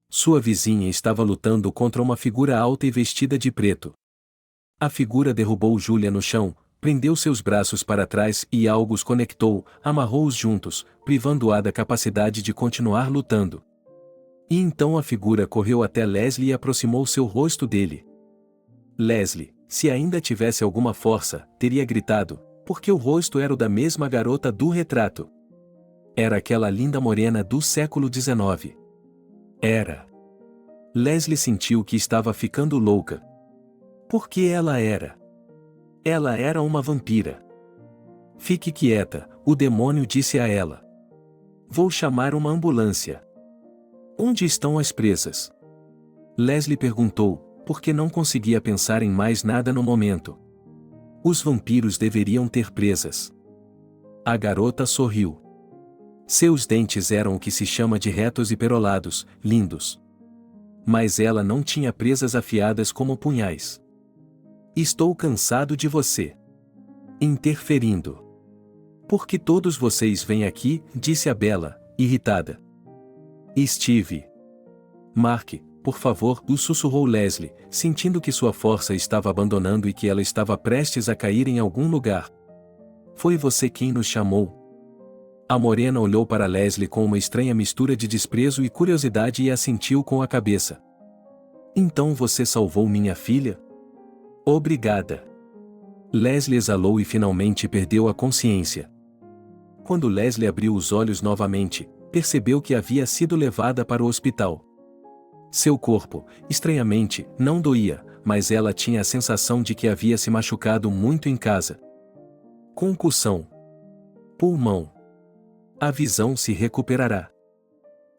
B: Sua vizinha estava lutando contra uma figura alta e vestida de preto. A figura derrubou Julia no chão, prendeu seus braços para trás e algo os conectou, amarrou-os juntos, privando-a da capacidade de continuar lutando. E então a figura correu até Leslie e aproximou seu rosto dele. Leslie, se ainda tivesse alguma força, teria gritado, porque o rosto era o da mesma garota do retrato. Era aquela linda morena do século XIX. Era. Leslie sentiu que estava ficando louca. Porque ela era. Ela era uma vampira. Fique quieta, o demônio disse a ela. Vou chamar uma ambulância. Onde estão as presas? Leslie perguntou, porque não conseguia pensar em mais nada no momento. Os vampiros deveriam ter presas. A garota sorriu. Seus dentes eram o que se chama de retos e perolados, lindos. Mas ela não tinha presas afiadas como punhais. Estou cansado de você. Interferindo. Por que todos vocês vêm aqui? Disse a Bella, irritada. Steve. Mark, por favor, o sussurrou Leslie, sentindo que sua força estava abandonando e que ela estava prestes a cair em algum lugar. Foi você quem nos chamou. A morena olhou para Leslie com uma estranha mistura de desprezo e curiosidade e assentiu com a cabeça. Então você salvou minha filha? Obrigada. Leslie exalou e finalmente perdeu a consciência. Quando Leslie abriu os olhos novamente, percebeu que havia sido levada para o hospital. Seu corpo, estranhamente, não doía, mas ela tinha a sensação de que havia se machucado muito em casa. Concussão. Pulmão. A visão se recuperará.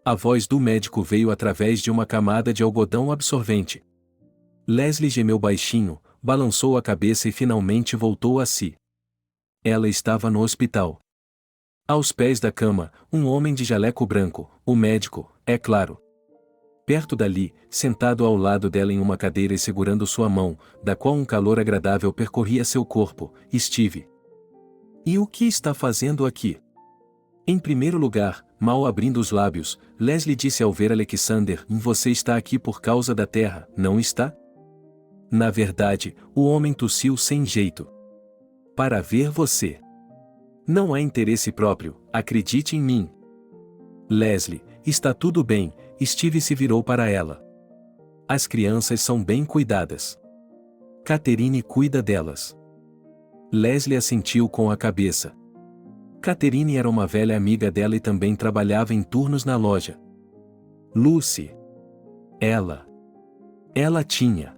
B: A voz do médico veio através de uma camada de algodão absorvente. Leslie gemeu baixinho, balançou a cabeça e finalmente voltou a si. Ela estava no hospital. Aos pés da cama, um homem de jaleco branco, o médico, é claro. Perto dali, sentado ao lado dela em uma cadeira e segurando sua mão, da qual um calor agradável percorria seu corpo, Steve. E o que está fazendo aqui? Em primeiro lugar, mal abrindo os lábios, Leslie disse ao ver Alexander: Você está aqui por causa da terra, não está? Na verdade, o homem tossiu sem jeito. Para ver você. Não é interesse próprio, acredite em mim. Leslie, está tudo bem. Steve se virou para ela. As crianças são bem cuidadas. Catherine cuida delas. Leslie assentiu com a cabeça. Catherine era uma velha amiga dela e também trabalhava em turnos na loja. Lucy. Ela tinha.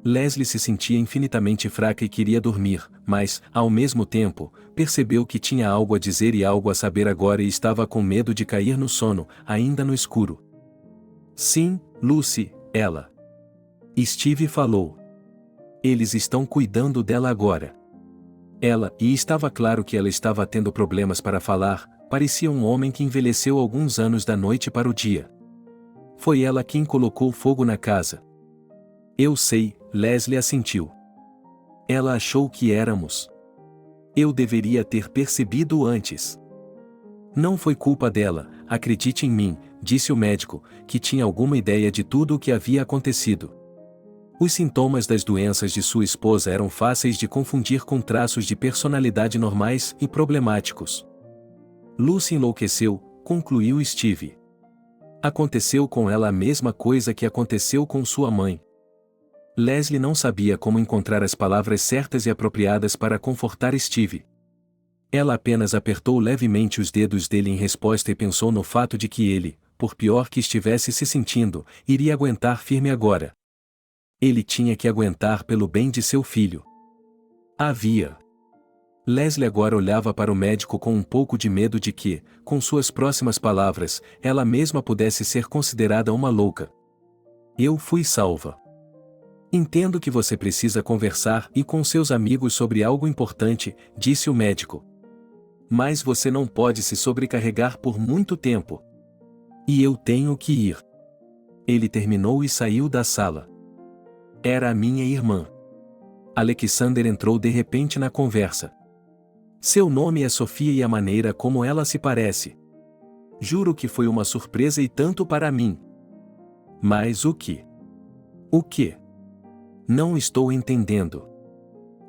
B: Leslie se sentia infinitamente fraca e queria dormir, mas, ao mesmo tempo, percebeu que tinha algo a dizer e algo a saber agora e estava com medo de cair no sono, ainda no escuro. Sim, Lucy, ela. Steve falou. Eles estão cuidando dela agora. E estava claro que ela estava tendo problemas para falar, parecia um homem que envelheceu alguns anos da noite para o dia. Foi ela quem colocou fogo na casa. Eu sei, Leslie assentiu. Ela achou que éramos. Eu deveria ter percebido antes. Não foi culpa dela, acredite em mim, disse o médico, que tinha alguma ideia de tudo o que havia acontecido. Os sintomas das doenças de sua esposa eram fáceis de confundir com traços de personalidade normais e problemáticos. Lucy enlouqueceu, concluiu Steve. Aconteceu com ela a mesma coisa que aconteceu com sua mãe. Leslie não sabia como encontrar as palavras certas e apropriadas para confortar Steve. Ela apenas apertou levemente os dedos dele em resposta e pensou no fato de que ele, por pior que estivesse se sentindo, iria aguentar firme agora. Ele tinha que aguentar pelo bem de seu filho. Leslie agora olhava para o médico com um pouco de medo de que, com suas próximas palavras, ela mesma pudesse ser considerada uma louca. Eu fui salva. Entendo que você precisa conversar com seus amigos sobre algo importante, disse o médico. Mas você não pode se sobrecarregar por muito tempo. E eu tenho que ir. Ele terminou e saiu da sala. Era a minha irmã. Alexander entrou de repente na conversa. Seu nome é Sofia e a maneira como ela se parece. Juro que foi uma surpresa e tanto para mim. Mas o que? O que? Não estou entendendo.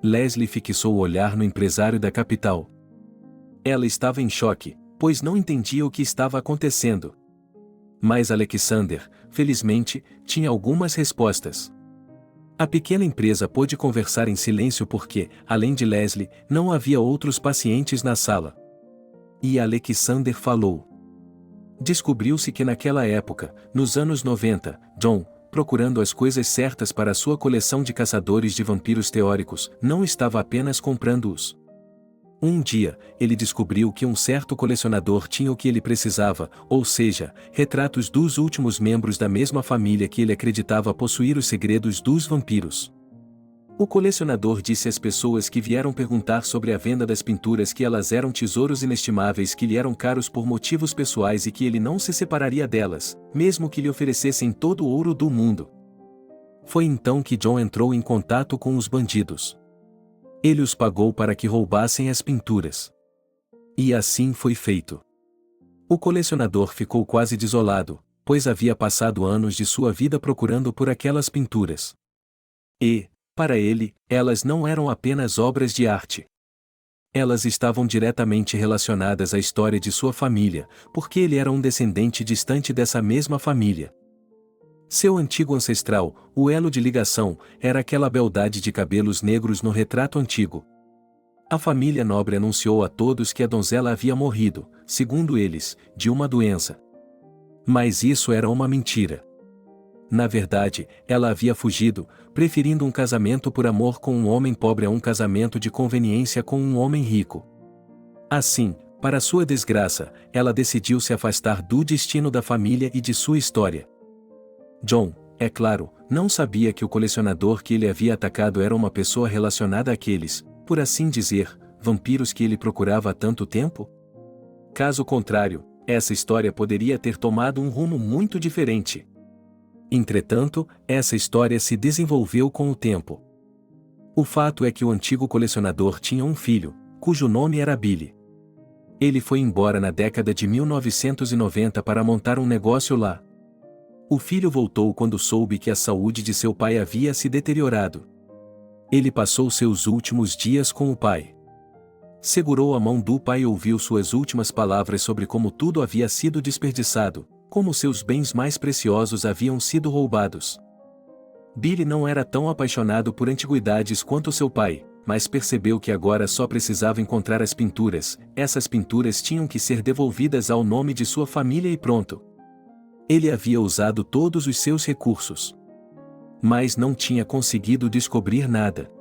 B: Leslie fixou o olhar no empresário da capital. Ela estava em choque, pois não entendia o que estava acontecendo. Mas Alexander, felizmente, tinha algumas respostas. A pequena empresa pôde conversar em silêncio porque, além de Leslie, não havia outros pacientes na sala. E Alexander falou. Descobriu-se que naquela época, nos anos 90, John, procurando as coisas certas para sua coleção de caçadores de vampiros teóricos, não estava apenas comprando-os. Um dia, ele descobriu que um certo colecionador tinha o que ele precisava, ou seja, retratos dos últimos membros da mesma família que ele acreditava possuir os segredos dos vampiros. O colecionador disse às pessoas que vieram perguntar sobre a venda das pinturas que elas eram tesouros inestimáveis que lhe eram caros por motivos pessoais e que ele não se separaria delas, mesmo que lhe oferecessem todo o ouro do mundo. Foi então que John entrou em contato com os bandidos. Ele os pagou para que roubassem as pinturas. E assim foi feito. O colecionador ficou quase desolado, pois havia passado anos de sua vida procurando por aquelas pinturas. E, para ele, elas não eram apenas obras de arte. Elas estavam diretamente relacionadas à história de sua família, porque ele era um descendente distante dessa mesma família. Seu antigo ancestral, o elo de ligação, era aquela beldade de cabelos negros no retrato antigo. A família nobre anunciou a todos que a donzela havia morrido, segundo eles, de uma doença. Mas isso era uma mentira. Na verdade, ela havia fugido, preferindo um casamento por amor com um homem pobre a um casamento de conveniência com um homem rico. Assim, para sua desgraça, ela decidiu se afastar do destino da família e de sua história. John, é claro, não sabia que o colecionador que ele havia atacado era uma pessoa relacionada àqueles, por assim dizer, vampiros que ele procurava há tanto tempo? Caso contrário, essa história poderia ter tomado um rumo muito diferente. Entretanto, essa história se desenvolveu com o tempo. O fato é que o antigo colecionador tinha um filho, cujo nome era Billy. Ele foi embora na década de 1990 para montar um negócio lá. O filho voltou quando soube que a saúde de seu pai havia se deteriorado. Ele passou seus últimos dias com o pai. Segurou a mão do pai e ouviu suas últimas palavras sobre como tudo havia sido desperdiçado, como seus bens mais preciosos haviam sido roubados. Billy não era tão apaixonado por antiguidades quanto seu pai, mas percebeu que agora só precisava encontrar as pinturas. Essas pinturas tinham que ser devolvidas ao nome de sua família e pronto. Ele havia usado todos os seus recursos, mas não tinha conseguido descobrir nada.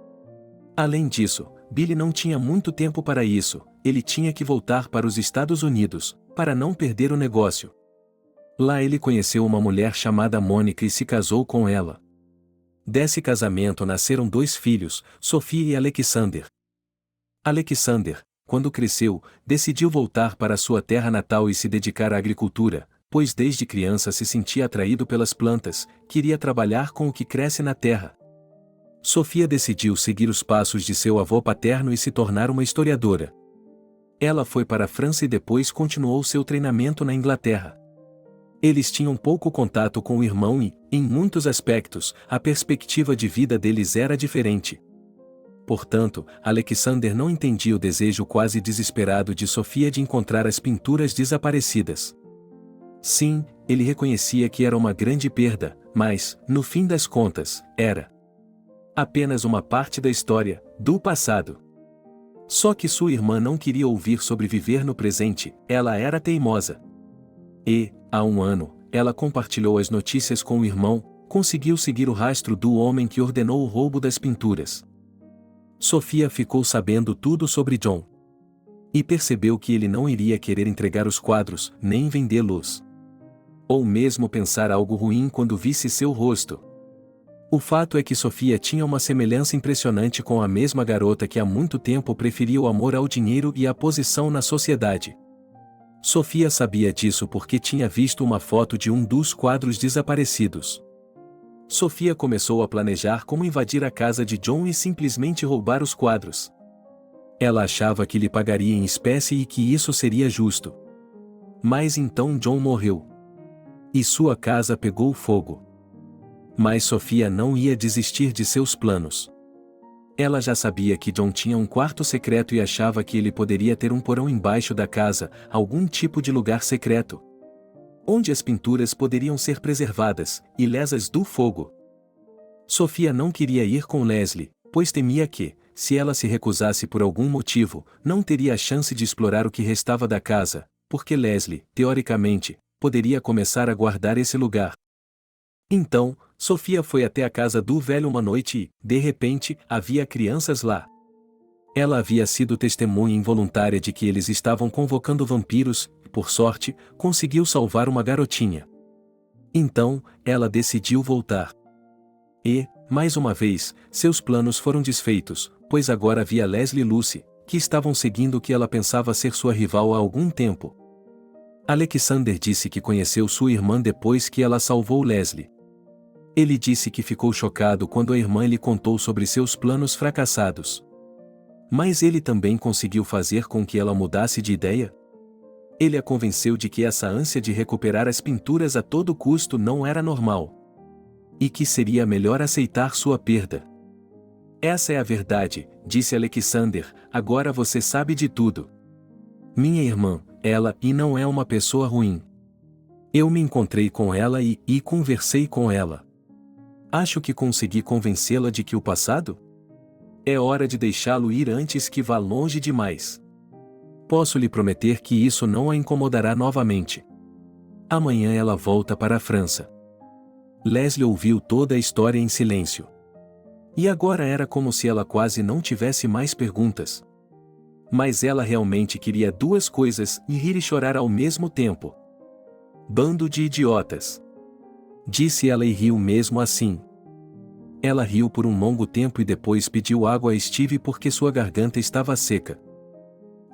B: Além disso, Billy não tinha muito tempo para isso. Ele tinha que voltar para os Estados Unidos, para não perder o negócio. Lá ele conheceu uma mulher chamada Mônica e se casou com ela. Desse casamento nasceram 2 filhos, Sophia e Alexander. Alexander, quando cresceu, decidiu voltar para sua terra natal e se dedicar à agricultura, pois desde criança se sentia atraído pelas plantas, queria trabalhar com o que cresce na terra. Sophia decidiu seguir os passos de seu avô paterno e se tornar uma historiadora. Ela foi para a França e depois continuou seu treinamento na Inglaterra. Eles tinham pouco contato com o irmão e, em muitos aspectos, a perspectiva de vida deles era diferente. Portanto, Alexander não entendia o desejo quase desesperado de Sophia de encontrar as pinturas desaparecidas. Sim, ele reconhecia que era uma grande perda, mas, no fim das contas, era apenas uma parte da história, do passado. Só que sua irmã não queria ouvir sobre viver no presente, ela era teimosa. E, há um ano, ela compartilhou as notícias com o irmão, conseguiu seguir o rastro do homem que ordenou o roubo das pinturas. Sophia ficou sabendo tudo sobre John. E percebeu que ele não iria querer entregar os quadros, nem vendê-los. Ou mesmo pensar algo ruim quando visse seu rosto. O fato é que Sophia tinha uma semelhança impressionante com a mesma garota que há muito tempo preferia o amor ao dinheiro e a posição na sociedade. Sophia sabia disso porque tinha visto uma foto de um dos quadros desaparecidos. Sophia começou a planejar como invadir a casa de John e simplesmente roubar os quadros. Ela achava que lhe pagaria em espécie e que isso seria justo. Mas então John morreu. E sua casa pegou fogo. Mas Sophia não ia desistir de seus planos. Ela já sabia que John tinha um quarto secreto e achava que ele poderia ter um porão embaixo da casa, algum tipo de lugar secreto, onde as pinturas poderiam ser preservadas, ilesas do fogo. Sophia não queria ir com Leslie, pois temia que, se ela se recusasse por algum motivo, não teria a chance de explorar o que restava da casa, porque Leslie, teoricamente, poderia começar a guardar esse lugar. Então, Sophia foi até a casa do velho uma noite e, de repente, havia crianças lá. Ela havia sido testemunha involuntária de que eles estavam convocando vampiros, e, por sorte, conseguiu salvar uma garotinha. Então, ela decidiu voltar. E, mais uma vez, seus planos foram desfeitos, pois agora havia Leslie e Lucy, que estavam seguindo o que ela pensava ser sua rival há algum tempo. Alexander disse que conheceu sua irmã depois que ela salvou Leslie. Ele disse que ficou chocado quando a irmã lhe contou sobre seus planos fracassados. Mas ele também conseguiu fazer com que ela mudasse de ideia? Ele a convenceu de que essa ânsia de recuperar as pinturas a todo custo não era normal. E que seria melhor aceitar sua perda. Essa é a verdade, disse Alexander, agora você sabe de tudo. Minha irmã, ela e não é uma pessoa ruim. Eu me encontrei com ela e conversei com ela. Acho que consegui convencê-la de que o passado? É hora de deixá-lo ir antes que vá longe demais. Posso lhe prometer que isso não a incomodará novamente. Amanhã ela volta para a França. Leslie ouviu toda a história em silêncio. E agora era como se ela quase não tivesse mais perguntas. Mas ela realmente queria 2 coisas, e rir e chorar ao mesmo tempo. Bando de idiotas. Disse ela e riu mesmo assim. Ela riu por um longo tempo e depois pediu água a Steve porque sua garganta estava seca.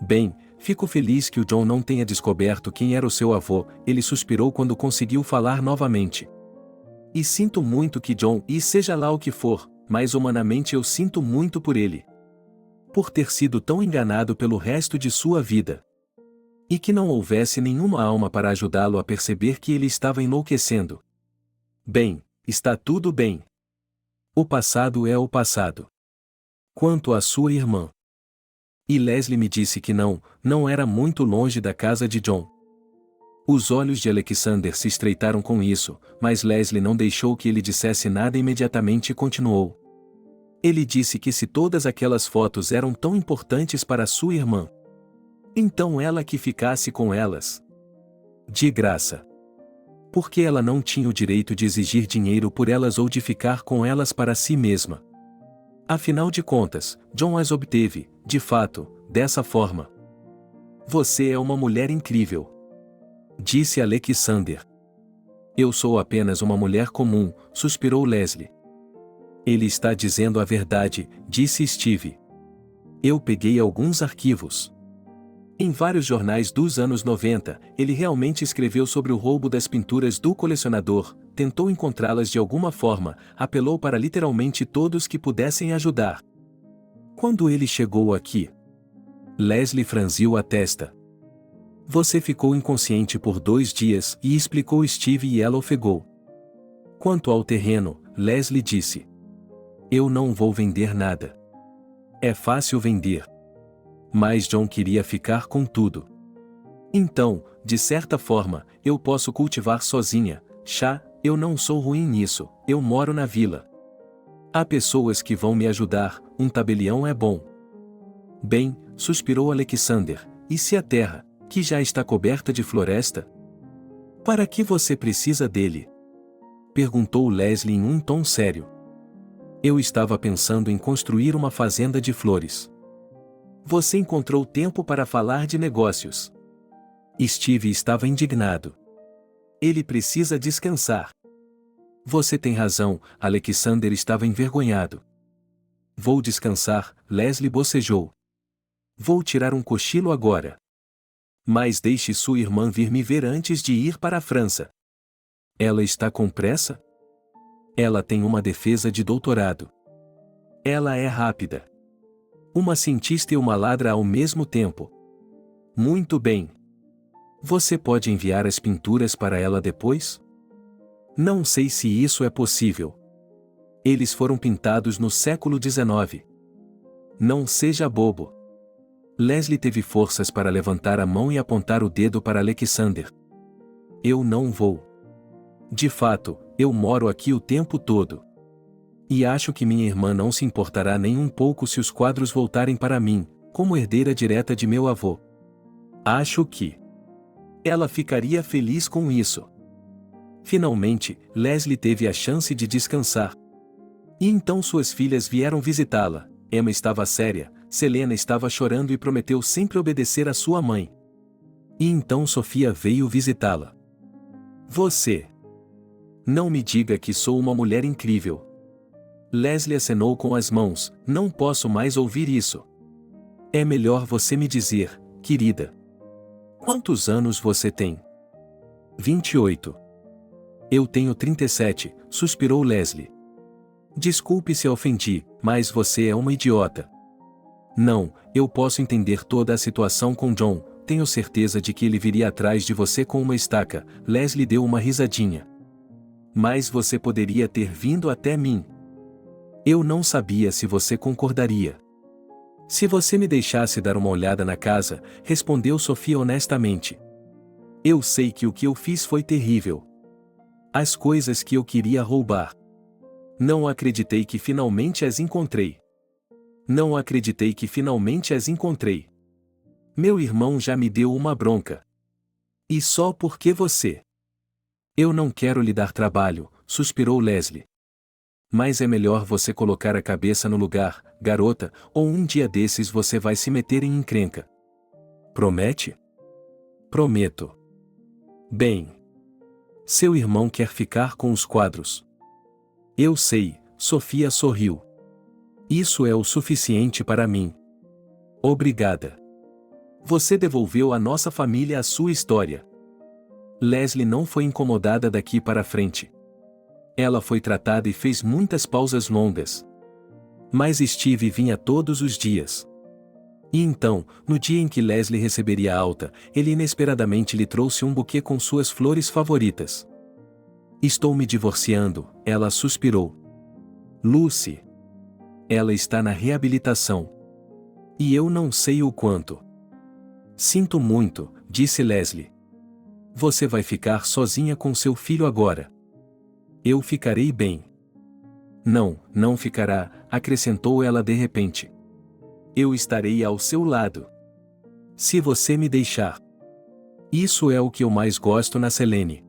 B: Bem, fico feliz que o John não tenha descoberto quem era o seu avô, ele suspirou quando conseguiu falar novamente. E sinto muito que John, e seja lá o que for, mas humanamente eu sinto muito por ele. Por ter sido tão enganado pelo resto de sua vida. E que não houvesse nenhuma alma para ajudá-lo a perceber que ele estava enlouquecendo. Bem, está tudo bem. O passado é o passado. Quanto à sua irmã. E Leslie me disse que não era muito longe da casa de John. Os olhos de Alexander se estreitaram com isso, mas Leslie não deixou que ele dissesse nada imediatamente e continuou. Ele disse que se todas aquelas fotos eram tão importantes para sua irmã, então ela que ficasse com elas. De graça. Porque ela não tinha o direito de exigir dinheiro por elas ou de ficar com elas para si mesma. Afinal de contas, John as obteve, de fato, dessa forma. Você é uma mulher incrível. Disse Alexander. Eu sou apenas uma mulher comum, suspirou Leslie. Ele está dizendo a verdade, disse Steve. Eu peguei alguns arquivos. Em vários jornais dos anos 90, ele realmente escreveu sobre o roubo das pinturas do colecionador, tentou encontrá-las de alguma forma, apelou para literalmente todos que pudessem ajudar. Quando ele chegou aqui, Leslie franziu a testa. Você ficou inconsciente por 2 dias, e explicou Steve e ela ofegou. Quanto ao terreno, Leslie disse. Eu não vou vender nada. É fácil vender. Mas John queria ficar com tudo. Então, de certa forma, eu posso cultivar sozinha, chá, eu não sou ruim nisso, eu moro na vila. Há pessoas que vão me ajudar, um tabelião é bom. Bem, suspirou Alexander, e se a terra, que já está coberta de floresta? Para que você precisa dele? Perguntou Leslie em um tom sério. Eu estava pensando em construir uma fazenda de flores. Você encontrou tempo para falar de negócios. Steve estava indignado. Ele precisa descansar. Você tem razão, Alexander estava envergonhado. Vou descansar, Leslie bocejou. Vou tirar um cochilo agora. Mas deixe sua irmã vir me ver antes de ir para a França. Ela está com pressa? Ela tem uma defesa de doutorado. Ela é rápida. Uma cientista e uma ladra ao mesmo tempo. Muito bem. Você pode enviar as pinturas para ela depois? Não sei se isso é possível. Eles foram pintados no século XIX. Não seja bobo. Leslie teve forças para levantar a mão e apontar o dedo para Alexander. Eu não vou. De fato, eu moro aqui o tempo todo. E acho que minha irmã não se importará nem um pouco se os quadros voltarem para mim, como herdeira direta de meu avô. Acho que ela ficaria feliz com isso. Finalmente, Leslie teve a chance de descansar. E então suas filhas vieram visitá-la. Emma estava séria, Selena estava chorando e prometeu sempre obedecer à sua mãe. E então Sofia veio visitá-la. Você não me diga que sou uma mulher incrível. Leslie acenou com as mãos, não posso mais ouvir isso. É melhor você me dizer, querida. Quantos anos você tem? 28. Eu tenho 37, suspirou Leslie. Desculpe se ofendi, mas você é uma idiota. Não, eu posso entender toda a situação com John, tenho certeza de que ele viria atrás de você com uma estaca. Leslie deu uma risadinha. Mas você poderia ter vindo até mim. Eu não sabia se você concordaria. Se você me deixasse dar uma olhada na casa, respondeu Sofia honestamente. Eu sei que o que eu fiz foi terrível. As coisas que eu queria roubar. Não acreditei que finalmente as encontrei. Não acreditei que finalmente as encontrei. Meu irmão já me deu uma bronca. E só porque você. Eu não quero lhe dar trabalho, suspirou Leslie. Mas é melhor você colocar a cabeça no lugar, garota, ou um dia desses você vai se meter em encrenca. Promete? Prometo. Bem. Seu irmão quer ficar com os quadros. Eu sei, Sofia sorriu. Isso é o suficiente para mim. Obrigada. Você devolveu à nossa família a sua história. Leslie não foi incomodada daqui para frente. Ela foi tratada e fez muitas pausas longas. Mas Steve vinha todos os dias. E então, no dia em que Leslie receberia a alta, ele inesperadamente lhe trouxe um buquê com suas flores favoritas. Estou me divorciando, ela suspirou. Lucy. Ela está na reabilitação. E eu não sei o quanto. Sinto muito, disse Leslie. Você vai ficar sozinha com seu filho agora. Eu ficarei bem. Não, não ficará, acrescentou ela de repente. Eu estarei ao seu lado. Se você me deixar. Isso é o que eu mais gosto na Selene.